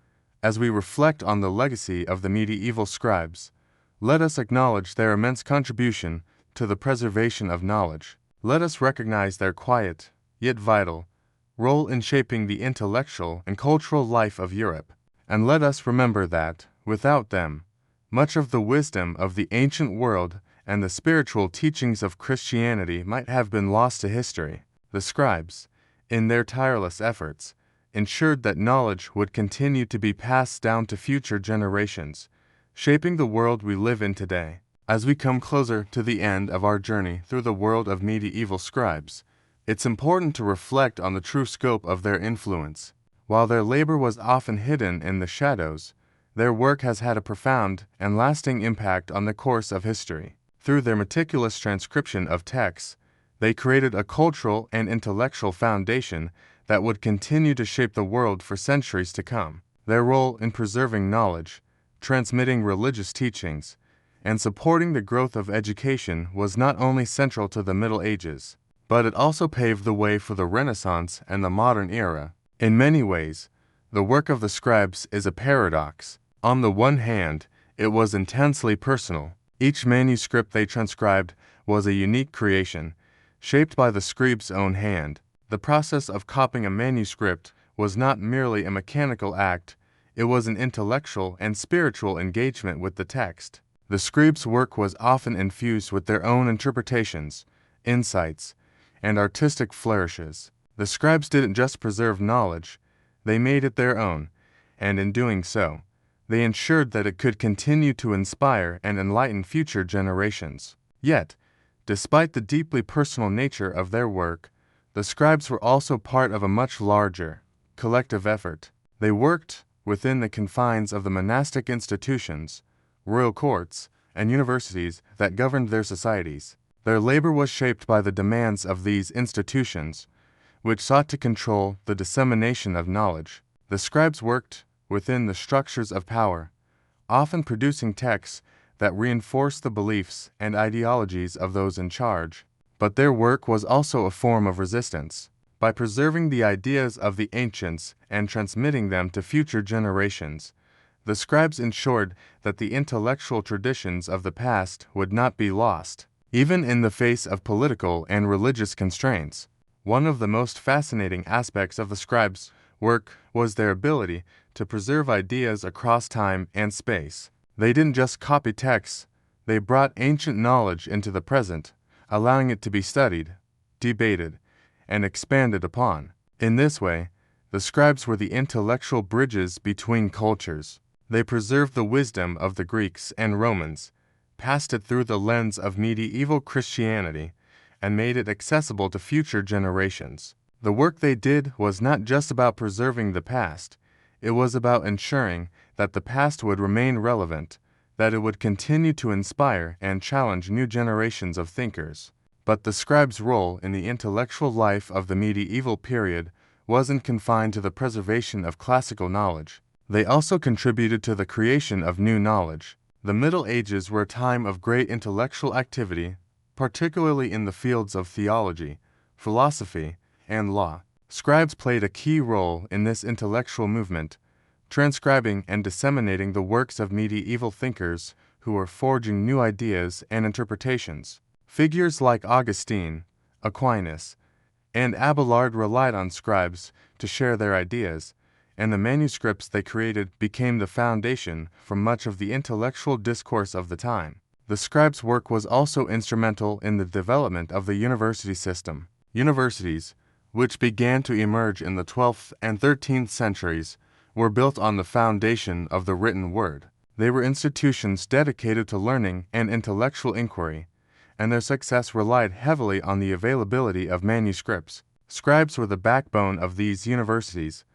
as we reflect on the legacy of the medieval scribes, let us acknowledge their immense contribution to the preservation of knowledge. Let us recognize their quiet, yet vital, role in shaping the intellectual and cultural life of Europe. And let us remember that, without them, much of the wisdom of the ancient world and the spiritual teachings of Christianity might have been lost to history. The scribes, in their tireless efforts, ensured that knowledge would continue to be passed down to future generations, shaping the world we live in today. As we come closer to the end of our journey through the world of medieval scribes, it's important to reflect on the true scope of their influence. While their labor was often hidden in the shadows, their work has had a profound and lasting impact on the course of history. Through their meticulous transcription of texts, they created a cultural and intellectual foundation that would continue to shape the world for centuries to come. Their role in preserving knowledge, transmitting religious teachings, and supporting the growth of education was not only central to the Middle Ages, but it also paved the way for the Renaissance and the modern era. In many ways, the work of the scribes is a paradox. On the one hand, it was intensely personal. Each manuscript they transcribed was a unique creation, shaped by the scribe's own hand. The process of copying a manuscript was not merely a mechanical act, it was an intellectual and spiritual engagement with the text. The scribes' work was often infused with their own interpretations, insights, and artistic flourishes. The scribes didn't just preserve knowledge, they made it their own, and in doing so, they ensured that it could continue to inspire and enlighten future generations. Yet, despite the deeply personal nature of their work, the scribes were also part of a much larger, collective effort. They worked within the confines of the monastic institutions, royal courts, and universities that governed their societies. Their labor was shaped by the demands of these institutions, which sought to control the dissemination of knowledge. The scribes worked within the structures of power, often producing texts that reinforced the beliefs and ideologies of those in charge. But their work was also a form of resistance. By preserving the ideas of the ancients and transmitting them to future generations, The scribes ensured that the intellectual traditions of the past would not be lost, even in the face of political and religious constraints. One of the most fascinating aspects of the scribes' work was their ability to preserve ideas across time and space. They didn't just copy texts, they brought ancient knowledge into the present, allowing it to be studied, debated, and expanded upon. In this way, the scribes were the intellectual bridges between cultures. They preserved the wisdom of the Greeks and Romans, passed it through the lens of medieval Christianity, and made it accessible to future generations. The work they did was not just about preserving the past, it was about ensuring that the past would remain relevant, that it would continue to inspire and challenge new generations of thinkers. But the scribes' role in the intellectual life of the medieval period wasn't confined to the preservation of classical knowledge. They also contributed to the creation of new knowledge. The Middle Ages were a time of great intellectual activity, particularly in the fields of theology, philosophy, and law. Scribes played a key role in this intellectual movement, transcribing and disseminating the works of medieval thinkers who were forging new ideas and interpretations. Figures like Augustine, Aquinas, and Abelard relied on scribes to share their ideas, and the manuscripts they created became the foundation for much of the intellectual discourse of the time. The scribes' work was also instrumental in the development of the university system. Universities, which began to emerge in the 12th and 13th centuries, were built on the foundation of the written word. They were institutions dedicated to learning and intellectual inquiry, and their success relied heavily on the availability of manuscripts. Scribes were the backbone of these universities,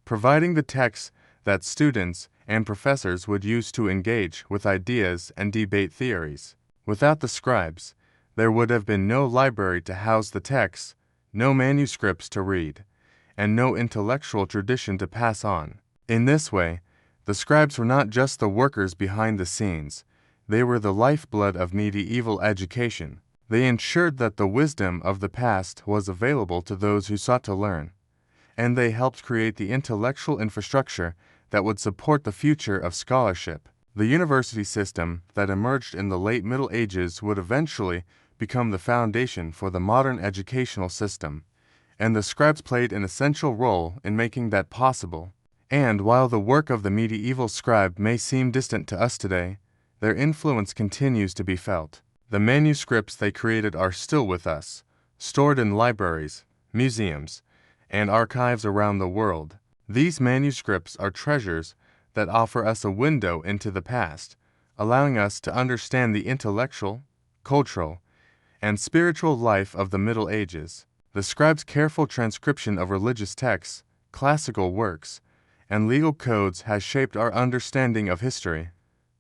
providing the texts that students and professors would use to engage with ideas and debate theories. Without the scribes, there would have been no library to house the texts, no manuscripts to read, and no intellectual tradition to pass on. In this way, the scribes were not just the workers behind the scenes, they were the lifeblood of medieval education. They ensured that the wisdom of the past was available to those who sought to learn, and they helped create the intellectual infrastructure that would support the future of scholarship. The university system that emerged in the late Middle Ages would eventually become the foundation for the modern educational system, and the scribes played an essential role in making that possible. And while the work of the medieval scribe may seem distant to us today, their influence continues to be felt. The manuscripts they created are still with us, stored in libraries, museums, and archives around the world. These manuscripts are treasures that offer us a window into the past, allowing us to understand the intellectual, cultural, and spiritual life of the Middle Ages. The scribes' careful transcription of religious texts, classical works, and legal codes has shaped our understanding of history,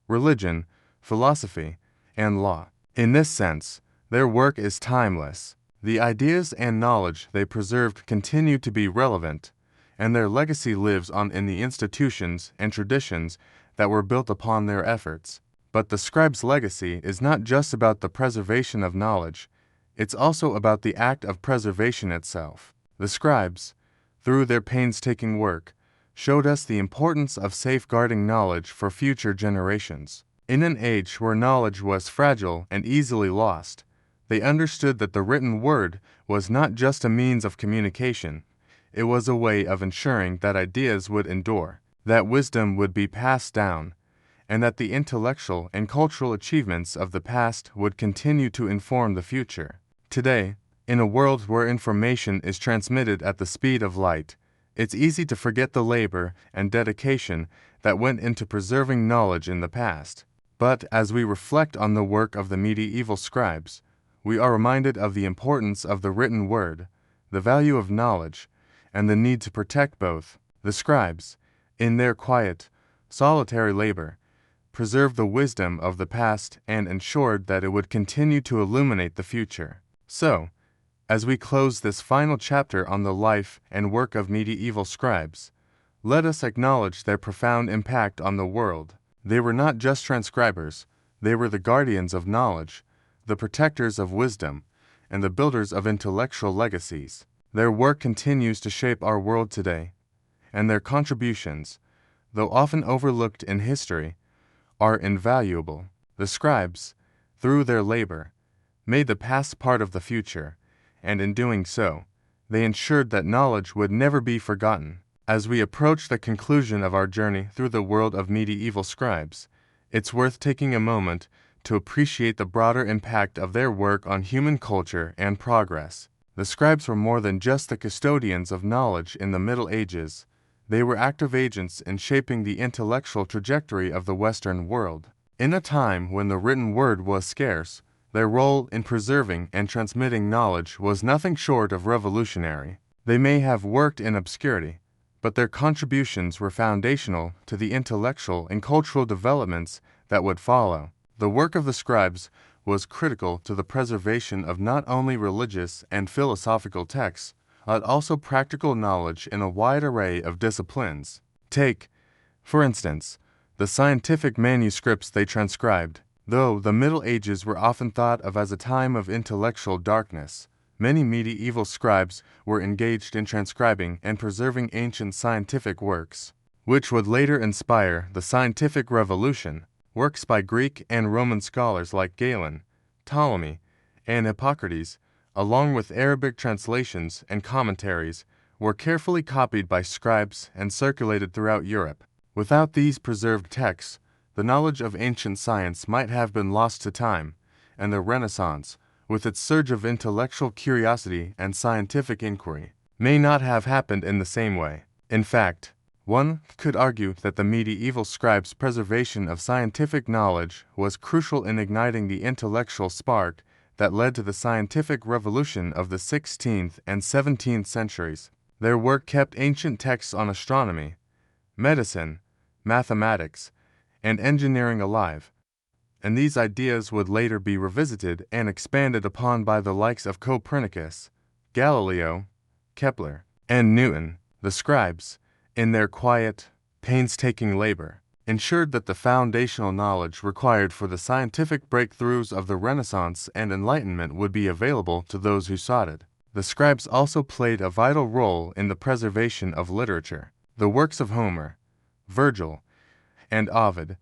religion, philosophy, and law. In this sense, their work is timeless. The ideas and knowledge they preserved continue to be relevant, and their legacy lives on in the institutions and traditions that were built upon their efforts. But the scribe's legacy is not just about the preservation of knowledge, it's also about the act of preservation itself. The scribes, through their painstaking work, showed us the importance of safeguarding knowledge for future generations. In an age where knowledge was fragile and easily lost, they understood that the written word was not just a means of communication, it was a way of ensuring that ideas would endure, that wisdom would be passed down, and that the intellectual and cultural achievements of the past would continue to inform the future. Today, in a world where information is transmitted at the speed of light, it's easy to forget the labor and dedication that went into preserving knowledge in the past. But as we reflect on the work of the medieval scribes, we are reminded of the importance of the written word, the value of knowledge, and the need to protect both. The scribes, in their quiet, solitary labor, preserved the wisdom of the past and ensured that it would continue to illuminate the future. So, as we close this final chapter on the life and work of medieval scribes, let us acknowledge their profound impact on the world. They were not just transcribers, they were the guardians of knowledge, the protectors of wisdom, and the builders of intellectual legacies. Their work continues to shape our world today, and their contributions, though often overlooked in history, are invaluable. The scribes, through their labor, made the past part of the future, and in doing so, they ensured that knowledge would never be forgotten. As we approach the conclusion of our journey through the world of medieval scribes, it's worth taking a moment to appreciate the broader impact of their work on human culture and progress. The scribes were more than just the custodians of knowledge in the Middle Ages. They were active agents in shaping the intellectual trajectory of the Western world. In a time when the written word was scarce, their role in preserving and transmitting knowledge was nothing short of revolutionary. They may have worked in obscurity, but their contributions were foundational to the intellectual and cultural developments that would follow. The work of the scribes was critical to the preservation of not only religious and philosophical texts, but also practical knowledge in a wide array of disciplines. Take, for instance, the scientific manuscripts they transcribed. Though the Middle Ages were often thought of as a time of intellectual darkness, many medieval scribes were engaged in transcribing and preserving ancient scientific works, which would later inspire the scientific revolution. Works by Greek and Roman scholars like Galen, Ptolemy, and Hippocrates, along with Arabic translations and commentaries, were carefully copied by scribes and circulated throughout Europe. Without these preserved texts, the knowledge of ancient science might have been lost to time, and the Renaissance, with its surge of intellectual curiosity and scientific inquiry, may not have happened in the same way. In fact, one could argue that the medieval scribes' preservation of scientific knowledge was crucial in igniting the intellectual spark that led to the scientific revolution of the 16th and 17th centuries. Their work kept ancient texts on astronomy, medicine, mathematics, and engineering alive, and these ideas would later be revisited and expanded upon by the likes of Copernicus, Galileo, Kepler, and Newton. The scribes, in their quiet, painstaking labor, ensured that the foundational knowledge required for the scientific breakthroughs of the Renaissance and Enlightenment would be available to those who sought it. The scribes also played a vital role in the preservation of literature. The works of Homer, Virgil, and Ovid,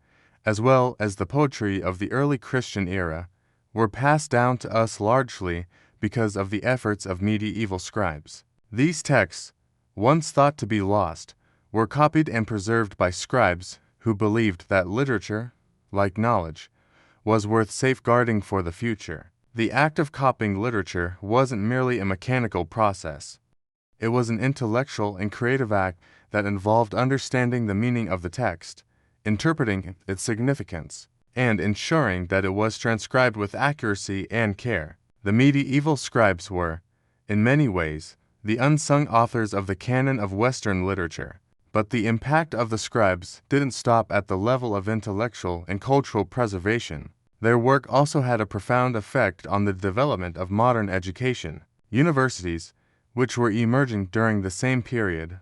as well as the poetry of the early Christian era, were passed down to us largely because of the efforts of medieval scribes. These texts, once thought to be lost, were copied and preserved by scribes who believed that literature, like knowledge, was worth safeguarding for the future. The act of copying literature wasn't merely a mechanical process. It was an intellectual and creative act that involved understanding the meaning of the text, interpreting its significance, and ensuring that it was transcribed with accuracy and care. The medieval scribes were, in many ways, the unsung authors of the canon of Western literature. But the impact of the scribes didn't stop at the level of intellectual and cultural preservation. Their work also had a profound effect on the development of modern education. Universities, which were emerging during the same period,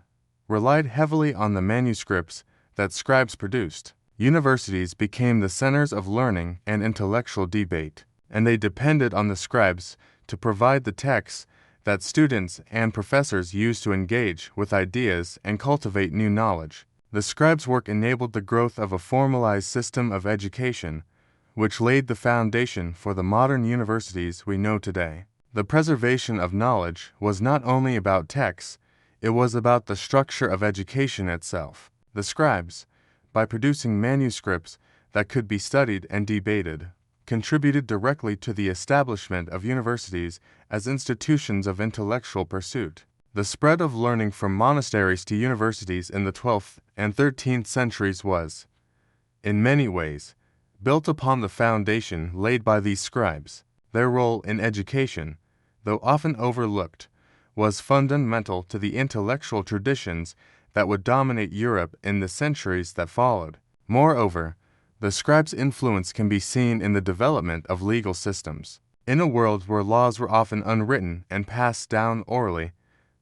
relied heavily on the manuscripts that scribes produced. Universities became the centers of learning and intellectual debate, and they depended on the scribes to provide the texts that students and professors used to engage with ideas and cultivate new knowledge. The scribes' work enabled the growth of a formalized system of education, which laid the foundation for the modern universities we know today. The preservation of knowledge was not only about texts, it was about the structure of education itself. The scribes, by producing manuscripts that could be studied and debated, contributed directly to the establishment of universities as institutions of intellectual pursuit. The spread of learning from monasteries to universities in the 12th and 13th centuries was, in many ways, built upon the foundation laid by these scribes. Their role in education, though often overlooked, was fundamental to the intellectual traditions that would dominate Europe in the centuries that followed. Moreover, the scribes' influence can be seen in the development of legal systems. In a world where laws were often unwritten and passed down orally,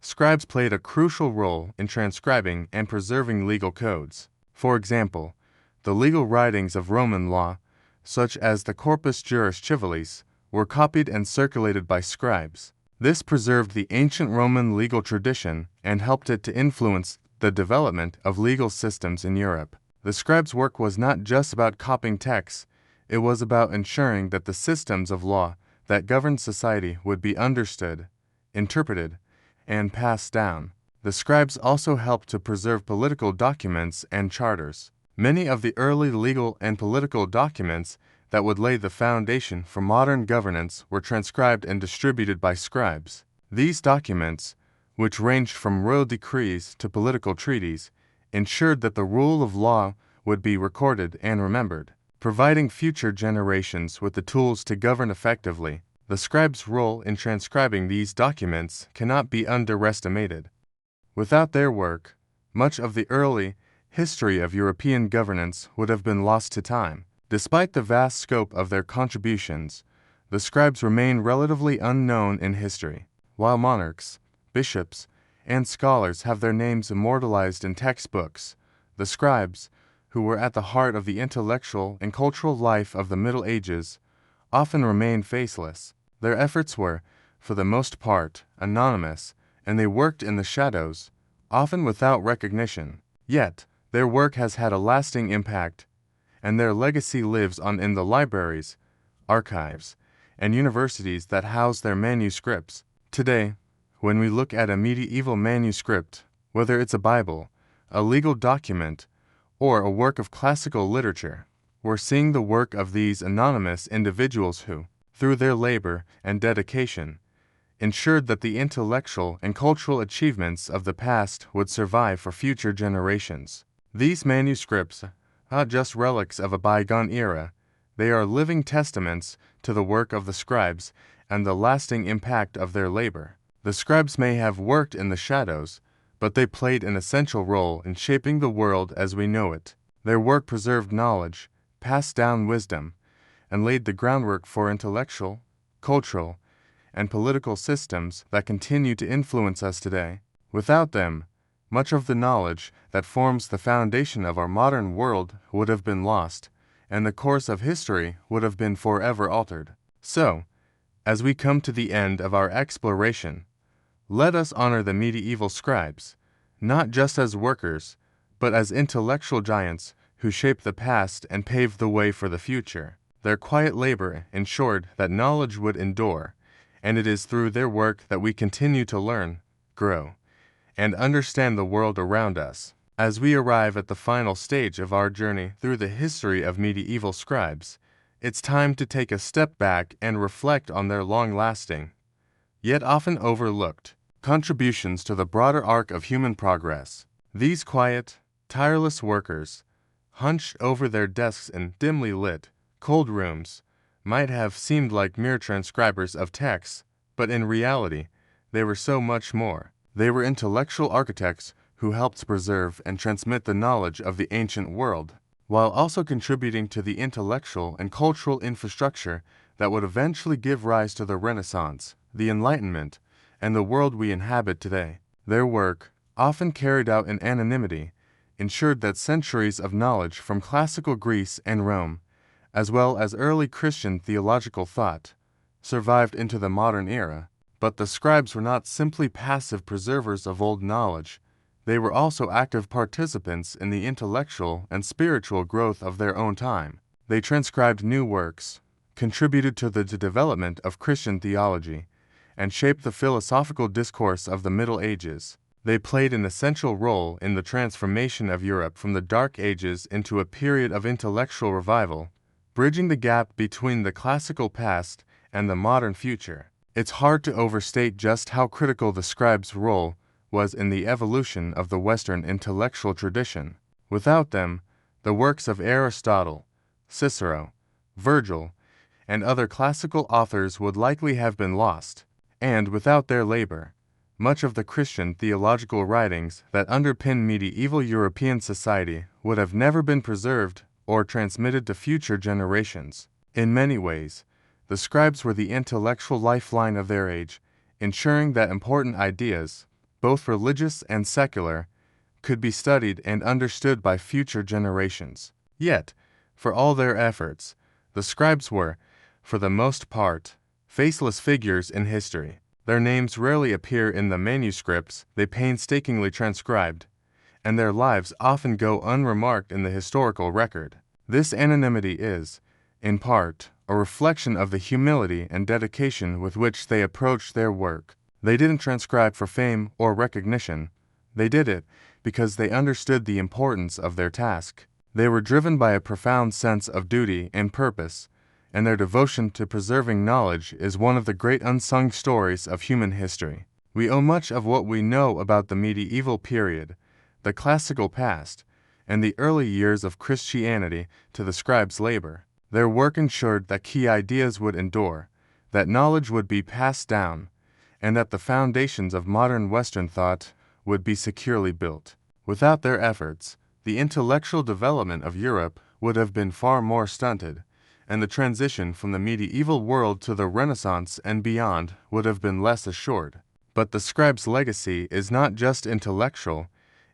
scribes played a crucial role in transcribing and preserving legal codes. For example, the legal writings of Roman law, such as the Corpus Juris Civilis, were copied and circulated by scribes. This preserved the ancient Roman legal tradition and helped it to influence the development of legal systems in Europe. The scribes' work was not just about copying texts, it was about ensuring that the systems of law that governed society would be understood, interpreted, and passed down. The scribes also helped to preserve political documents and charters. Many of the early legal and political documents that would lay the foundation for modern governance were transcribed and distributed by scribes. These documents, which ranged from royal decrees to political treaties, ensured that the rule of law would be recorded and remembered, providing future generations with the tools to govern effectively. The scribes' role in transcribing these documents cannot be underestimated. Without their work, much of the early history of European governance would have been lost to time. Despite the vast scope of their contributions, the scribes remain relatively unknown in history. While monarchs, bishops, and scholars have their names immortalized in textbooks, the scribes, who were at the heart of the intellectual and cultural life of the Middle Ages, often remained faceless. Their efforts were, for the most part, anonymous, and they worked in the shadows, often without recognition. Yet, their work has had a lasting impact, and their legacy lives on in the libraries, archives, and universities that house their manuscripts. Today, when we look at a medieval manuscript, whether it's a Bible, a legal document, or a work of classical literature, we're seeing the work of these anonymous individuals who, through their labor and dedication, ensured that the intellectual and cultural achievements of the past would survive for future generations. These manuscripts are not just relics of a bygone era, they are living testaments to the work of the scribes and the lasting impact of their labor. The scribes may have worked in the shadows, but they played an essential role in shaping the world as we know it. Their work preserved knowledge, passed down wisdom, and laid the groundwork for intellectual, cultural, and political systems that continue to influence us today. Without them, much of the knowledge that forms the foundation of our modern world would have been lost, and the course of history would have been forever altered. So, as we come to the end of our exploration, let us honor the medieval scribes, not just as workers, but as intellectual giants who shaped the past and paved the way for the future. Their quiet labor ensured that knowledge would endure, and it is through their work that we continue to learn, grow, and understand the world around us. As we arrive at the final stage of our journey through the history of medieval scribes, it's time to take a step back and reflect on their long-lasting, yet often overlooked, contributions to the broader arc of human progress. These quiet, tireless workers, hunched over their desks in dimly lit, cold rooms, might have seemed like mere transcribers of texts, but in reality, they were so much more. They were intellectual architects who helped preserve and transmit the knowledge of the ancient world, while also contributing to the intellectual and cultural infrastructure that would eventually give rise to the Renaissance, the Enlightenment, and the world we inhabit today. Their work, often carried out in anonymity, ensured that centuries of knowledge from classical Greece and Rome, as well as early Christian theological thought, survived into the modern era. But the scribes were not simply passive preservers of old knowledge, they were also active participants in the intellectual and spiritual growth of their own time. They transcribed new works, contributed to the development of Christian theology, and shaped the philosophical discourse of the Middle Ages. They played an essential role in the transformation of Europe from the Dark Ages into a period of intellectual revival, bridging the gap between the classical past and the modern future. It's hard to overstate just how critical the scribes' role was in the evolution of the Western intellectual tradition. Without them, the works of Aristotle, Cicero, Virgil, and other classical authors would likely have been lost, and without their labor, much of the Christian theological writings that underpin medieval European society would have never been preserved or transmitted to future generations. In many ways, the scribes were the intellectual lifeline of their age, ensuring that important ideas, both religious and secular, could be studied and understood by future generations. Yet, for all their efforts, the scribes were, for the most part, faceless figures in history. Their names rarely appear in the manuscripts they painstakingly transcribed, and their lives often go unremarked in the historical record. This anonymity is, in part, a reflection of the humility and dedication with which they approached their work. They didn't transcribe for fame or recognition. They did it because they understood the importance of their task. They were driven by a profound sense of duty and purpose, and their devotion to preserving knowledge is one of the great unsung stories of human history. We owe much of what we know about the medieval period, the classical past, and the early years of Christianity to the scribes' labor. Their work ensured that key ideas would endure, that knowledge would be passed down, and that the foundations of modern Western thought would be securely built. Without their efforts, the intellectual development of Europe would have been far more stunted, and the transition from the medieval world to the Renaissance and beyond would have been less assured. But the scribes' legacy is not just intellectual,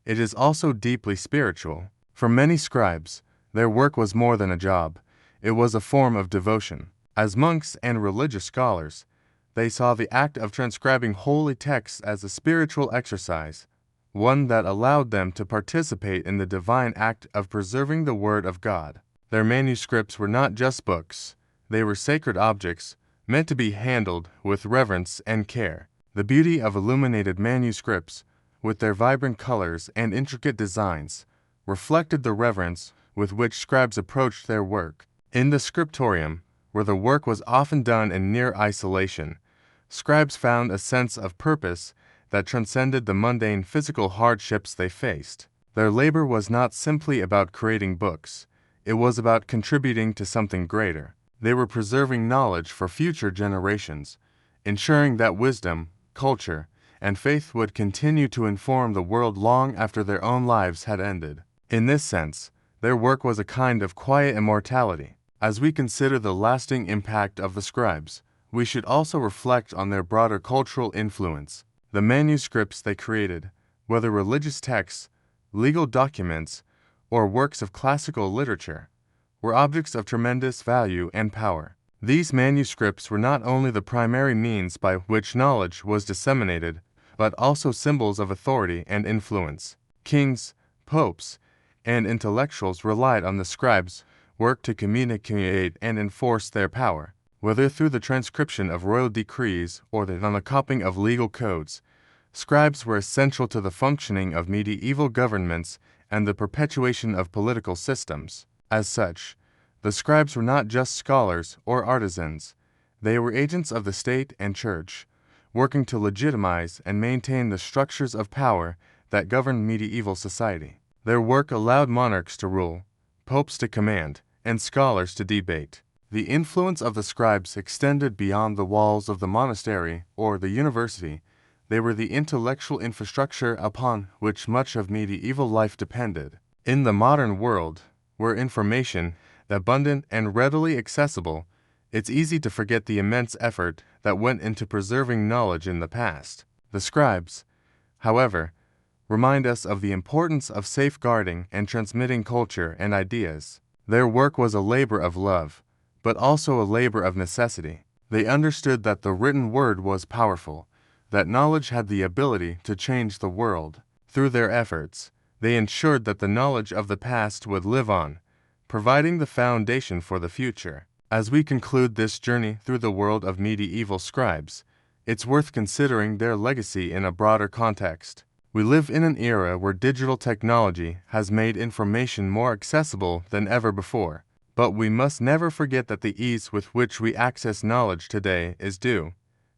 it is also deeply spiritual. For many scribes, their work was more than a job, it was a form of devotion. As monks and religious scholars, they saw the act of transcribing holy texts as a spiritual exercise, one that allowed them to participate in the divine act of preserving the Word of God. Their manuscripts were not just books, they were sacred objects, meant to be handled with reverence and care. The beauty of illuminated manuscripts, with their vibrant colors and intricate designs, reflected the reverence with which scribes approached their work. In the scriptorium, where the work was often done in near isolation, scribes found a sense of purpose that transcended the mundane physical hardships they faced. Their labor was not simply about creating books, it was about contributing to something greater. They were preserving knowledge for future generations, ensuring that wisdom, culture, and faith would continue to inform the world long after their own lives had ended. In this sense, their work was a kind of quiet immortality. As we consider the lasting impact of the scribes, we should also reflect on their broader cultural influence. The manuscripts they created, whether religious texts, legal documents, or works of classical literature, were objects of tremendous value and power. These manuscripts were not only the primary means by which knowledge was disseminated, but also symbols of authority and influence. Kings, popes, and intellectuals relied on the scribes' work to communicate and enforce their power. Whether through the transcription of royal decrees or on the copying of legal codes, scribes were essential to the functioning of medieval governments and the perpetuation of political systems. As such, the scribes were not just scholars or artisans, they were agents of the state and church, working to legitimize and maintain the structures of power that governed medieval society. Their work allowed monarchs to rule, popes to command, and scholars to debate. The influence of the scribes extended beyond the walls of the monastery or the university. They were the intellectual infrastructure upon which much of medieval life depended. In the modern world, where information is abundant and readily accessible, it's easy to forget the immense effort that went into preserving knowledge in the past. The scribes, however, remind us of the importance of safeguarding and transmitting culture and ideas. Their work was a labor of love, but also a labor of necessity. They understood that the written word was powerful, that knowledge had the ability to change the world. Through their efforts, they ensured that the knowledge of the past would live on, providing the foundation for the future. As we conclude this journey through the world of medieval scribes, it's worth considering their legacy in a broader context. We live in an era where digital technology has made information more accessible than ever before, but we must never forget that the ease with which we access knowledge today is due,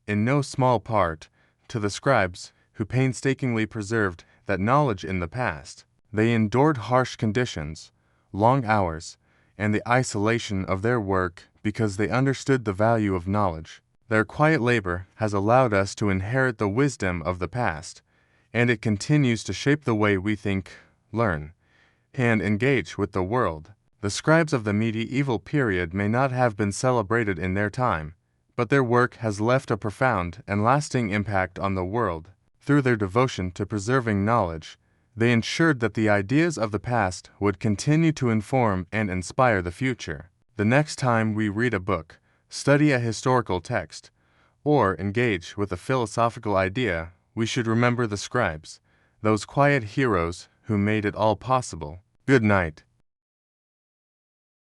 in no small part, to the scribes who painstakingly preserved that knowledge in the past. They endured harsh conditions, long hours, and the isolation of their work because they understood the value of knowledge. Their quiet labor has allowed us to inherit the wisdom of the past, and it continues to shape the way we think, learn, and engage with the world. The scribes of the medieval period may not have been celebrated in their time, but their work has left a profound and lasting impact on the world. Through their devotion to preserving knowledge, they ensured that the ideas of the past would continue to inform and inspire the future. The next time we read a book, study a historical text, or engage with a philosophical idea, we should remember the scribes, those quiet heroes who made it all possible. Good night.